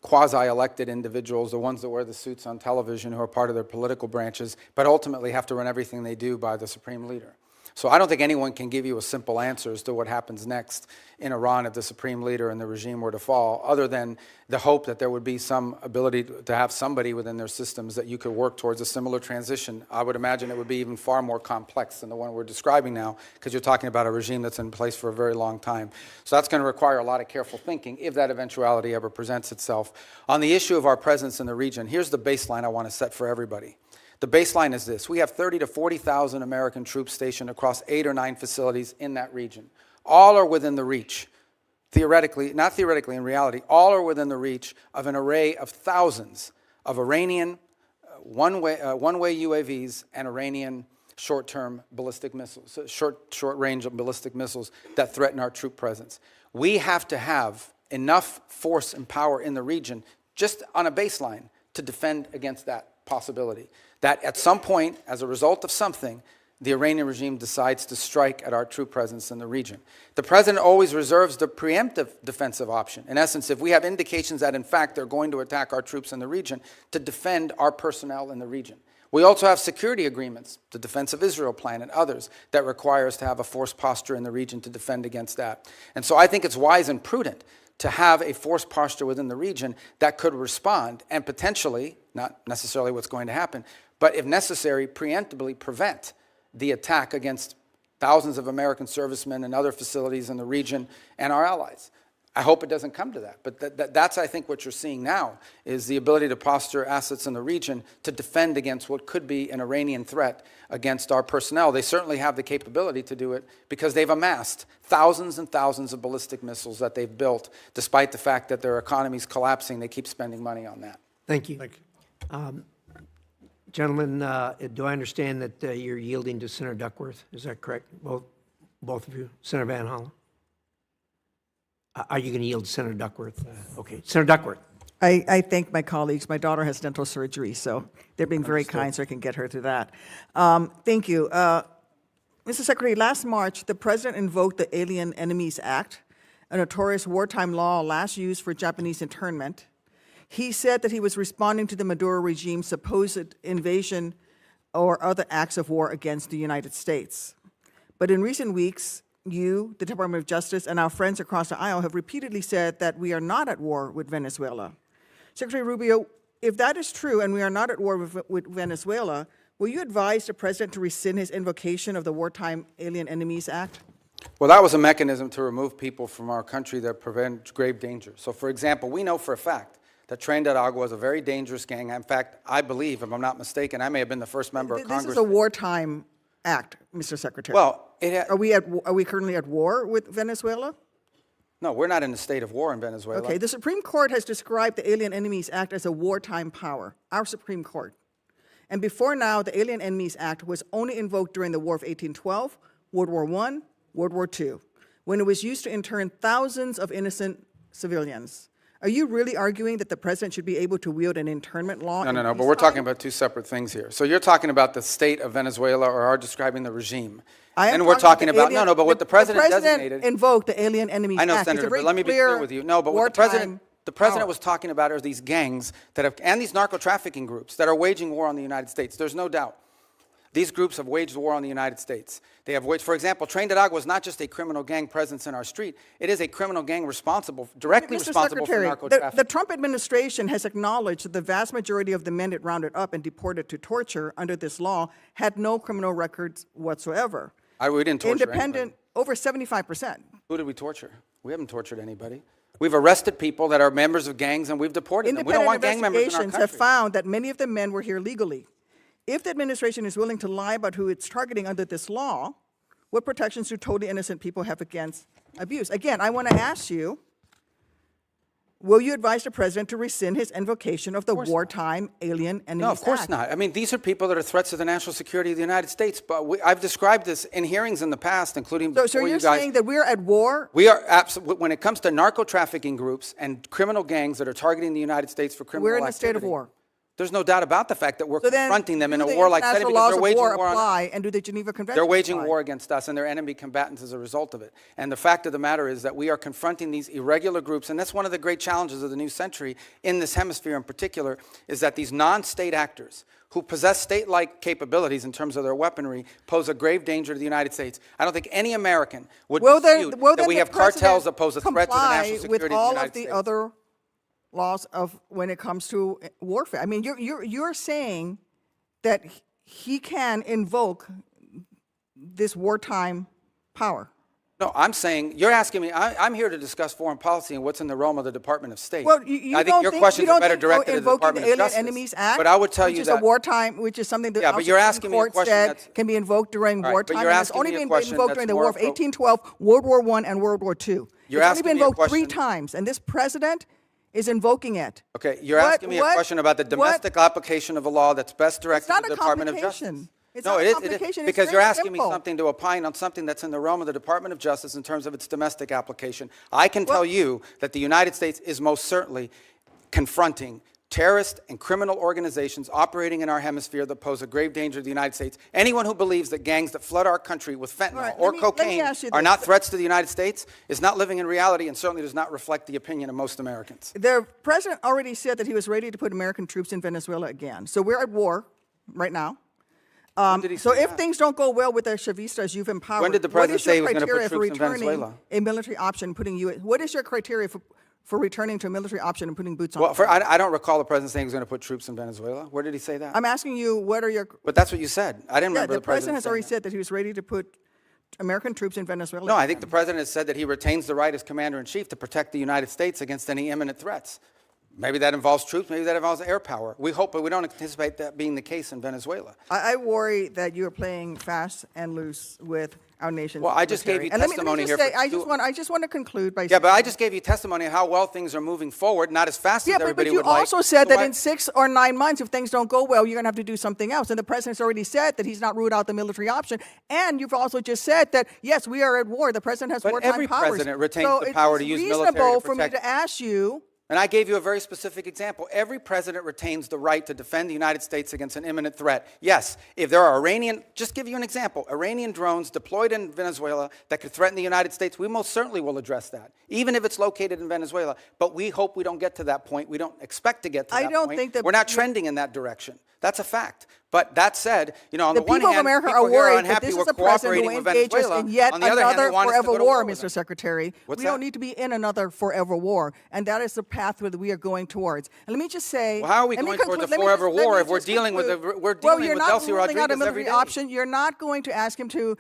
quasi-elected individuals, the ones that wear the suits on television who are part of their political branches, but ultimately have to run everything they do by the supreme leader. So I don't think anyone can give you a simple answer as to what happens next in Iran if the supreme leader and the regime were to fall, other than the hope that there would be some ability to have somebody within their systems that you could work towards a similar transition. I would imagine it would be even far more complex than the one we're describing now, because you're talking about a regime that's in place for a very long time. So that's going to require a lot of careful thinking if that eventuality ever presents itself. On the issue of our presence in the region, here's the baseline I want to set for everybody. The baseline is this. We have 30 to 40,000 American troops stationed across 8 or 9 facilities in that region. All are within the reach, theoretically, not theoretically, in reality, all are within the reach of an array of thousands of Iranian one-way UAVs and Iranian short-term ballistic missiles, short-range ballistic missiles that threaten our troop presence. We have to have enough force and power in the region, just on a baseline, to defend against that possibility. That at some point, as a result of something, the Iranian regime decides to strike at our troop presence in the region. The president always reserves the preemptive defensive option. In essence, if we have indications that, in fact, they're going to attack our troops in the region, to defend our personnel in the region. We also have security agreements, the Defense of Israel Plan and others, that require us to have a force posture in the region to defend against that. And so I think it's wise and prudent to have a force posture within the region that could respond and potentially, not necessarily what's going to happen, but if necessary, preemptively prevent the attack against thousands of American servicemen and other facilities in the region and our allies. I hope it doesn't come to that, but that's, I think, what you're seeing now is the ability to posture assets in the region to defend against what could be an Iranian threat against our personnel. They certainly have the capability to do it because they've amassed thousands and thousands of ballistic missiles that they've built. Despite the fact that their economy's collapsing, they keep spending money on that. Thank you. Gentlemen, do I understand that you're yielding to Senator Duckworth? Is that correct? Both of you? Senator Van Hollen? Are you going to yield to Senator Duckworth? Okay. Senator Duckworth. I thank my colleagues. My daughter has dental surgery, so they're being very kind so I can get her through that. Thank you. Mr. Secretary, last March, the President invoked the Alien Enemies Act, a notorious wartime law last used for Japanese internment. He said that he was responding to the Maduro regime's supposed invasion or other acts of war against the United States. But in recent weeks, you, the Department of Justice, and our friends across the aisle have repeatedly said that we are not at war with Venezuela. Secretary Rubio, if that is true and we are not at war with Venezuela, will you advise the President to rescind his invocation of the Wartime Alien Enemies Act? Well, that was a mechanism to remove people from our country that prevent grave danger. So, for example, we know for a fact that Tren Agua is a very dangerous gang. In fact, I believe, if I'm not mistaken, I may have been the first member of Congress. This is a wartime act, Mr. Secretary. Well, are we currently at war with Venezuela? No, we're not in a state of war in Venezuela. Okay, the Supreme Court has described the Alien Enemies Act as a wartime power, our Supreme Court. And before now, the Alien Enemies Act was only invoked during the War of 1812, World War I, World War II, when it was used to intern thousands of innocent civilians. Are you really arguing that the President should be able to wield an internment law? No, but we're talking about two separate things here. So you're talking about the state of Venezuela or are describing the regime. And we're talking about, but what the President designated. Invoked the Alien Enemies Act. I know, Senator, but let me be clear with you. No, but what the President was talking about are these gangs that have, and these narco-trafficking groups that are waging war on the United States. There's no doubt. These groups have waged war on the United States. They have waged, for example, Tren Agua is not just a criminal gang presence in our street. It is a criminal gang directly responsible for narco-trafficking. The Trump administration has acknowledged that the vast majority of the men it rounded up and deported to torture under this law had no criminal records whatsoever. We didn't torture anybody. Over 75%. Who did we torture? We haven't tortured anybody. We've arrested people that are members of gangs and we've deported them. We don't want gang members in our country. Investigations have found that many of the men were here legally. If the administration is willing to lie about who it's targeting under this law, what protections do totally innocent people have against abuse? Again, I want to ask you, will you advise the President to rescind his invocation of the Wartime Alien Enemies Act? No, of course not. I mean, these are people that are threats to the national security of the United States. But I've described this in hearings in the past, including before you guys. So you're saying that we're at war? We are absolutely. When it comes to narco-trafficking groups and criminal gangs that are targeting the United States for criminal activity. We're in a state of war. There's no doubt about the fact that we're confronting them in a warlike setting because they're waging war on us. And do the Geneva Convention They're waging war against us and they're enemy combatants as a result of it. And the fact of the matter is that we are confronting these irregular groups, and that's one of the great challenges of the new century in this hemisphere in particular, is that these non-state actors who possess state-like capabilities in terms of their weaponry pose a grave danger to the United States. I don't think any American would dispute that we have cartels that pose a threat to the national security of the United States. With all of the other laws of when it comes to warfare. I mean, you're saying that he can invoke this wartime power. No, I'm saying, you're asking me, I'm here to discuss foreign policy and what's in the realm of the Department of State. Well, I think your questions are better directed to the Department of Justice. Enemies Act, but I would tell you that. Which is a wartime, which is something that but you're asking me a question that's, can be invoked during wartime. But you're asking and it's me a only question been invoked during the War of 1812, World War I, and World War II. You're it's only been invoked me a 3 times, and this President is invoking it. Okay, you're asking me a question about the domestic application of a law that's best directed to the Department of Justice. No, it is because you're asking me something to opine on something that's in the realm of the Department of Justice in terms of its domestic application. I can tell you that the United States is most certainly confronting terrorist and criminal organizations operating in our hemisphere that pose a grave danger to the United States. Anyone who believes that gangs that flood our country with fentanyl or cocaine are not threats to the United States is not living in reality and certainly does not reflect the opinion of most Americans. The President already said that he was ready to put American troops in Venezuela again. So we're at war right now. So if things don't go well with the Chavistas you've empowered, when did the President say he was going to put troops in Venezuela? A military option, putting you. What is your criteria for returning to a military option and putting boots on? Well, I don't recall the President saying he was going to put troops in Venezuela. Where did he say that? I'm asking you, what are your... But that's what you said. I didn't remember the President has already said that he was ready to put American troops in Venezuela. No, I think the president has said that he retains the right as commander-in-chief to protect the United States against any imminent threats. Maybe that involves troops, maybe that involves air power. We hope, but we don't anticipate that being the case in Venezuela. I worry that you're playing fast and loose with our nation's Well, I just gave you military. testimony and here. let me just say, I just want to conclude by Yeah, saying, but I just gave you testimony of how well things are moving forward, not as fast as but everybody you would like. also said So that why- in 6 or 9 months, if things don't go well, you're going to have to do something else. And the president's already said that he's not ruled out the military option. And you've also just said that, yes, we are at war. The president has But wartime every powers. president retains so the power to use military to it's reasonable for me protect- to ask you, And I gave you a very specific example. Every president retains the right to defend the United States against an imminent threat. Yes, if there are just give you an example, Iranian drones deployed in Venezuela that could threaten the United States, we most certainly will address that, even if it's located in Venezuela. But we hope we don't get to that point. We don't expect to get to that point. I don't think that we're not trending in that direction. That's a fact. But that said, on the the one people hand, of America people are here worried that unhappy this we're is a president cooperating who with engages Venezuela. in yet On the other hand, another they want us to forever go to war, with Mr. them. Secretary. What's We that? don't need to be in another forever war, and that is the path that we are going towards. And let me just say, Well, how are we let me going towards a conclude- let me forever just- let war me if we're just dealing with conclude. we're Well, dealing you're with not Delcy ruling out a Rodriguez every military day? option. You're not going to ask him to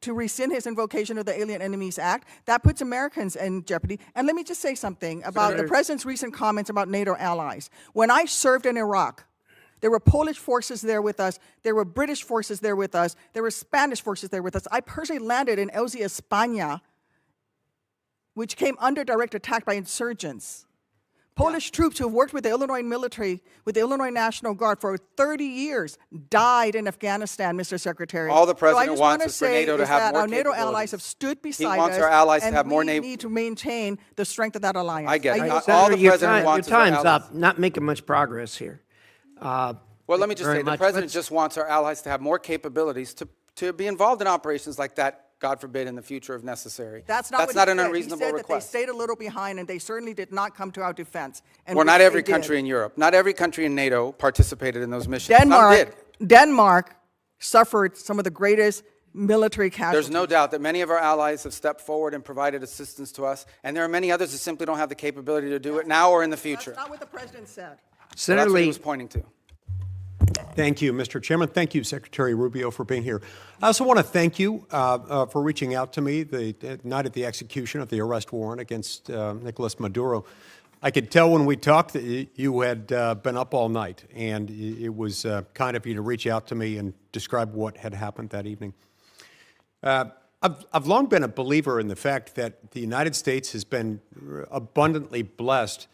rescind his invocation of the Alien Enemies Act. That puts Americans in jeopardy. And let me just say something about the president's recent comments about NATO allies. When I served in Iraq, there were Polish forces there with us. There were British forces there with us. There were Spanish forces there with us. I personally landed in Elzi, España, which came under direct attack by insurgents. Polish troops who have worked with the Illinois military, with the Illinois National Guard for 30 years, died in Afghanistan, Mr. Secretary. All the president so I just wants want is for NATO to is have that more our NATO capabilities. allies have stood beside us. He wants our allies to and have more we NATO. need to maintain the strength of that alliance. I get it. yield All back. the Senator, your president wants is our time's allies. up. Not making much progress here. Well, let me just very say, the much. president Let's- just wants our allies to have more capabilities to be involved in operations like that, God forbid, in the future if necessary. That's not what an he said. unreasonable He said request. that they stayed a little behind, and they certainly did not come to our defense. And Well, which not they every did. country in Europe, not every country in NATO participated in those missions. Some did. Denmark suffered some of the greatest military casualties. There's no doubt that many of our allies have stepped forward and provided assistance to us, and there are many others that simply don't have the capability to do it now or in the future. That's not what the president said. So Senator that's what he Lee, was pointing to. Thank you, Mr. Chairman. Thank you, Secretary Rubio, for being here. I also want to thank you for reaching out to me the night of the execution of the arrest warrant against Nicolas Maduro. I could tell when we talked that you had been up all night, and it was kind of you to reach out to me and describe what had happened that evening. I've long been a believer in the fact that the United States has been abundantly blessed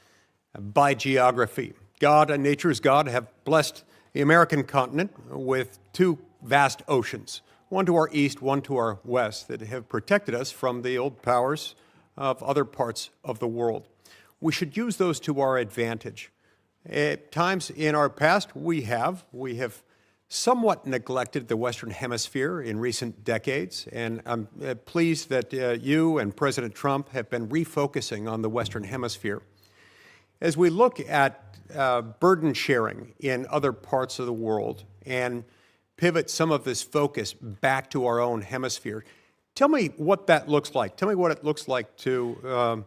by geography. God and nature's God have blessed the American continent with two vast oceans, one to our east, one to our west, that have protected us from the old powers of other parts of the world. We should use those to our advantage. At times in our past, we have somewhat neglected the Western Hemisphere in recent decades, and I'm pleased that you and President Trump have been refocusing on the Western Hemisphere. As we look at burden sharing in other parts of the world and pivot some of this focus back to our own hemisphere, tell me what that looks like. Tell me what it looks like to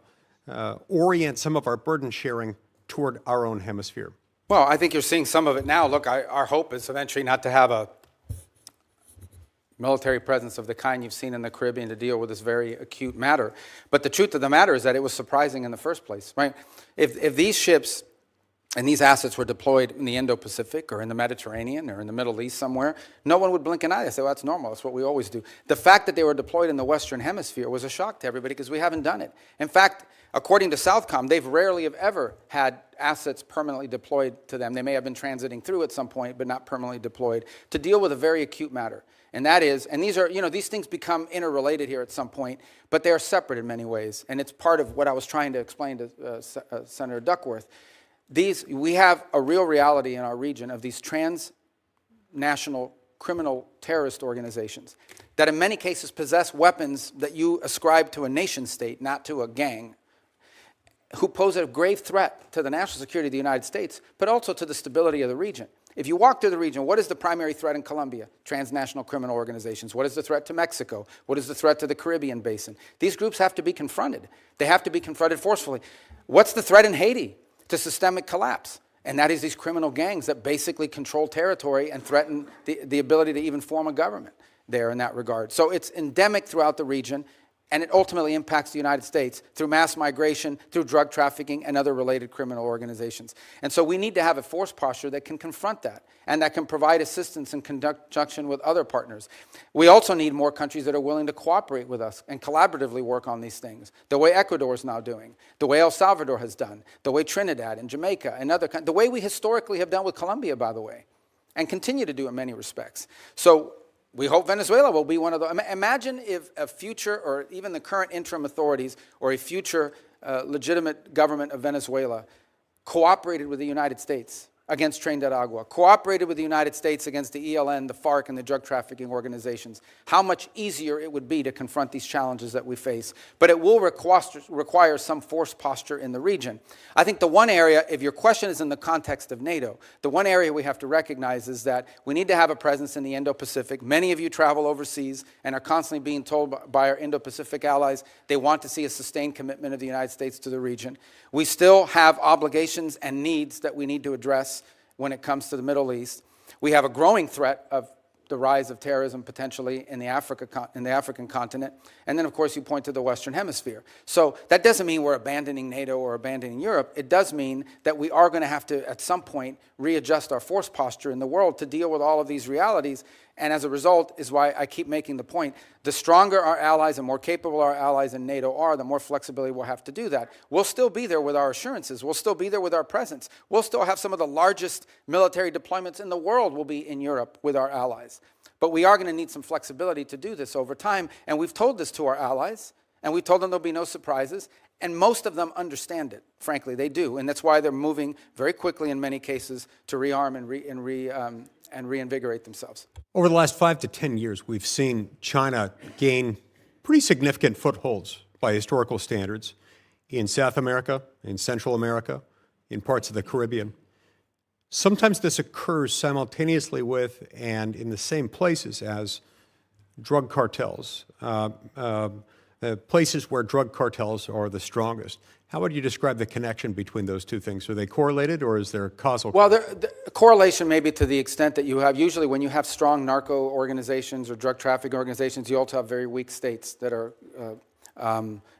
orient some of our burden sharing toward our own hemisphere. Well, I think you're seeing some of it now. Look, our hope is eventually not to have a military presence of the kind you've seen in the Caribbean to deal with this very acute matter. But the truth of the matter is that it was surprising in the first place, right? If these ships and these assets were deployed in the Indo-Pacific or in the Mediterranean or in the Middle East somewhere, no one would blink an eye. They say, well, that's normal. That's what we always do. The fact that they were deployed in the Western Hemisphere was a shock to everybody because we haven't done it. In fact, according to Southcom, they've rarely have ever had assets permanently deployed to them. They may have been transiting through at some point, but not permanently deployed, to deal with a very acute matter. And that is, and these are, these things become interrelated here at some point, but they are separate in many ways. And it's part of what I was trying to explain to Senator Duckworth. We have a real reality in our region of these transnational criminal terrorist organizations that in many cases possess weapons that you ascribe to a nation state, not to a gang, who pose a grave threat to the national security of the United States, but also to the stability of the region. If you walk through the region, what is the primary threat in Colombia? Transnational criminal organizations. What is the threat to Mexico? What is the threat to the Caribbean basin? These groups have to be confronted. They have to be confronted forcefully. What's the threat in Haiti? To systemic collapse. And that is these criminal gangs that basically control territory and threaten the ability to even form a government there in that regard. So it's endemic throughout the region, and it ultimately impacts the United States through mass migration, through drug trafficking, and other related criminal organizations. And so we need to have a force posture that can confront that and that can provide assistance in conjunction with other partners. We also need more countries that are willing to cooperate with us and collaboratively work on these things, the way Ecuador is now doing, the way El Salvador has done, the way Trinidad and Jamaica and other countries, the way we historically have done with Colombia, by the way, and continue to do in many respects. So we hope Venezuela will be one of those. Imagine if a future, or even the current interim authorities, or a future legitimate government of Venezuela cooperated with the United States against Tren de Aragua, cooperated with the United States against the ELN, the FARC, and the drug trafficking organizations. How much easier it would be to confront these challenges that we face. But it will require some force posture in the region. I think the one area, if your question is in the context of NATO, the one area we have to recognize is that we need to have a presence in the Indo-Pacific. Many of you travel overseas and are constantly being told by our Indo-Pacific allies they want to see a sustained commitment of the United States to the region. We still have obligations and needs that we need to address when it comes to the Middle East. We have a growing threat of the rise of terrorism potentially in the African continent. And then, of course, you point to the Western Hemisphere. So that doesn't mean we're abandoning NATO or abandoning Europe. It does mean that we are going to have to, at some point, readjust our force posture in the world to deal with all of these realities. And as a result is why I keep making the point, the stronger our allies and more capable our allies in NATO are, the more flexibility we'll have to do that. We'll still be there with our assurances. We'll still be there with our presence. We'll still have some of the largest military deployments in the world will be in Europe with our allies. But we are going to need some flexibility to do this over time. And we've told this to our allies, and we've told them there'll be no surprises. And most of them understand it. Frankly, they do. And that's why they're moving very quickly in many cases to rearm and reinvigorate themselves. Over the last 5 to 10 years, we've seen China gain pretty significant footholds by historical standards in South America, in Central America, in parts of the Caribbean. Sometimes this occurs simultaneously with and in the same places as drug cartels, places where drug cartels are the strongest. How would you describe the connection between those two things? Are they correlated, or is there a causal? Well, the correlation may be to the extent that you have, usually when you have strong narco organizations or drug trafficking organizations, you also have very weak states that are,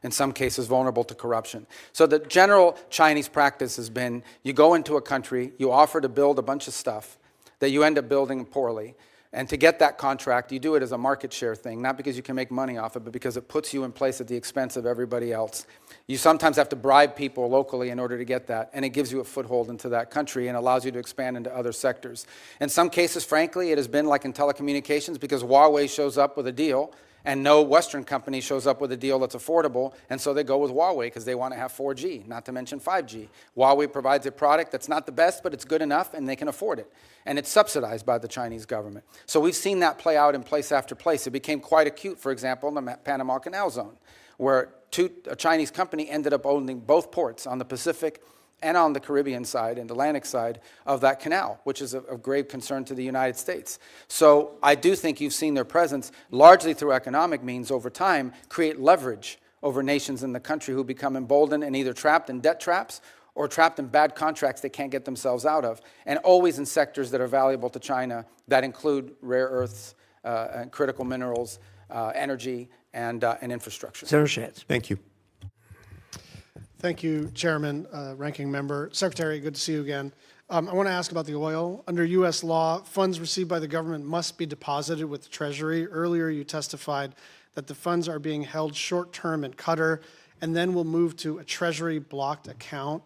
in some cases, vulnerable to corruption. So the general Chinese practice has been, you go into a country, you offer to build a bunch of stuff that you end up building poorly. And to get that contract, you do it as a market share thing, not because you can make money off it, but because it puts you in place at the expense of everybody else. You sometimes have to bribe people locally in order to get that, and it gives you a foothold into that country and allows you to expand into other sectors. In some cases, frankly, it has been like in telecommunications, because Huawei shows up with a deal, and no Western company shows up with a deal that's affordable, and so they go with Huawei because they want to have 4G, not to mention 5G. Huawei provides a product that's not the best, but it's good enough, and they can afford it. And it's subsidized by the Chinese government. So we've seen that play out in place after place. It became quite acute, for example, in the Panama Canal Zone, where a Chinese company ended up owning both ports on the Pacific and on the Caribbean side and Atlantic side of that canal, which is of grave concern to the United States. So I do think you've seen their presence, largely through economic means over time, create leverage over nations in the country who become emboldened and either trapped in debt traps or trapped in bad contracts they can't get themselves out of, and always in sectors that are valuable to China that include rare earths, and critical minerals, energy, and infrastructure. Senator Schatz. Thank you. Thank you, Chairman, Ranking Member. Secretary, good to see you again. I want to ask about the oil. Under U.S. law, funds received by the government must be deposited with the Treasury. Earlier, you testified that the funds are being held short-term in Qatar and then will move to a Treasury-blocked account.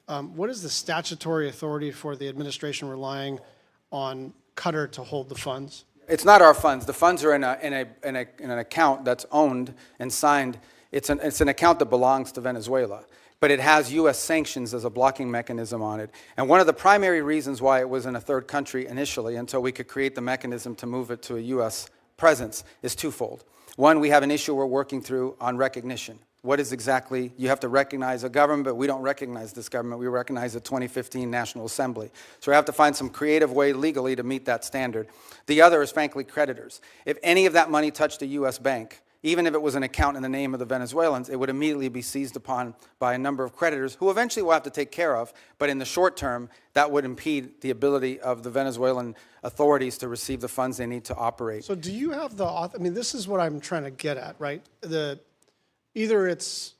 What is the statutory authority for the administration relying on Qatar to hold the funds? It's not our funds. The funds are in an account that's owned and signed. It's an account that belongs to Venezuela, but it has U.S. sanctions as a blocking mechanism on it. And one of the primary reasons why it was in a third country initially, until we could create the mechanism to move it to a U.S. presence, is twofold. One, we have an issue we're working through on recognition. What is exactly, you have to recognize a government, but we don't recognize this government. We recognize the 2015 National Assembly. So we have to find some creative way legally to meet that standard. The other is, frankly, creditors. If any of that money touched a U.S. bank, even if it was an account in the name of the Venezuelans, it would immediately be seized upon by a number of creditors who eventually will have to take care of. But in the short term, that would impede the ability of the Venezuelan authorities to receive the funds they need to operate. So do you have I mean, this is what I'm trying to get at, right? Either it's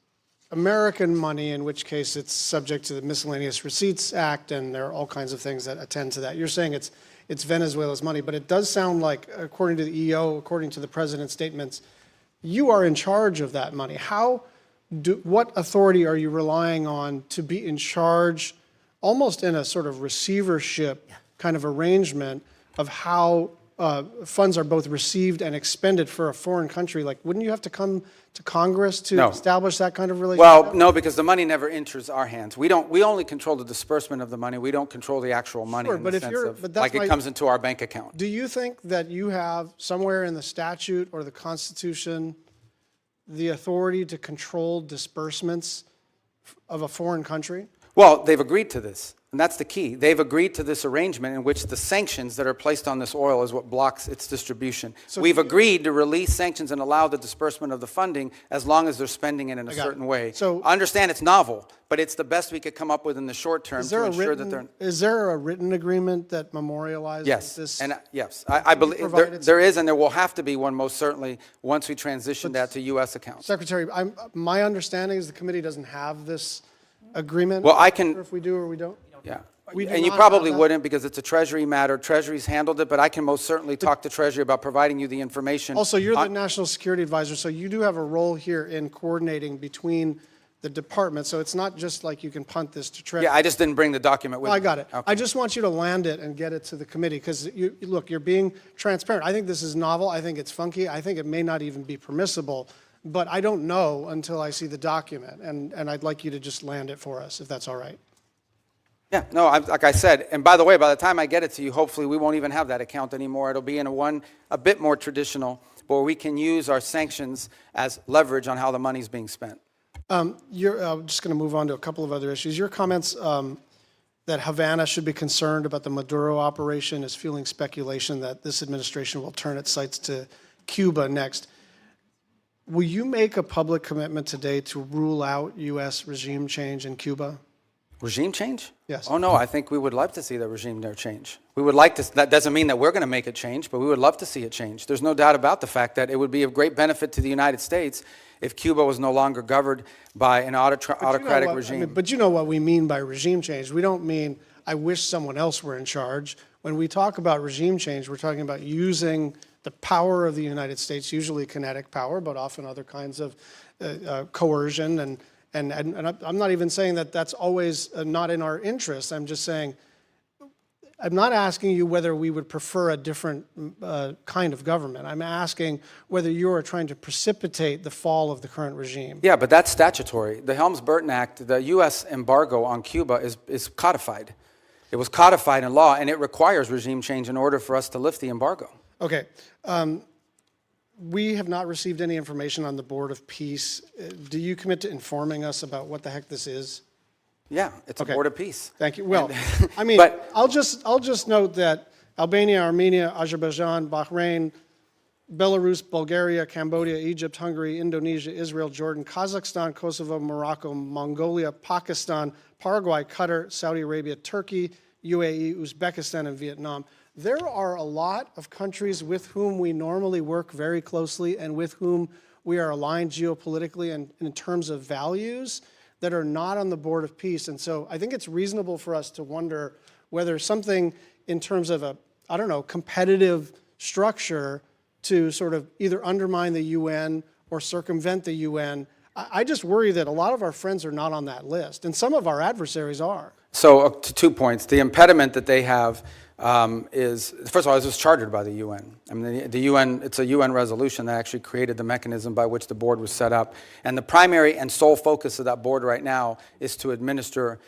American money, in which case it's subject to the Miscellaneous Receipts Act, and there are all kinds of things that attend to that. You're saying it's Venezuela's money, but it does sound like, according to the EO, according to the president's statements, you are in charge of that money. What authority are you relying on to be in charge, almost in a sort of receivership kind of arrangement, of how funds are both received and expended for a foreign country? Like, wouldn't you have to come to Congress to establish that kind of relationship? Well, no, because the money never enters our hands. We only control the disbursement of the money. We don't control the actual money in the sense of, like, it comes into our bank account. Do you think that you have somewhere in the statute or the Constitution the authority to control disbursements of a foreign country? Well, they've agreed to this, and that's the key. They've agreed to this arrangement in which the sanctions that are placed on this oil is what blocks its distribution. So we've agreed to release sanctions and allow the disbursement of the funding as long as they're spending it in a certain way. So I understand it's novel, but it's the best we could come up with in the short term to ensure that they're... Is there a written agreement that memorializes this? Yes, I believe there is, and there will have to be one most certainly once we transition that to U.S. accounts. Secretary, my understanding is the committee doesn't have this agreement. Well, I can... If we do or we don't? Yeah. And you probably wouldn't because it's a Treasury matter. Treasury's handled it, but I can most certainly talk to Treasury about providing you the information. Also, you're the National Security Advisor, so you do have a role here in coordinating between the departments. So it's not just like you can punt this to Treasury. Yeah, I just didn't bring the document with me. I got it. Okay. I just want you to land it and get it to the committee because, look, you're being transparent. I think this is novel. I think it's funky. I think it may not even be permissible. But I don't know until I see the document, and I'd like you to just land it for us, if that's all right. Yeah, no, like I said, and by the way, by the time I get it to you, hopefully we won't even have that account anymore. It'll be in a bit more traditional, where we can use our sanctions as leverage on how the money's being spent. I'm just going to move on to a couple of other issues. Your comments that Havana should be concerned about the Maduro operation is fueling speculation that this administration will turn its sights to Cuba next. Will you make a public commitment today to rule out U.S. regime change in Cuba? Regime change? Yes. Oh, no, I think we would love to see the regime there change. We would like to, that doesn't mean that we're going to make it change, but we would love to see it change. There's no doubt about the fact that it would be of great benefit to the United States if Cuba was no longer governed by an autocratic regime. But you know what we mean by regime change. We don't mean, I wish someone else were in charge. When we talk about regime change, we're talking about using the power of the United States, usually kinetic power, but often other kinds of coercion. And I'm not even saying that that's always not in our interest. I'm just saying, I'm not asking you whether we would prefer a different kind of government. I'm asking whether you are trying to precipitate the fall of the current regime. Yeah, but that's statutory. The Helms-Burton Act, the U.S. embargo on Cuba is codified. It was codified in law, and it requires regime change in order for us to lift the embargo. Okay. We have not received any information on the Board of Peace. Do you commit to informing us about what the heck this is? Yeah, it's a Board of Peace. Thank you. Well, I mean, I'll just note that Albania, Armenia, Azerbaijan, Bahrain, Belarus, Bulgaria, Cambodia, Egypt, Hungary, Indonesia, Israel, Jordan, Kazakhstan, Kosovo, Morocco, Mongolia, Pakistan, Paraguay, Qatar, Saudi Arabia, Turkey, UAE, Uzbekistan, and Vietnam. There are a lot of countries with whom we normally work very closely and with whom we are aligned geopolitically and in terms of values that are not on the Board of Peace. And so I think it's reasonable for us to wonder whether something in terms of a, I don't know, competitive structure to sort of either undermine the UN or circumvent the UN. I just worry that a lot of our friends are not on that list, and some of our adversaries are. So to 2 points. The impediment that they have is, first of all, it was chartered by the UN. I mean, the UN, it's a UN resolution that actually created the mechanism by which the board was set up. And the primary and sole focus of that board right now is to administer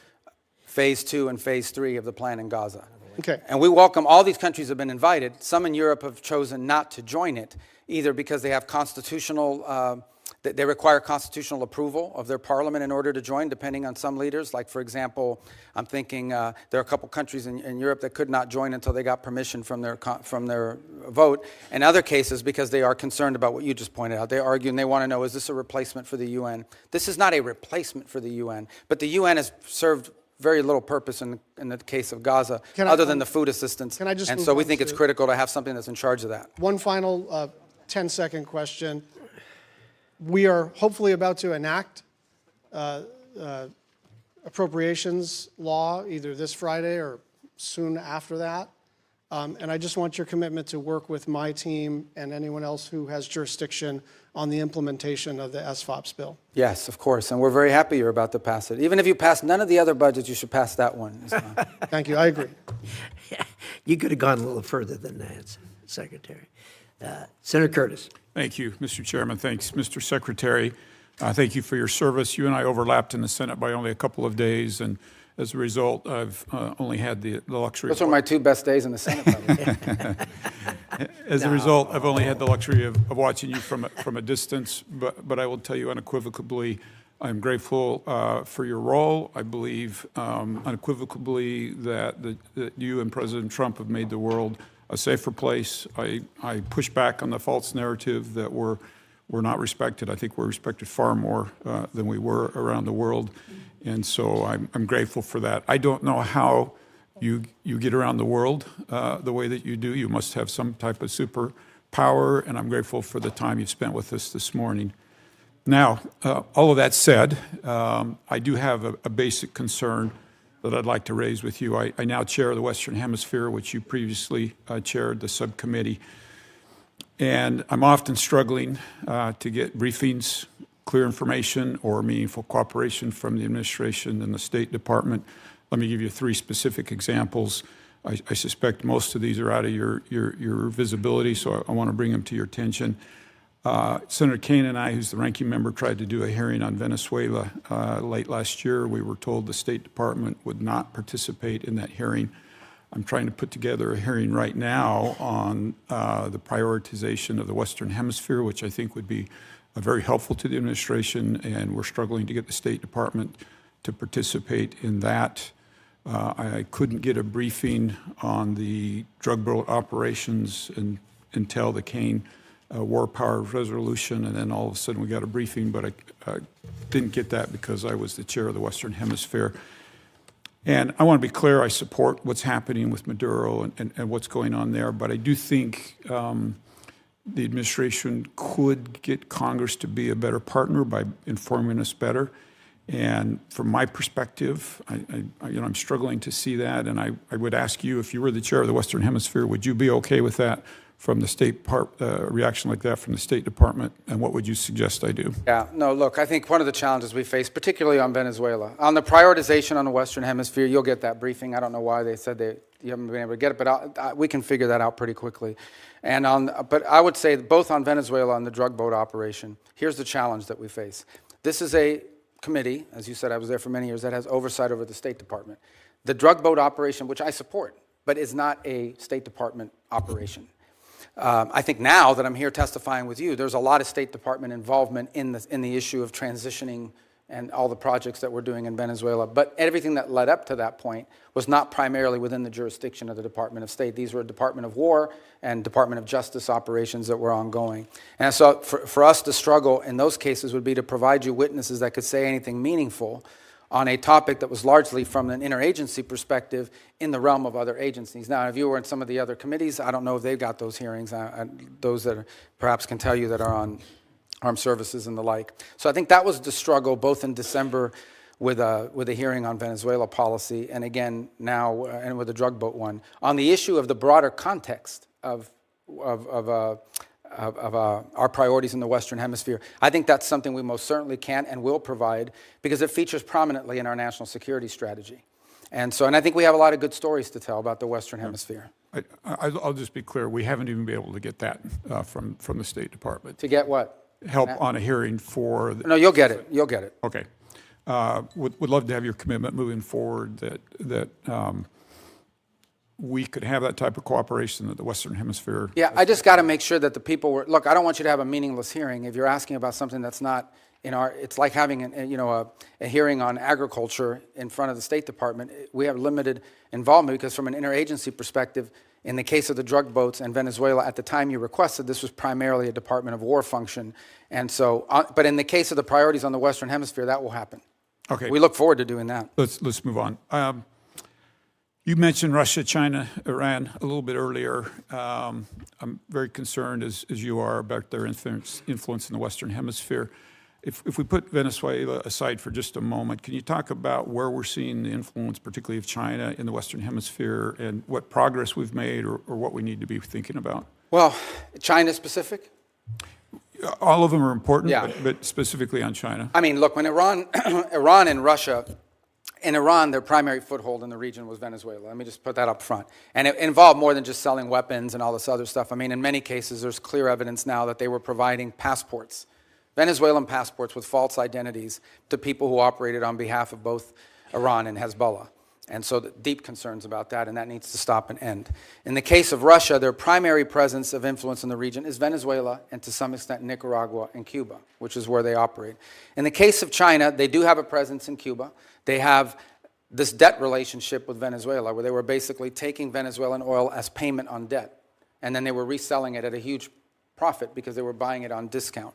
phase 2 and phase 3 of the plan in Gaza. Okay. And we welcome, all these countries have been invited. Some in Europe have chosen not to join it, either because they have constitutional They require constitutional approval of their parliament in order to join, depending on some leaders. Like, for example, I'm thinking there are a couple countries in Europe that could not join until they got permission from their vote. In other cases, because they are concerned about what you just pointed out, they argue and they want to know, is this a replacement for the UN? This is not a replacement for the UN, but the UN has served very little purpose in the case of Gaza, other than the food assistance. Can I just and move so we on think it's to- critical to have something that's in charge of that. One final 10-second question. We are hopefully about to enact appropriations law either this Friday or soon after that. And I just want your commitment to work with my team and anyone else who has jurisdiction on the implementation of the SFOPS bill. Yes, of course, and we're very happy you're about to pass it. Even if you pass none of the other budgets, you should pass that one. Thank you, I agree. You could have gone a little further than that, Secretary. Senator Curtis. Thank you, Mr. Chairman. Thanks, Mr. Secretary. Thank you for your service. You and I overlapped in the Senate by only a couple of days, and as a result, I've only had the luxury. Those were my 2 best days in the Senate, probably. As a result, I've only had the luxury of watching you from a distance, but I will tell you unequivocally, I'm grateful for your role. I believe unequivocally that you and President Trump have made the world a safer place. I push back on the false narrative that we're not respected. I think we're respected far more than we were around the world, and so I'm grateful for that. I don't know how you get around the world the way that you do. You must have some type of superpower, and I'm grateful for the time you've spent with us this morning. Now, all of that said, I do have a basic concern that I'd like to raise with you. I now chair the Western Hemisphere, which you previously chaired, the subcommittee. And I'm often struggling to get briefings, clear information, or meaningful cooperation from the administration and the State Department. Let me give you 3 specific examples. I suspect most of these are out of your visibility, so I want to bring them to your attention. Senator Kaine and I, who's the ranking member, tried to do a hearing on Venezuela late last year. We were told the State Department would not participate in that hearing. I'm trying to put together a hearing right now on the prioritization of the Western Hemisphere, which I think would be very helpful to the administration, and we're struggling to get the State Department to participate in that. I couldn't get a briefing on the drug boat operations until the Kaine War Powers Resolution, and then all of a sudden we got a briefing, but I didn't get that because I was the chair of the Western Hemisphere. And I want to be clear, I support what's happening with Maduro and what's going on there, but I do think the administration could get Congress to be a better partner by informing us better. And from my perspective, I'm struggling to see that, and I would ask you, if you were the chair of the Western Hemisphere, would you be okay with that from the State reaction like that from the State Department, and what would you suggest I do? Yeah, no, look, I think one of the challenges we face, particularly on Venezuela, on the prioritization on the Western Hemisphere, you'll get that briefing. I don't know why they said you haven't been able to get it, but we can figure that out pretty quickly. But I would say both on Venezuela and the drug boat operation, here's the challenge that we face. This is a committee, as you said, I was there for many years, that has oversight over the State Department. The drug boat operation, which I support, but is not a State Department operation. I think now that I'm here testifying with you, there's a lot of State Department involvement in the issue of transitioning and all the projects that we're doing in Venezuela. But everything that led up to that point was not primarily within the jurisdiction of the Department of State. These were Department of War and Department of Justice operations that were ongoing. And so for us to struggle in those cases would be to provide you witnesses that could say anything meaningful on a topic that was largely from an interagency perspective in the realm of other agencies. Now, if you were in some of the other committees, I don't know if they've got those hearings, those that perhaps can tell you that are on armed services and the like. So I think that was the struggle both in December with a hearing on Venezuela policy, and again now and with the drug boat one. On the issue of the broader context of our priorities in the Western Hemisphere, I think that's something we most certainly can and will provide because it features prominently in our national security strategy. And I think we have a lot of good stories to tell about the Western Hemisphere. I'll just be clear, we haven't even been able to get that from the State Department. To get what? Help on a hearing for... No, you'll get it. You'll get it. Okay. Would love to have your commitment moving forward that we could have that type of cooperation that the Western Hemisphere. Yeah, I just got to make sure that the people were, look, I don't want you to have a meaningless hearing. If you're asking about something that's not in our, it's like having a hearing on agriculture in front of the State Department. We have limited involvement because from an interagency perspective, in the case of the drug boats and Venezuela, at the time you requested, this was primarily a Department of War function. And so, but in the case of the priorities on the Western Hemisphere, that will happen. Okay. We look forward to doing that. Let's move on. You mentioned Russia, China, Iran a little bit earlier. I'm very concerned, as you are, about their influence in the Western Hemisphere. If we put Venezuela aside for just a moment, can you talk about where we're seeing the influence, particularly of China, in the Western Hemisphere, and what progress we've made or what we need to be thinking about? Well, China specific? All of them are important, Yeah. but specifically on China. I mean, look, when Iran and Russia, in Iran, their primary foothold in the region was Venezuela. Let me just put that up front. And it involved more than just selling weapons and all this other stuff. I mean, in many cases, there's clear evidence now that they were providing passports, Venezuelan passports with false identities to people who operated on behalf of both Iran and Hezbollah. And so deep concerns about that, and that needs to stop and end. In the case of Russia, their primary presence of influence in the region is Venezuela and to some extent Nicaragua and Cuba, which is where they operate. In the case of China, they do have a presence in Cuba. They have this debt relationship with Venezuela where they were basically taking Venezuelan oil as payment on debt, and then they were reselling it at a huge profit because they were buying it on discount.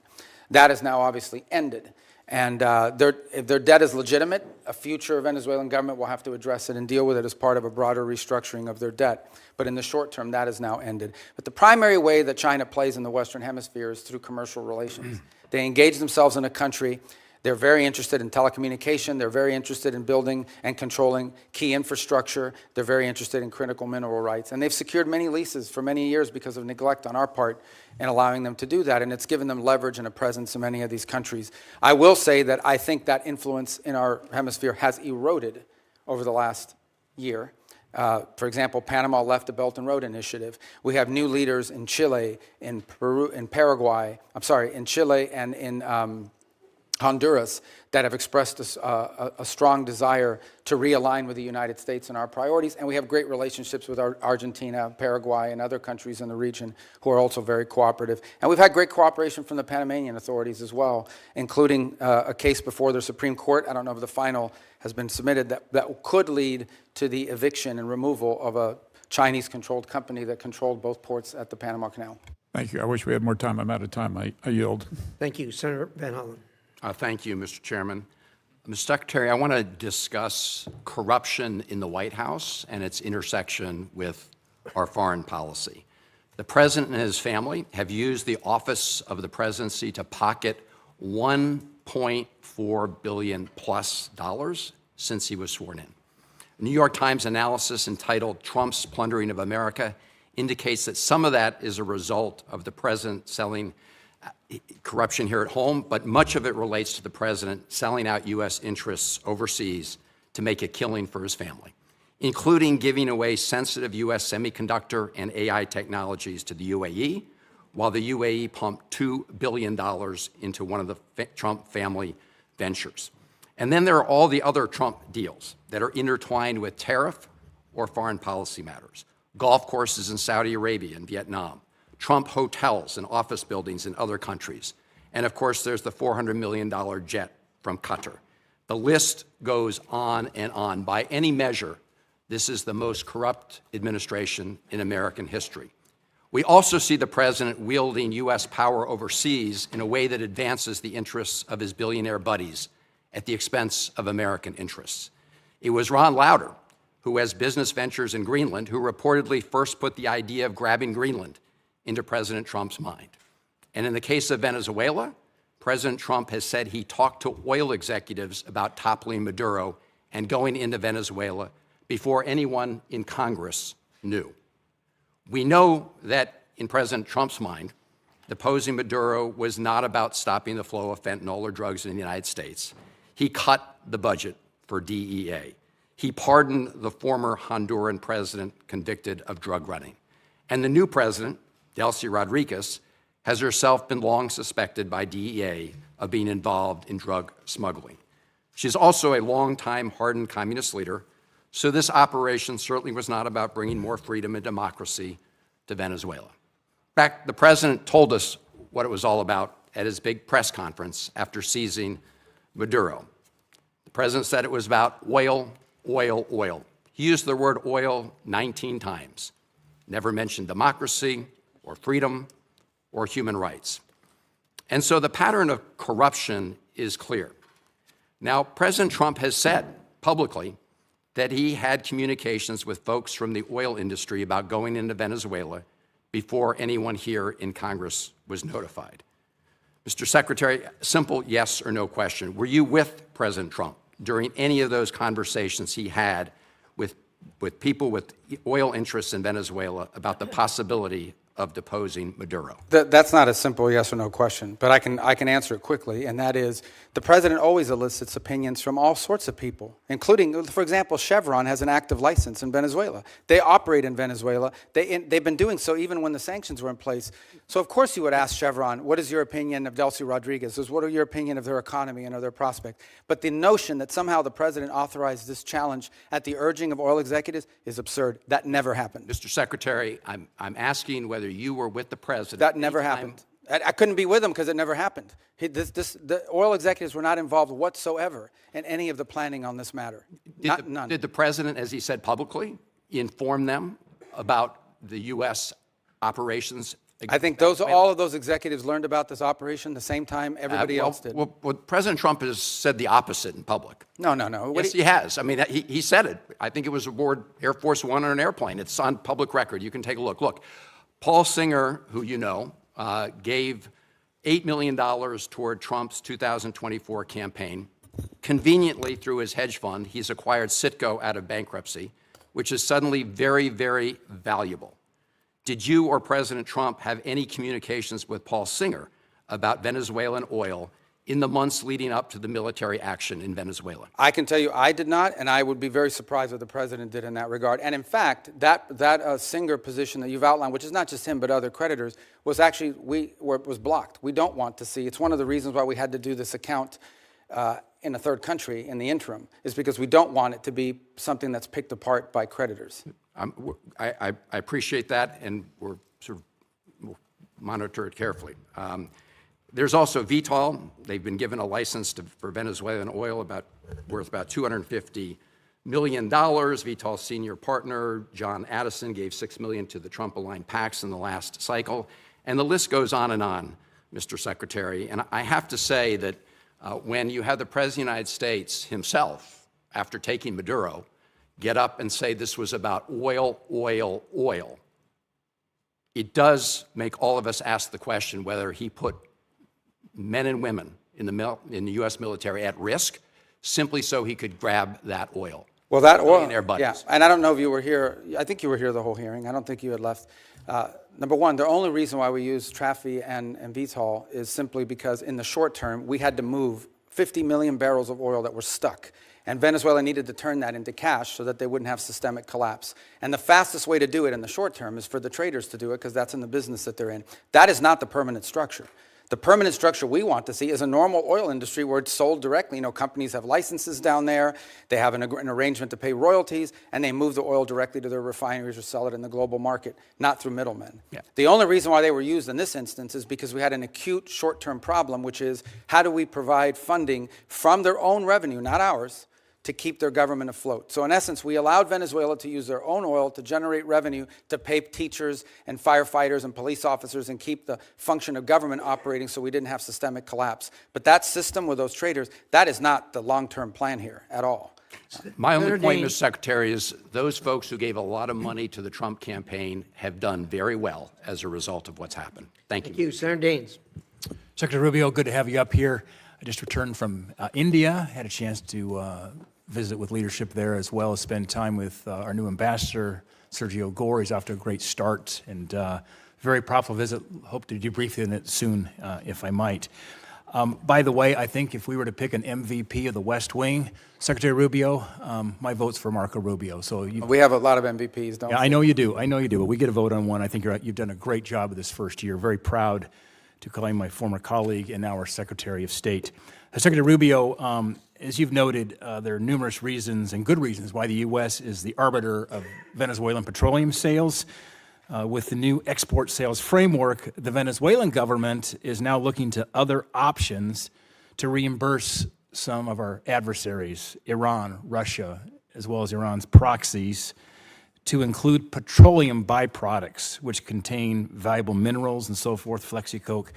That is now obviously ended. And if their debt is legitimate, a future Venezuelan government will have to address it and deal with it as part of a broader restructuring of their debt. But in the short term, that is now ended. But the primary way that China plays in the Western Hemisphere is through commercial relations. They engage themselves in a country. They're very interested in telecommunication. They're very interested in building and controlling key infrastructure. They're very interested in critical mineral rights. And they've secured many leases for many years because of neglect on our part in allowing them to do that. And it's given them leverage and a presence in many of these countries. I will say that I think that influence in our hemisphere has eroded over the last year. For example, Panama left the Belt and Road Initiative. We have new leaders in Chile, in Peru, in Paraguay, in Chile and in Honduras that have expressed a strong desire to realign with the United States and our priorities. And we have great relationships with Argentina, Paraguay, and other countries in the region who are also very cooperative. And we've had great cooperation from the Panamanian authorities as well, including a case before the Supreme Court. I don't know if the final has been submitted that could lead to the eviction and removal of a Chinese-controlled company that controlled both ports at the Panama Canal. Thank you. I wish we had more time. I'm out of time. I yield. Thank you. Senator Van Hollen. Thank you, Mr. Chairman. Mr. Secretary, I want to discuss corruption in the White House and its intersection with our foreign policy. The President and his family have used the office of the presidency to pocket $1.4 billion plus since he was sworn in. A New York Times analysis entitled "Trump's Plundering of America" indicates that some of that is a result of the president selling corruption here at home, but much of it relates to the president selling out U.S. interests overseas to make a killing for his family, including giving away sensitive U.S. semiconductor and AI technologies to the UAE, while the UAE pumped $2 billion into one of the Trump family ventures. And then there are all the other Trump deals that are intertwined with tariff or foreign policy matters. Golf courses in Saudi Arabia and Vietnam, Trump hotels and office buildings in other countries, and of course there's the $400 million jet from Qatar. The list goes on and on. By any measure, this is the most corrupt administration in American history. We also see the president wielding U.S. power overseas in a way that advances the interests of his billionaire buddies at the expense of American interests. It was Ron Lauder, who has business ventures in Greenland, who reportedly first put the idea of grabbing Greenland into President Trump's mind. And in the case of Venezuela, President Trump has said he talked to oil executives about toppling Maduro and going into Venezuela before anyone in Congress knew. We know that in President Trump's mind, deposing Maduro was not about stopping the flow of fentanyl or drugs in the United States. He cut the budget for DEA. He pardoned the former Honduran president convicted of drug running. And the new president, Delcy Rodriguez, has herself been long suspected by DEA of being involved in drug smuggling. She's also a longtime hardened communist leader, So this operation certainly was not about bringing more freedom and democracy to Venezuela. In fact, the president told us what it was all about at his big press conference after seizing Maduro. The president said it was about oil, oil, oil. He used the word oil 19 times, never mentioned democracy or freedom or human rights. And so the pattern of corruption is clear. Now, President Trump has said publicly that he had communications with folks from the oil industry about going into Venezuela before anyone here in Congress was notified. Mr. Secretary, simple yes or no question. Were you with President Trump during any of those conversations he had with people with oil interests in Venezuela about the possibility of deposing Maduro? That's not a simple yes or no question, but I can answer it quickly, and that is the president always elicits opinions from all sorts of people, including, for example, Chevron has an active license in Venezuela. They operate in Venezuela. They've been doing so even when the sanctions were in place. So of course you would ask Chevron, what is your opinion of Delcy Rodriguez? What are your opinion of their economy and of their prospect? But the notion that somehow the president authorized this challenge at the urging of oil executives is absurd. That never happened. Mr. Secretary, I'm asking whether you were with the president. That never happened. I couldn't be with him because it never happened. The oil executives were not involved whatsoever in any of the planning on this matter. None. Did the president, as he said publicly, inform them about the U.S. operations? I think all of those executives learned about this operation the same time everybody else did. Well, President Trump has said the opposite in public. No. Yes, he has. I mean, he said it. I think it was aboard Air Force One on an airplane. It's on public record. You can take a look. Look, Paul Singer, who you know, gave $8 million toward Trump's 2024 campaign. Conveniently, through his hedge fund, he's acquired Citgo out of bankruptcy, which is suddenly very, very valuable. Did you or President Trump have any communications with Paul Singer about Venezuelan oil in the months leading up to the military action in Venezuela? I can tell you I did not, and I would be very surprised what the president did in that regard. And in fact, that Singer position that you've outlined, which is not just him but other creditors, was actually was blocked. We don't want to see. It's one of the reasons why we had to do this account in a third country in the interim, is because we don't want it to be something that's picked apart by creditors. I appreciate that, and we'll monitor it carefully. There's also Vitol. They've been given a license for Venezuelan oil worth about $250 million. Vitol's senior partner, John Addison, gave $6 million to the Trump-aligned PACs in the last cycle. And the list goes on, Mr. Secretary. And I have to say that when you have the President of the United States himself, after taking Maduro, get up and say this was about oil, oil, oil, it does make all of us ask the question whether he put men and women in the U.S. military at risk simply so he could grab that oil. Well, that oil, yeah, and I don't know if you were here. I think you were here the whole hearing. I don't think you had left. Number one, the only reason why we use Traffi and Vitol is simply because in the short term, we had to move 50 million barrels of oil that were stuck. And Venezuela needed to turn that into cash so that they wouldn't have systemic collapse. And the fastest way to do it in the short term is for the traders to do it because that's in the business that they're in. That is not the permanent structure. The permanent structure we want to see is a normal oil industry where it's sold directly. You know, companies have licenses down there, they have an arrangement to pay royalties, and they move the oil directly to their refineries or sell it in the global market, not through middlemen. Yeah. The only reason why they were used in this instance is because we had an acute short-term problem, which is how do we provide funding from their own revenue, not ours, to keep their government afloat. So in essence, we allowed Venezuela to use their own oil to generate revenue to pay teachers and firefighters and police officers and keep the function of government operating so we didn't have systemic collapse. But that system with those traders, that is not the long-term plan here at all. My only point, Mr. Secretary, is those folks who gave a lot of money to the Trump campaign have done very well as a result of what's happened. Thank you. Thank you. Senator Daines. Secretary Rubio, good to have you up here. I just returned from India, had a chance to visit with leadership there, as well as spend time with our new ambassador, Sergio Gore. He's off to a great start, and very profitable visit. Hope to debrief on it soon, if I might. By the way, I think if we were to pick an MVP of the West Wing, Secretary Rubio, my vote's for Marco Rubio. So we have a lot of MVPs, don't we? I know you do. I know you do. But we get a vote on one. I think you've done a great job of this first year. Very proud to claim my former colleague and now our Secretary of State. Secretary Rubio, as you've noted, there are numerous reasons and good reasons why the U.S. is the arbiter of Venezuelan petroleum sales. With the new export sales framework, the Venezuelan government is now looking to other options to reimburse some of our adversaries, Iran, Russia, as well as Iran's proxies, to include petroleum byproducts, which contain valuable minerals and so forth, flexicoke.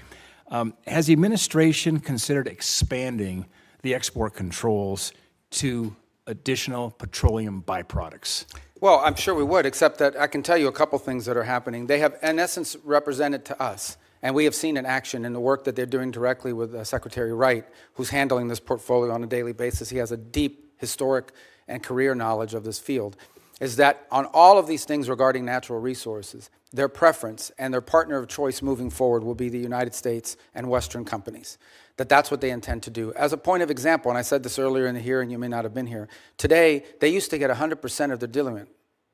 Has the administration considered expanding the export controls to additional petroleum byproducts? Well, I'm sure we would, except that I can tell you a couple things that are happening. They have, in essence, represented to us, and we have seen in action in the work that they're doing directly with Secretary Wright, who's handling this portfolio on a daily basis. He has a deep historic and career knowledge of this field, is that on all of these things regarding natural resources, their preference and their partner of choice moving forward will be the United States and Western companies. That's what they intend to do. As a point of example, and I said this earlier in the hearing, you may not have been here, today they used to get 100% of their diluent.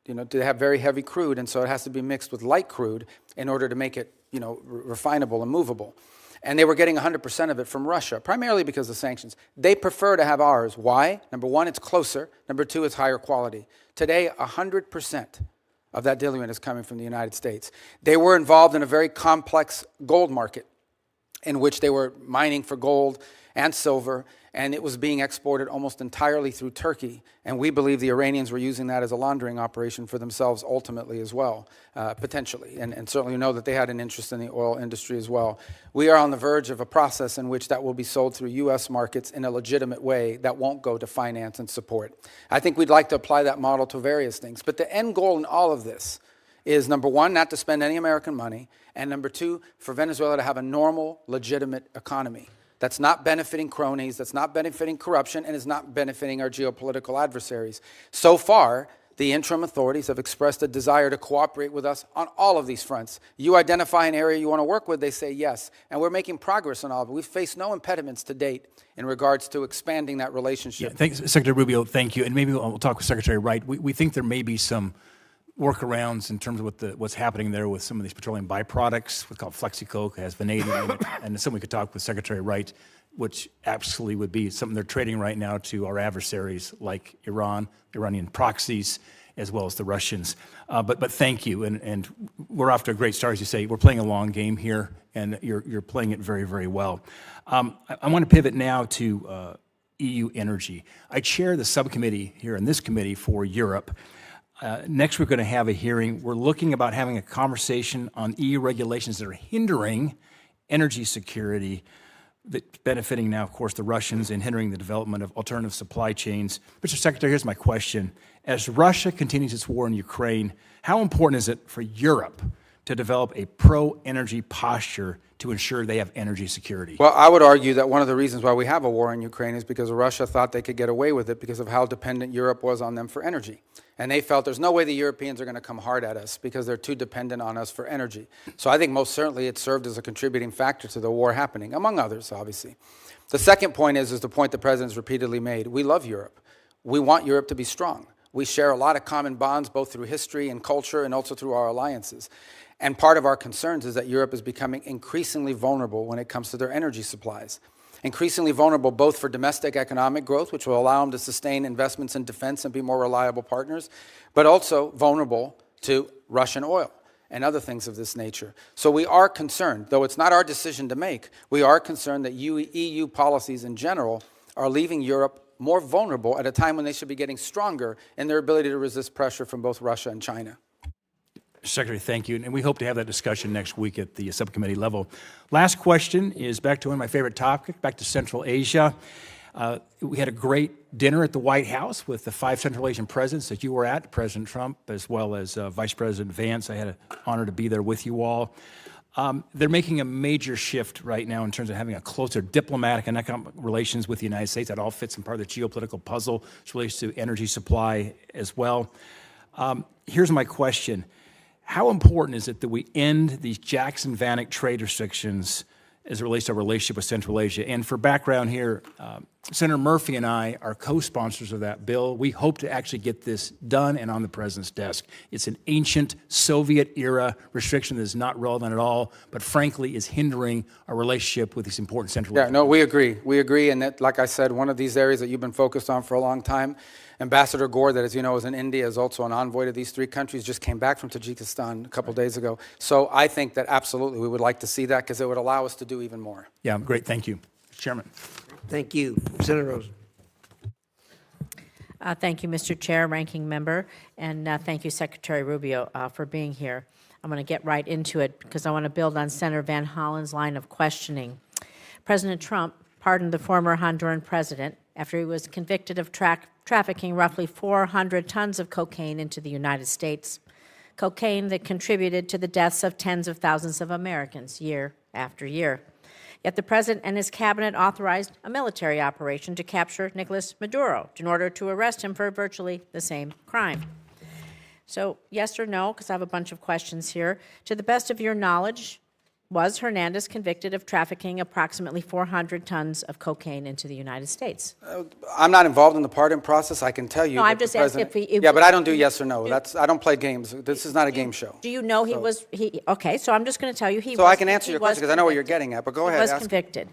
They have very heavy crude, and so it has to be mixed with light crude in order to make it, refinable and movable. And they were getting 100% of it from Russia, primarily because of sanctions. They prefer to have ours. Why? Number one, it's closer. Number two, it's higher quality. Today, 100% of that diluent is coming from the United States. They were involved in a very complex gold market in which they were mining for gold and silver, and it was being exported almost entirely through Turkey. And we believe the Iranians were using that as a laundering operation for themselves ultimately as well, potentially. And certainly we know that they had an interest in the oil industry as well. We are on the verge of a process in which that will be sold through U.S. markets in a legitimate way that won't go to finance and support. I think we'd like to apply that model to various things. But the end goal in all of this is, number one, not to spend any American money, and number two, for Venezuela to have a normal, legitimate economy that's not benefiting cronies, that's not benefiting corruption, and is not benefiting our geopolitical adversaries. So far, the interim authorities have expressed a desire to cooperate with us on all of these fronts. You identify an area you want to work with, they say yes. And we're making progress on all of it. We've faced no impediments to date in regards to expanding that relationship. Yeah, thanks, Secretary Rubio, thank you. And maybe we'll talk with Secretary Wright. We think there may be some workarounds in terms of what's happening there with some of these petroleum byproducts, what's called flexicoke, has vanadium in it, and something we could talk with Secretary Wright, which absolutely would be something they're trading right now to our adversaries like Iran, Iranian proxies, as well as the Russians. But thank you, and we're off to a great start, as you say. We're playing a long game here, and you're playing it very, very well. I want to pivot now to EU energy. I chair the subcommittee here in this committee for Europe. Next, we're going to have a hearing. We're looking about having a conversation on EU regulations that are hindering energy security, that's benefiting now, of course, the Russians and hindering the development of alternative supply chains. Mr. Secretary, here's my question. As Russia continues its war in Ukraine, how important is it for Europe to develop a pro-energy posture to ensure they have energy security? Well, I would argue that one of the reasons why we have a war in Ukraine is because Russia thought they could get away with it because of how dependent Europe was on them for energy. And they felt there's no way the Europeans are going to come hard at us because they're too dependent on us for energy. So I think most certainly it served as a contributing factor to the war happening, among others, obviously. The second point is the point the President's repeatedly made. We love Europe. We want Europe to be strong. We share a lot of common bonds, both through history and culture and also through our alliances. And part of our concerns is that Europe is becoming increasingly vulnerable when it comes to their energy supplies. Increasingly vulnerable both for domestic economic growth, which will allow them to sustain investments in defense and be more reliable partners, but also vulnerable to Russian oil and other things of this nature. So we are concerned, though it's not our decision to make, we are concerned that EU policies in general are leaving Europe more vulnerable at a time when they should be getting stronger in their ability to resist pressure from both Russia and China. Secretary, thank you. And we hope to have that discussion next week at the subcommittee level. Last question is back to one of my favorite topics, back to Central Asia. We had a great dinner at the White House with the 5 Central Asian presidents that you were at, President Trump, as well as Vice President Vance. I had an honor to be there with you all. They're making a major shift right now in terms of having a closer diplomatic and economic relations with the United States. That all fits in part of the geopolitical puzzle, which relates to energy supply as well. Here's my question. How important is it that we end these Jackson-Vanik trade restrictions as it relates to our relationship with Central Asia? And for background here, Senator Murphy and I are co-sponsors of that bill. We hope to actually get this done and on the president's desk. It's an ancient Soviet-era restriction that is not relevant at all, but frankly is hindering our relationship with these important Central Yeah, no, we agree. We agree, and that, like I said, one of these areas that you've been focused on for a long time, Ambassador Gore, that, as you know, is in India, is also an envoy to these three countries, just came back from Tajikistan a couple days ago. So I think that absolutely we would like to see that because it would allow us to do even more. Yeah, great. Thank you, Mr. Chairman. Thank you. Senator Rosen. Thank you, Mr. Chair, Ranking Member, and thank you, Secretary Rubio, for being here. I'm going to get right into it because I want to build on Senator Van Hollen's line of questioning. President Trump pardoned the former Honduran president after he was convicted of trafficking roughly 400 tons of cocaine into the United States, cocaine that contributed to the deaths of tens of thousands of Americans year after year. Yet the president and his cabinet authorized a military operation to capture Nicolas Maduro in order to arrest him for virtually the same crime. So, yes or no, because I have a bunch of questions here. To the best of your knowledge, was Hernandez convicted of trafficking approximately 400 tons of cocaine into the United States? I'm not involved in the pardon process. I can tell you. No, I'm just asking if he... Yeah, but I don't do yes or no. I don't play games. This is not a game show. Do you know he was... Okay, so I'm just going to tell you he was... So I can answer your question because I know what you're getting at, but go ahead. He was convicted.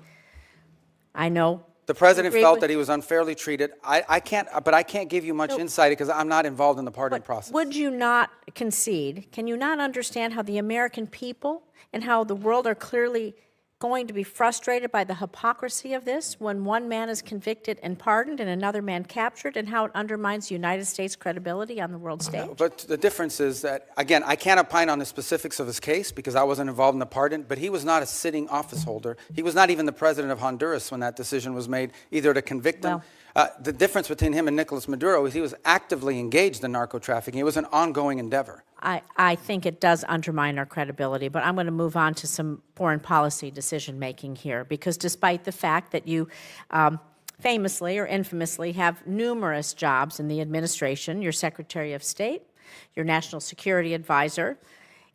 I know. The president felt that he was unfairly treated. I can't give you much insight because I'm not involved in the pardon process. Would you not concede? Can you not understand how the American people and how the world are clearly going to be frustrated by the hypocrisy of this when one man is convicted and pardoned and another man captured, and how it undermines the United States' credibility on the world stage? But the difference is that, again, I can't opine on the specifics of his case because I wasn't involved in the pardon, but he was not a sitting office holder. He was not even the president of Honduras when that decision was made, either to convict him. The difference between him and Nicolas Maduro is he was actively engaged in narco-trafficking. It was an ongoing endeavor. I think it does undermine our credibility, but I'm going to move on to some foreign policy decision-making here, because despite the fact that you famously or infamously have numerous jobs in the administration, your Secretary of State, your National Security Advisor,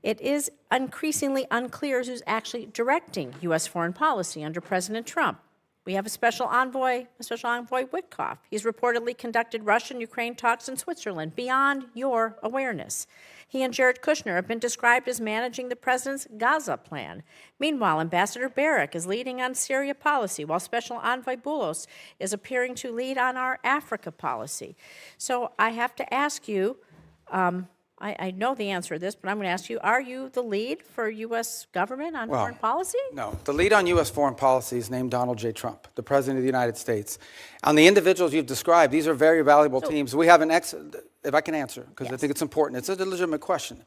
it is increasingly unclear who's actually directing U.S. foreign policy under President Trump. We have a Special Envoy Witkoff. He's reportedly conducted Russia-Ukraine talks in Switzerland beyond your awareness. He and Jared Kushner have been described as managing the president's Gaza plan. Meanwhile, Ambassador Barrack is leading on Syria policy, while Special Envoy Boulos is appearing to lead on our Africa policy. So I have to ask you, I know the answer to this, but I'm going to ask you, are you the lead for U.S. government on foreign policy? No. The lead on U.S. foreign policy is named Donald J. Trump, the President of the United States. On the individuals you've described, these are very valuable teams. We have if I can answer, because I think it's important. It's a legitimate question.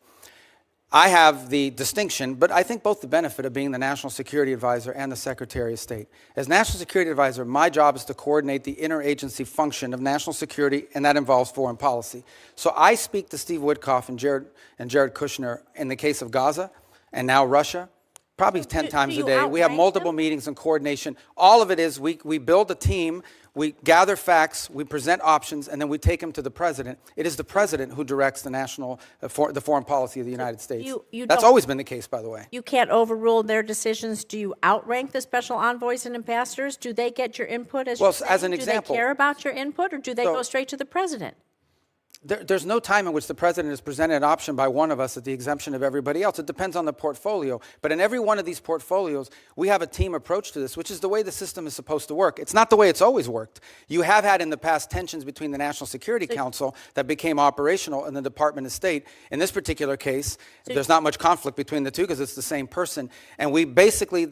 I have the distinction, but I think both the benefit of being the National Security Advisor and the Secretary of State. As National Security Advisor, my job is to coordinate the interagency function of national security, and that involves foreign policy. So I speak to Steve Witkoff and Jared Kushner in the case of Gaza and now Russia, probably 10 times a day. We have multiple meetings and coordination. All of it is we build a team, we gather facts, we present options, and then we take them to the president. It is the president who directs the foreign policy of the United States. That's always been the case, by the way. You can't overrule their decisions. Do you outrank the special envoys and ambassadors? Do they get your input as an example? Do they care about your input, or do they go straight to the president? There's no time in which the president is presented an option by one of us at the exemption of everybody else. It depends on the portfolio. But in every one of these portfolios, we have a team approach to this, which is the way the system is supposed to work. It's not the way it's always worked. You have had in the past tensions between the National Security Council that became operational and the Department of State. In this particular case, there's not much conflict between the two because it's the same person. And we basically,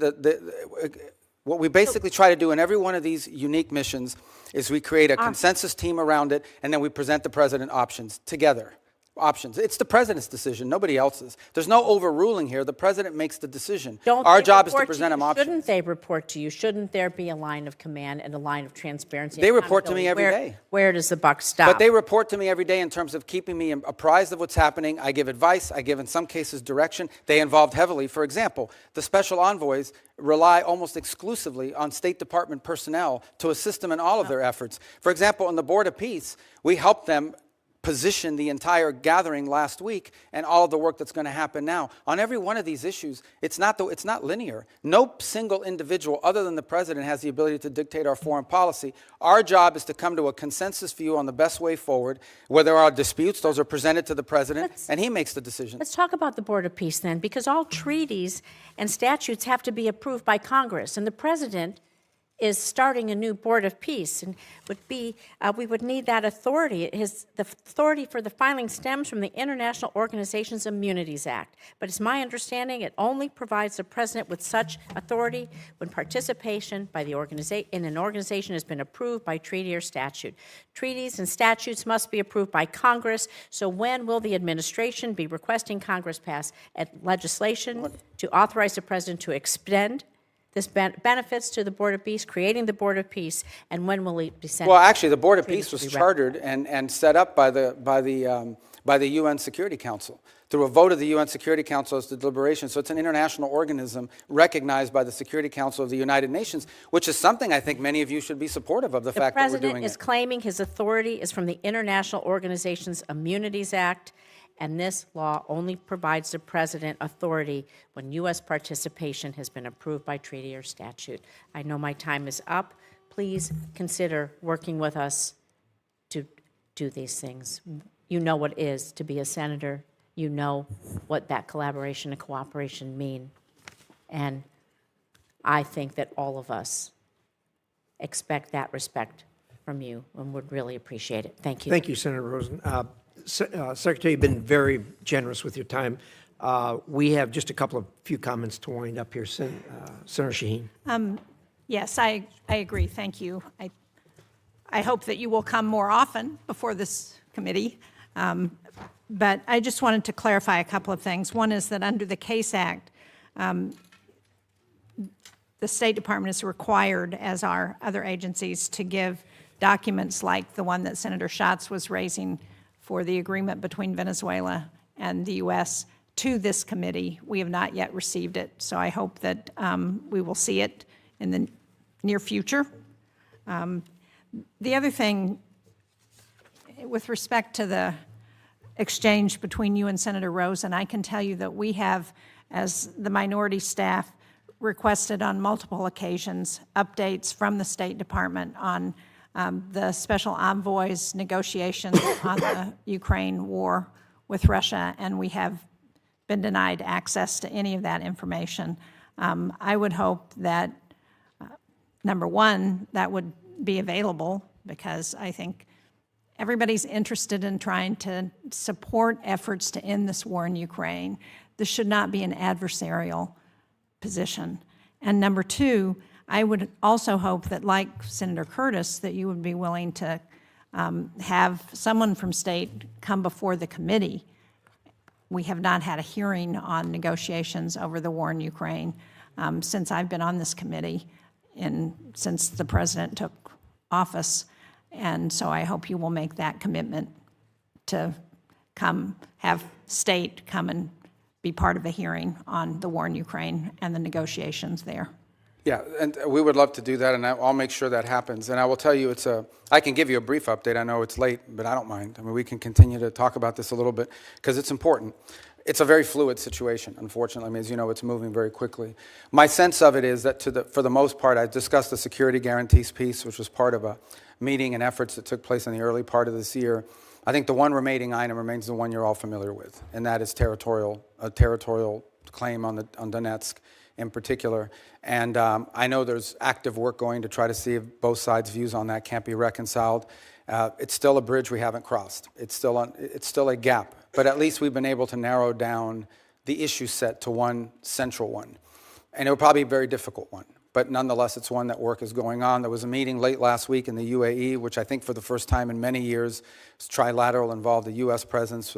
what we basically try to do in every one of these unique missions is we create a consensus team around it, and then we present the president options together. It's the president's decision, nobody else's. There's no overruling here. The president makes the decision. Our job is to present him options. Shouldn't they report to you? Shouldn't there be a line of command and a line of transparency? They report to me every day. Where does the buck stop? But they report to me every day in terms of keeping me apprised of what's happening. I give advice. I give, in some cases, direction. They involved heavily. For example, the special envoys rely almost exclusively on State Department personnel to assist them in all of their efforts. For example, on the Board of Peace, we help them position the entire gathering last week and all of the work that's going to happen now. On every one of these issues, it's not linear. No single individual other than the president has the ability to dictate our foreign policy. Our job is to come to a consensus view on the best way forward. Where there are disputes, those are presented to the president, and he makes the decision. Let's talk about the Board of Peace then, because all treaties and statutes have to be approved by Congress, and the president is starting a new Board of Peace, and we would need that authority. The authority for the filing stems from the International Organizations Immunities Act, but it's my understanding it only provides the president with such authority when participation by the in an organization has been approved by treaty or statute. Treaties and statutes must be approved by Congress, so when will the administration be requesting Congress pass legislation to authorize the president to extend this benefits to the Board of Peace, creating the Board of Peace, and when will it be sent? Well, actually, the Board of Peace was chartered and set up by the UN Security Council through a vote of the UN Security Council as the deliberation. So it's an international organism recognized by the Security Council of the United Nations, which is something I think many of you should be supportive of, the fact that we're doing it. The president is claiming his authority is from the International Organizations Immunities Act, and this law only provides the president authority when U.S. participation has been approved by treaty or statute. I know my time is up. Please consider working with us to do these things. You know what it is to be a senator. You know what that collaboration and cooperation mean. And I think that all of us expect that respect from you and would really appreciate it. Thank you. Thank you, Senator Rosen. Secretary, you've been very generous with your time. We have just a few comments to wind up here. Senator Shaheen. Yes, I agree. Thank you. I hope that you will come more often before this committee. But I just wanted to clarify a couple of things. One is that under the CASE Act, the State Department is required, as are other agencies, to give documents like the one that Senator Schatz was raising for the agreement between Venezuela and the U.S. to this committee. We have not yet received it, so I hope that we will see it in the near future. The other thing, with respect to the exchange between you and Senator Rosen, I can tell you that we have, as the minority staff, requested on multiple occasions updates from the State Department on the special envoy's negotiations on the Ukraine war with Russia, and we have been denied access to any of that information. I would hope that, number one, that would be available, because I think everybody's interested in trying to support efforts to end this war in Ukraine. This should not be an adversarial position. And number two, I would also hope that, like Senator Curtis, that you would be willing to have someone from state come before the committee. We have not had a hearing on negotiations over the war in Ukraine since I've been on this committee since the president took office. And so I hope you will make that commitment to have state come and be part of a hearing on the war in Ukraine and the negotiations there. Yeah, and we would love to do that, and I'll make sure that happens. And I will tell you, I can give you a brief update. I know it's late, but I don't mind. I mean, we can continue to talk about this a little bit because it's important. It's a very fluid situation, unfortunately. I mean, as you know, it's moving very quickly. My sense of it is that for the most part, I discussed the security guarantees piece, which was part of a meeting and efforts that took place in the early part of this year. I think the one remaining item remains the one you're all familiar with, and that is a territorial claim on Donetsk in particular. And I know there's active work going to try to see if both sides' views on that can't be reconciled. It's still a bridge we haven't crossed. It's still a gap. But at least we've been able to narrow down the issue set to one central one. And it will probably be a very difficult one. But nonetheless, it's one that work is going on. There was a meeting late last week in the UAE, which I think for the first time in many years was trilateral, involved the U.S. presence.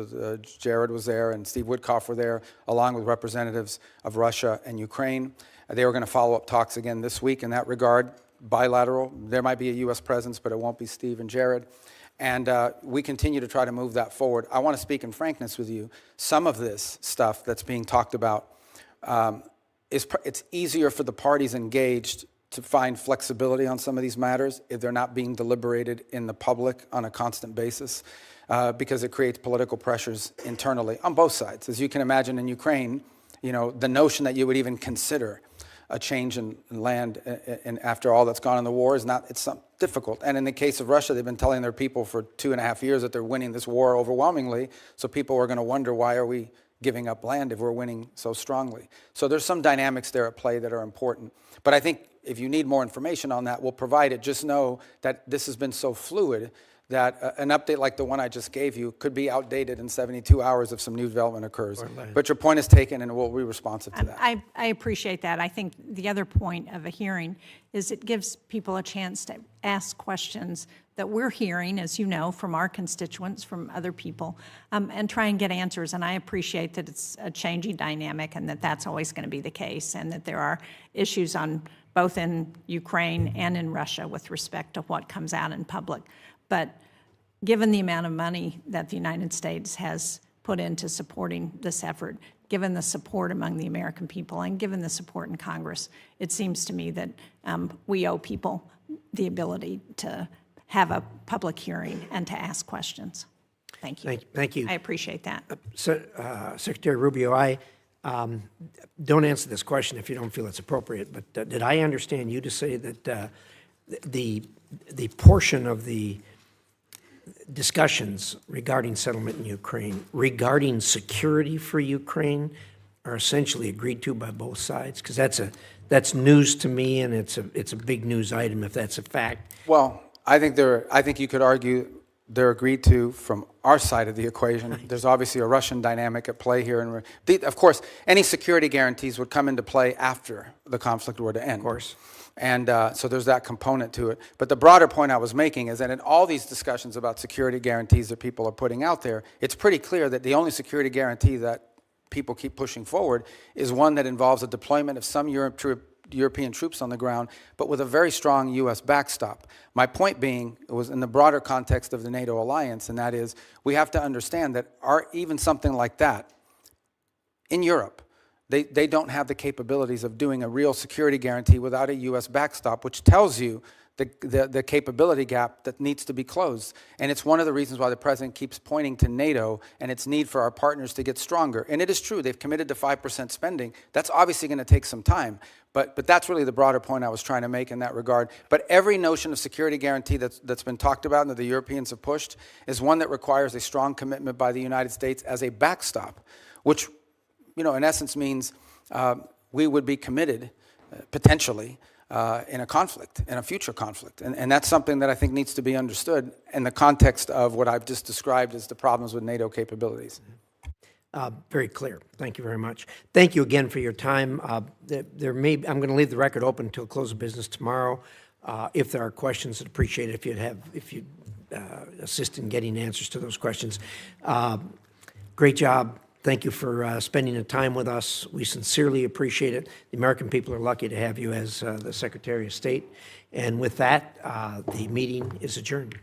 Jared was there and Steve Witkoff were there, along with representatives of Russia and Ukraine. They were going to follow up talks again this week in that regard, bilateral. There might be a U.S. presence, but it won't be Steve and Jared. And we continue to try to move that forward. I want to speak in frankness with you. Some of this stuff that's being talked about, it's easier for the parties engaged to find flexibility on some of these matters if they're not being deliberated in the public on a constant basis, because it creates political pressures internally on both sides. As you can imagine in Ukraine, the notion that you would even consider a change in land and after all that's gone in the war it's difficult. And in the case of Russia, they've been telling their people for 2.5 years that they're winning this war overwhelmingly. So people are going to wonder, why are we giving up land if we're winning so strongly? So there's some dynamics there at play that are important. But I think if you need more information on that, we'll provide it. Just know that this has been so fluid that an update like the one I just gave you could be outdated in 72 hours if some new development occurs. But your point is taken, and we'll be responsive to that. I appreciate that. I think the other point of a hearing is it gives people a chance to ask questions that we're hearing, as you know, from our constituents, from other people, and try and get answers. And I appreciate that it's a changing dynamic and that that's always going to be the case, and that there are issues on both in Ukraine and in Russia with respect to what comes out in public. But given the amount of money that the United States has put into supporting this effort, given the support among the American people, and given the support in Congress, it seems to me that we owe people the ability to have a public hearing and to ask questions. Thank you. Thank you. I appreciate that. Secretary Rubio, I don't answer this question if you don't feel it's appropriate, but did I understand you to say that the portion of the discussions regarding settlement in Ukraine, regarding security for Ukraine, are essentially agreed to by both sides? Because that's news to me, and it's a big news item if that's a fact. Well, I think you could argue they're agreed to from our side of the equation. There's obviously a Russian dynamic at play here, and of course, any security guarantees would come into play after the conflict were to end. Of course. And so there's that component to it. But the broader point I was making is that in all these discussions about security guarantees that people are putting out there, it's pretty clear that the only security guarantee that people keep pushing forward is one that involves a deployment of some European troops on the ground, but with a very strong U.S. backstop. My point being, it was in the broader context of the NATO alliance, and that is, we have to understand that even something like that in Europe, they don't have the capabilities of doing a real security guarantee without a U.S. backstop, which tells you the capability gap that needs to be closed. And it's one of the reasons why the President keeps pointing to NATO and its need for our partners to get stronger. And it is true, they've committed to 5% spending. That's obviously going to take some time. But that's really the broader point I was trying to make in that regard. But every notion of security guarantee that's been talked about and that the Europeans have pushed is one that requires a strong commitment by the United States as a backstop, which, in essence means we would be committed, potentially, in a conflict, in a future conflict. And that's something that I think needs to be understood in the context of what I've just described as the problems with NATO capabilities. Very clear. Thank you very much. Thank you again for your time. I'm going to leave the record open until close of business tomorrow. If there are questions, I'd appreciate it if you'd assist in getting answers to those questions. Great job. Thank you for spending the time with us. We sincerely appreciate it. The American people are lucky to have you as the Secretary of State. And with that, the meeting is adjourned.